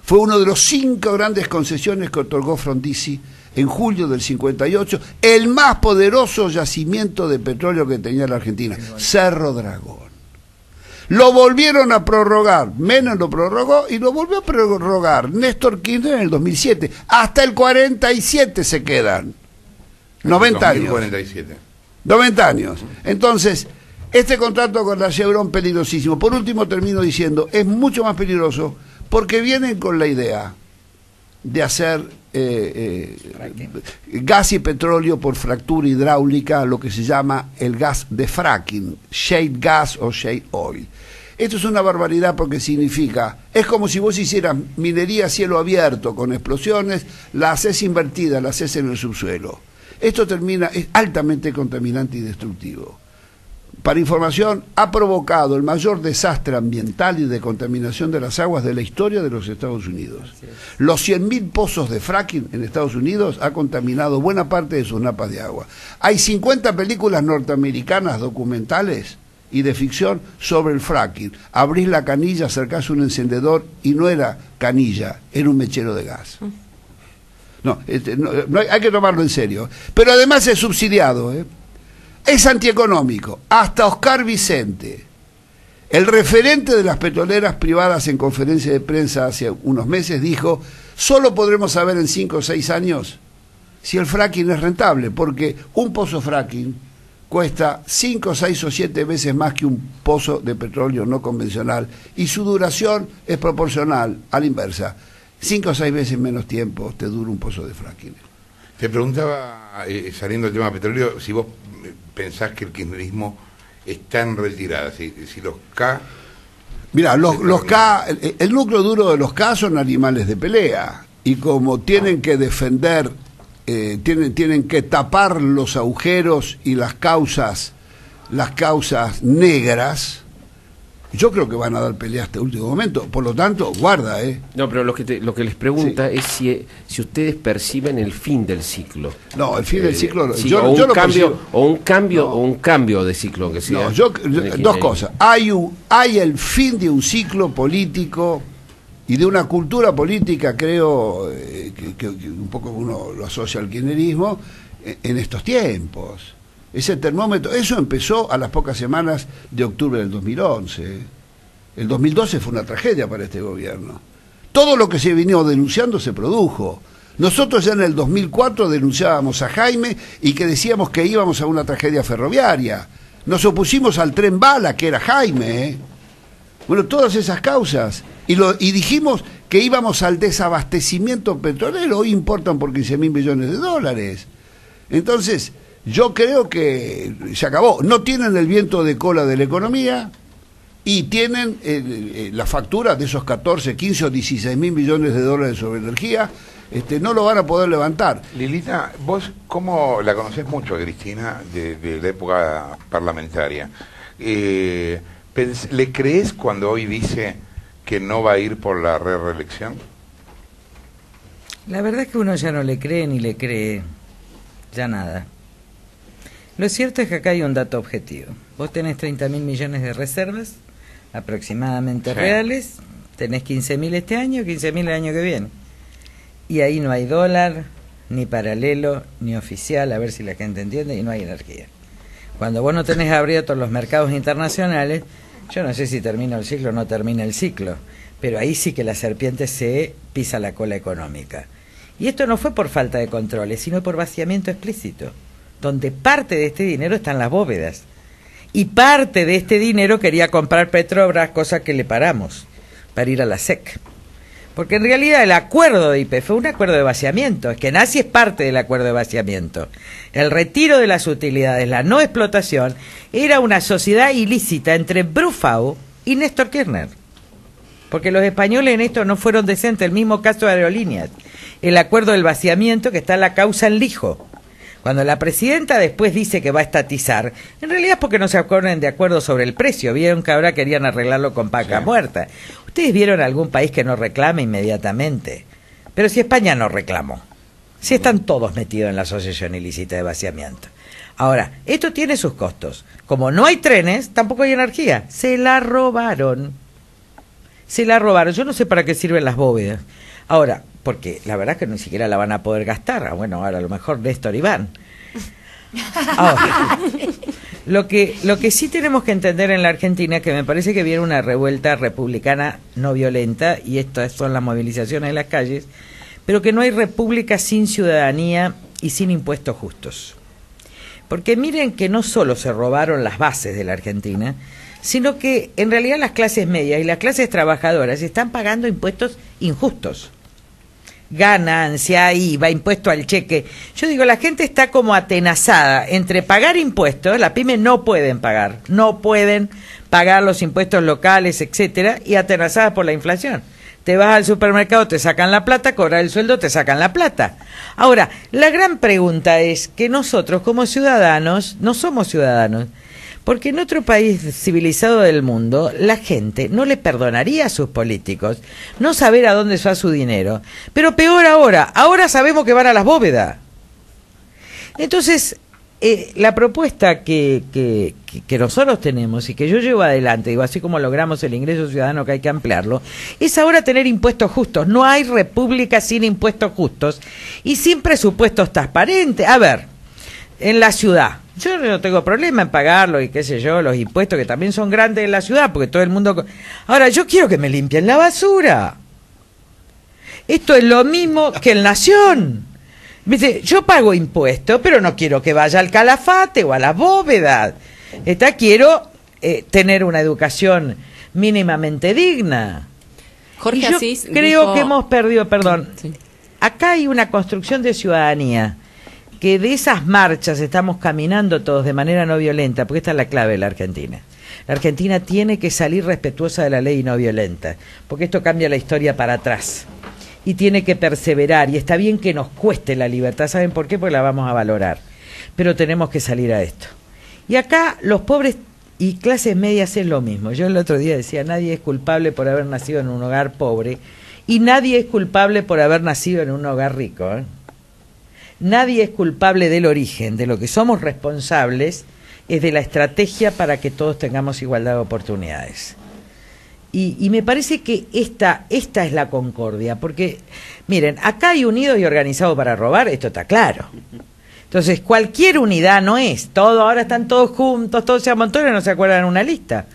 Fue uno de los 5 grandes concesiones que otorgó Frondizi en julio del 58, el más poderoso yacimiento de petróleo que tenía la Argentina, Cerro Dragón. Lo volvieron a prorrogar, Menem lo prorrogó y lo volvió a prorrogar Néstor Kirchner en el 2007. Hasta el 47 se quedan. 90 años. 47. 90 años. Entonces, este contrato con la Chevron peligrosísimo. Por último termino diciendo, es mucho más peligroso porque vienen con la idea de hacer gas y petróleo por fractura hidráulica, lo que se llama el gas de fracking, shale gas o shale oil. Esto es una barbaridad porque significa, es como si vos hicieras minería a cielo abierto con explosiones, la haces invertida, la haces en el subsuelo. Esto es altamente contaminante y destructivo. Para información, ha provocado el mayor desastre ambiental y de contaminación de las aguas de la historia de los Estados Unidos. Los 100.000 pozos de fracking en Estados Unidos ha contaminado buena parte de sus napas de agua. Hay 50 películas norteamericanas documentales y de ficción sobre el fracking. Abrís la canilla, acercás un encendedor y no era canilla, era un mechero de gas. No, hay que tomarlo en serio. Pero además es subsidiado, es antieconómico. Hasta Oscar Vicente, el referente de las petroleras privadas en conferencia de prensa hace unos meses, dijo: solo podremos saber en 5 o 6 años si el fracking es rentable, porque un pozo fracking cuesta 5, 6 o 7 veces más que un pozo de petróleo no convencional y su duración es proporcional a la inversa. 5 o 6 veces menos tiempo te dura un pozo de fracking. Te preguntaba, saliendo del tema petróleo, si vos pensás que el kirchnerismo está en retirada, si los K... Mira, los K, el núcleo duro de los K son animales de pelea, y como tienen que defender, tienen que tapar los agujeros y las causas negras, yo creo que van a dar pelea hasta el último momento. Por lo tanto, guarda, No, pero lo que les pregunta es si ustedes perciben el fin del ciclo. No, el fin del ciclo... Sí, yo un lo cambio, percibo. o un cambio de ciclo, aunque sea. No, dos cosas. Hay el fin de un ciclo político y de una cultura política, creo, que un poco uno lo asocia al kirchnerismo, en estos tiempos. Ese termómetro, eso empezó a las pocas semanas de octubre del 2011. El 2012 fue una tragedia para este gobierno. Todo lo que se vino denunciando se produjo. Nosotros ya en el 2004 denunciábamos a Jaime y que decíamos que íbamos a una tragedia ferroviaria. Nos opusimos al tren bala, que era Jaime. Bueno, todas esas causas. Y dijimos que íbamos al desabastecimiento petrolero. Hoy importan por 15.000 millones de dólares. Entonces... yo creo que se acabó. No tienen el viento de cola de la economía y tienen la factura de esos 14, 15 o 16.000 millones de dólares sobre energía. No lo van a poder levantar. Lilita, vos cómo la conocés mucho a Cristina de la época parlamentaria. ¿Le crees cuando hoy dice que no va a ir por la reelección? La verdad es que uno ya no le cree ni le cree ya nada. Lo cierto es que acá hay un dato objetivo. Vos tenés 30.000 millones de reservas, aproximadamente reales, tenés 15.000 este año, 15.000 el año que viene. Y ahí no hay dólar, ni paralelo, ni oficial, a ver si la gente entiende, y no hay energía. Cuando vos no tenés abiertos los mercados internacionales, yo no sé si termina el ciclo o no termina el ciclo, pero ahí sí que la serpiente se pisa la cola económica. Y esto no fue por falta de controles, sino por vaciamiento explícito, donde parte de este dinero está en las bóvedas. Y parte de este dinero quería comprar Petrobras, cosa que le paramos, para ir a la SEC. Porque en realidad el acuerdo de YPF fue un acuerdo de vaciamiento, es que nazi es parte del acuerdo de vaciamiento. El retiro de las utilidades, la no explotación, era una sociedad ilícita entre Brufau y Néstor Kirchner. Porque los españoles en esto no fueron decentes, el mismo caso de Aerolíneas. El acuerdo del vaciamiento, que está en la causa en lijo. Cuando la presidenta después dice que va a estatizar, en realidad es porque no se ponen de acuerdo sobre el precio. Vieron que ahora querían arreglarlo con vaca muerta. ¿Ustedes vieron algún país que no reclame inmediatamente? Pero si España no reclamó, si están todos metidos en la asociación ilícita de vaciamiento. Ahora, esto tiene sus costos. Como no hay trenes, tampoco hay energía. Se la robaron. Se la robaron. Yo no sé para qué sirven las bóvedas. Ahora, porque la verdad es que ni siquiera la van a poder gastar. Bueno, ahora a lo mejor Néstor y Iván. Ahora, lo que sí tenemos que entender en la Argentina es que me parece que viene una revuelta republicana no violenta, y estas son las movilizaciones en las calles, pero que no hay república sin ciudadanía y sin impuestos justos. Porque miren que no solo se robaron las bases de la Argentina, sino que en realidad las clases medias y las clases trabajadoras están pagando impuestos injustos. ganancia, IVA, impuesto al cheque. Yo digo, la gente está como atenazada entre pagar impuestos, las pymes no pueden pagar los impuestos locales, etcétera, y atenazadas por la inflación. Te vas al supermercado, te sacan la plata, cobras el sueldo, te sacan la plata. Ahora, la gran pregunta es que nosotros como ciudadanos no somos ciudadanos. Porque en otro país civilizado del mundo, la gente no le perdonaría a sus políticos no saber a dónde va su dinero. Pero peor ahora sabemos que van a las bóvedas. Entonces, la propuesta que nosotros tenemos y que yo llevo adelante, digo, así como logramos el ingreso ciudadano que hay que ampliarlo, es ahora tener impuestos justos. No hay república sin impuestos justos y sin presupuestos transparentes. A ver, en la ciudad, yo no tengo problema en pagarlo y qué sé yo, los impuestos que también son grandes en la ciudad, porque todo el mundo... Ahora, yo quiero que me limpien la basura. Esto es lo mismo que en Nación. ¿Viste? Yo pago impuestos, pero no quiero que vaya al Calafate o a la bóveda. Quiero tener una educación mínimamente digna. Jorge y yo Asís creo dijo... que hemos perdido, perdón. Sí. Acá hay una construcción de ciudadanía, que de esas marchas estamos caminando todos de manera no violenta, porque esta es la clave de la Argentina. La Argentina tiene que salir respetuosa de la ley y no violenta, porque esto cambia la historia para atrás. Y tiene que perseverar, y está bien que nos cueste la libertad. ¿Saben por qué? Porque la vamos a valorar. Pero tenemos que salir a esto. Y acá los pobres y clases medias es lo mismo. Yo el otro día decía, nadie es culpable por haber nacido en un hogar pobre, y nadie es culpable por haber nacido en un hogar rico, ¿eh? Nadie es culpable del origen. De lo que somos responsables es de la estrategia para que todos tengamos igualdad de oportunidades. Y me parece que esta es la concordia, porque, miren, acá hay unidos y organizados para robar, esto está claro. Entonces, cualquier unidad no es, ahora están todos juntos, todos se amontonan y no se acuerdan en una lista.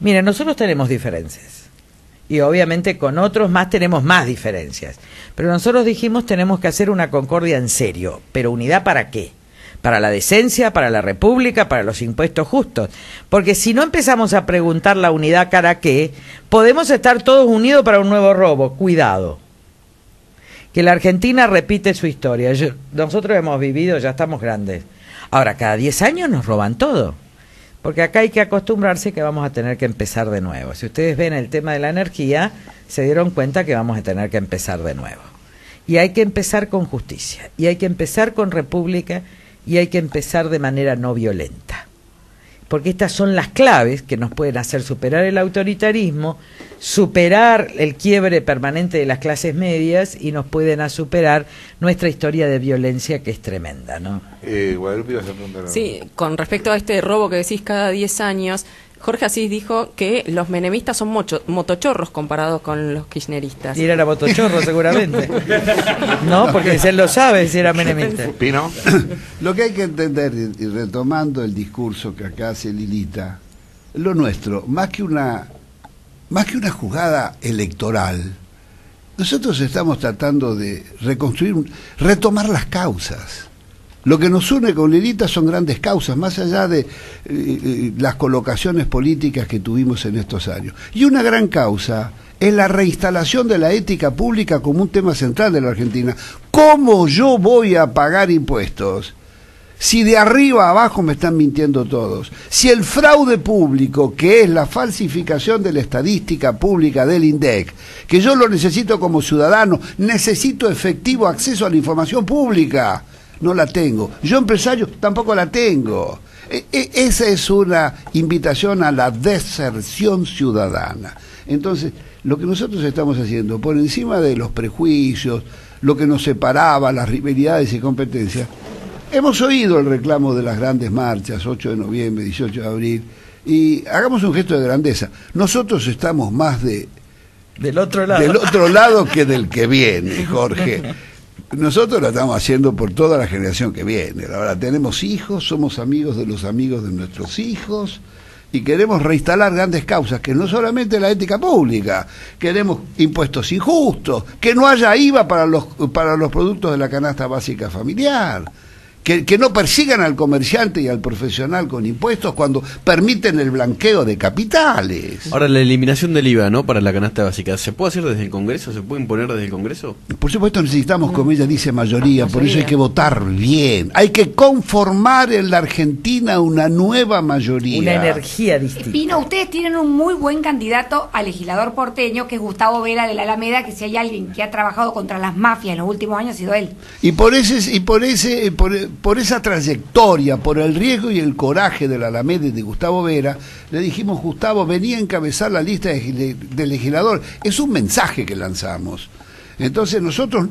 Miren, nosotros tenemos diferencias. Y obviamente con otros más tenemos más diferencias. Pero nosotros dijimos tenemos que hacer una concordia en serio. ¿Pero unidad para qué? Para la decencia, para la república, para los impuestos justos. Porque si no empezamos a preguntar la unidad cara qué, podemos estar todos unidos para un nuevo robo. Cuidado. Que la Argentina repite su historia. Nosotros hemos vivido, ya estamos grandes. Ahora, cada 10 años nos roban todo. Porque acá hay que acostumbrarse que vamos a tener que empezar de nuevo. Si ustedes ven el tema de la energía, se dieron cuenta que vamos a tener que empezar de nuevo. Y hay que empezar con justicia, y hay que empezar con república, y hay que empezar de manera no violenta. Porque estas son las claves que nos pueden hacer superar el autoritarismo, superar el quiebre permanente de las clases medias y nos pueden superar nuestra historia de violencia que es tremenda, ¿no? Guadalupe, vas a preguntar. Sí, con respecto a este robo que decís cada 10 años, Jorge Asís dijo que los menemistas son motochorros comparados con los kirchneristas. Y era motochorro seguramente. No, porque él lo sabe si era menemista. ¿Pino? Lo que hay que entender, y retomando el discurso que acá hace Lilita, lo nuestro, más que una jugada electoral, nosotros estamos tratando de retomar las causas. Lo que nos une con Lilita son grandes causas, más allá de las colocaciones políticas que tuvimos en estos años. Y una gran causa es la reinstalación de la ética pública como un tema central de la Argentina. ¿Cómo yo voy a pagar impuestos si de arriba a abajo me están mintiendo todos? Si el fraude público, que es la falsificación de la estadística pública del INDEC, que yo lo necesito como ciudadano, necesito efectivo acceso a la información pública, no la tengo. Yo, empresario, tampoco la tengo. Esa es una invitación a la deserción ciudadana. Entonces, lo que nosotros estamos haciendo, por encima de los prejuicios, lo que nos separaba, las rivalidades y competencias, hemos oído el reclamo de las grandes marchas, 8 de noviembre, 18 de abril, y hagamos un gesto de grandeza. Nosotros estamos más del otro lado que del que viene, Jorge. Nosotros lo estamos haciendo por toda la generación que viene. Ahora tenemos hijos, somos amigos de los amigos de nuestros hijos y queremos reinstalar grandes causas, que no solamente la ética pública, queremos impuestos injustos, que no haya IVA para los productos de la canasta básica familiar, que no persigan al comerciante y al profesional con impuestos cuando permiten el blanqueo de capitales. Ahora, la eliminación del IVA, ¿no?, para la canasta básica, ¿se puede hacer desde el Congreso? ¿Se puede imponer desde el Congreso? Por supuesto necesitamos, como ella dice, mayoría, por eso hay que votar bien. Hay que conformar en la Argentina una nueva mayoría. Una energía distinta. Pino, ustedes tienen un muy buen candidato a legislador porteño, que es Gustavo Vera de la Alameda, que si hay alguien que ha trabajado contra las mafias en los últimos años ha sido él. Y por esa trayectoria, por el riesgo y el coraje de la Alameda y de Gustavo Vera, le dijimos: Gustavo, venía a encabezar la lista de legislador. Es un mensaje que lanzamos. Entonces nosotros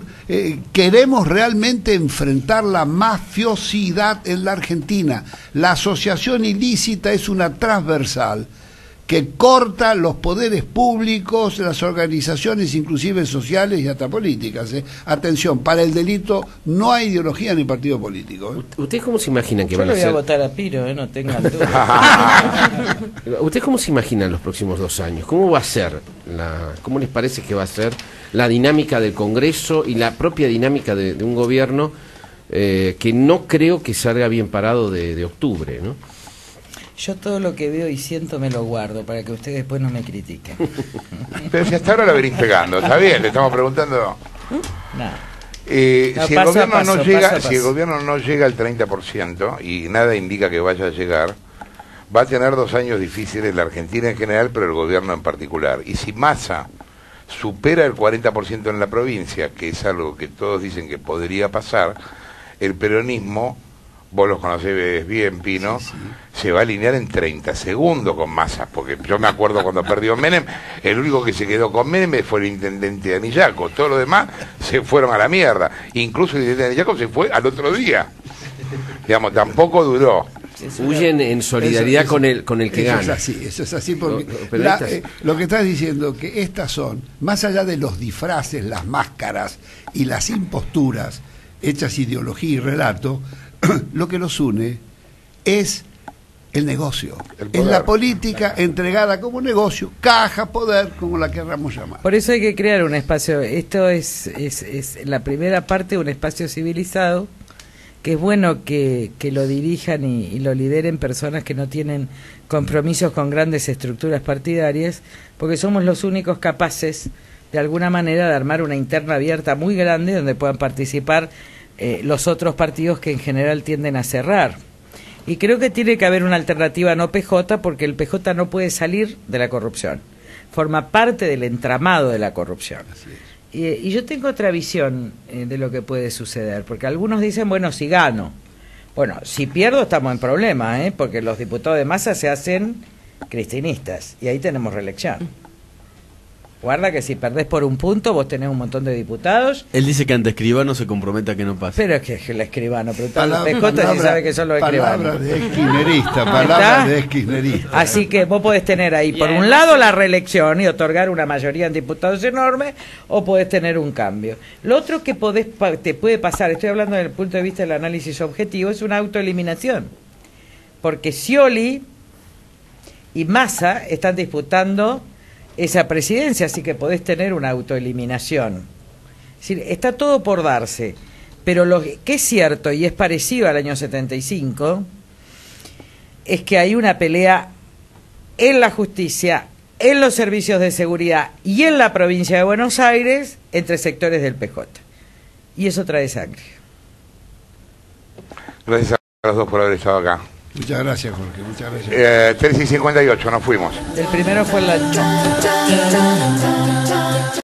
queremos realmente enfrentar la mafiosidad en la Argentina. La asociación ilícita es una transversal que corta los poderes públicos, las organizaciones inclusive sociales y hasta políticas. Atención, para el delito no hay ideología ni partido político. ¿Ustedes cómo se imaginan que Yo van a le voy a ser? votar a Piro, no tengan duda. ¿Ustedes cómo se imaginan los próximos 2 años? ¿Cómo va a ser cómo les parece que va a ser la dinámica del Congreso y la propia dinámica de un gobierno que no creo que salga bien parado de octubre, ¿no? Yo todo lo que veo y siento me lo guardo para que ustedes después no me critiquen. Pero si hasta ahora lo venís pegando, está bien, le estamos preguntando. Si el gobierno no llega al 30%, y nada indica que vaya a llegar, va a tener 2 años difíciles la Argentina en general, pero el gobierno en particular. Y si Massa supera el 40% en la provincia, que es algo que todos dicen que podría pasar, el peronismo, vos los conocés bien, Pino, se va a alinear en 30 segundos con Massa, porque yo me acuerdo cuando perdió Menem, el único que se quedó con Menem fue el intendente de Anillaco, todos los demás se fueron a la mierda, incluso el intendente de Anillaco se fue al otro día, digamos, tampoco duró. Huyen en solidaridad con el que gana. Eso es así, porque Pero lo que estás diciendo, que estas son, más allá de los disfraces, las máscaras y las imposturas hechas ideología y relato, lo que los une es el negocio, es la política entregada como negocio, caja, poder, como la querramos llamar. Por eso hay que crear un espacio, esto es la primera parte de un espacio civilizado, que es bueno que lo dirijan y lo lideren personas que no tienen compromisos con grandes estructuras partidarias, porque somos los únicos capaces, de alguna manera, de armar una interna abierta muy grande donde puedan participar los otros partidos que en general tienden a cerrar. Y creo que tiene que haber una alternativa no PJ, porque el PJ no puede salir de la corrupción, forma parte del entramado de la corrupción. Y yo tengo otra visión de lo que puede suceder, porque algunos dicen, bueno, si gano. Bueno, si pierdo estamos en problema, porque los diputados de Massa se hacen cristinistas, y ahí tenemos reelección. Guarda que si perdés por un punto, vos tenés un montón de diputados. Él dice que ante Escribano se compromete a que no pase. Pero es que el Escribano, pero el PJ sí sabe que son los Escribanos. Palabras de esquinerista, palabras de esquinerista. Así que vos podés tener ahí, por un lado, la reelección y otorgar una mayoría en diputados enorme, o podés tener un cambio. Lo otro que te puede pasar, estoy hablando desde el punto de vista del análisis objetivo, es una autoeliminación. Porque Scioli y Massa están disputando esa presidencia, así que podés tener una autoeliminación. Es decir, está todo por darse, pero lo que es cierto y es parecido al año 75 es que hay una pelea en la justicia, en los servicios de seguridad y en la provincia de Buenos Aires entre sectores del PJ, y eso trae sangre. Gracias a los dos por haber estado acá. Muchas gracias, Jorge, muchas gracias. 3:58, nos fuimos. El primero fue la...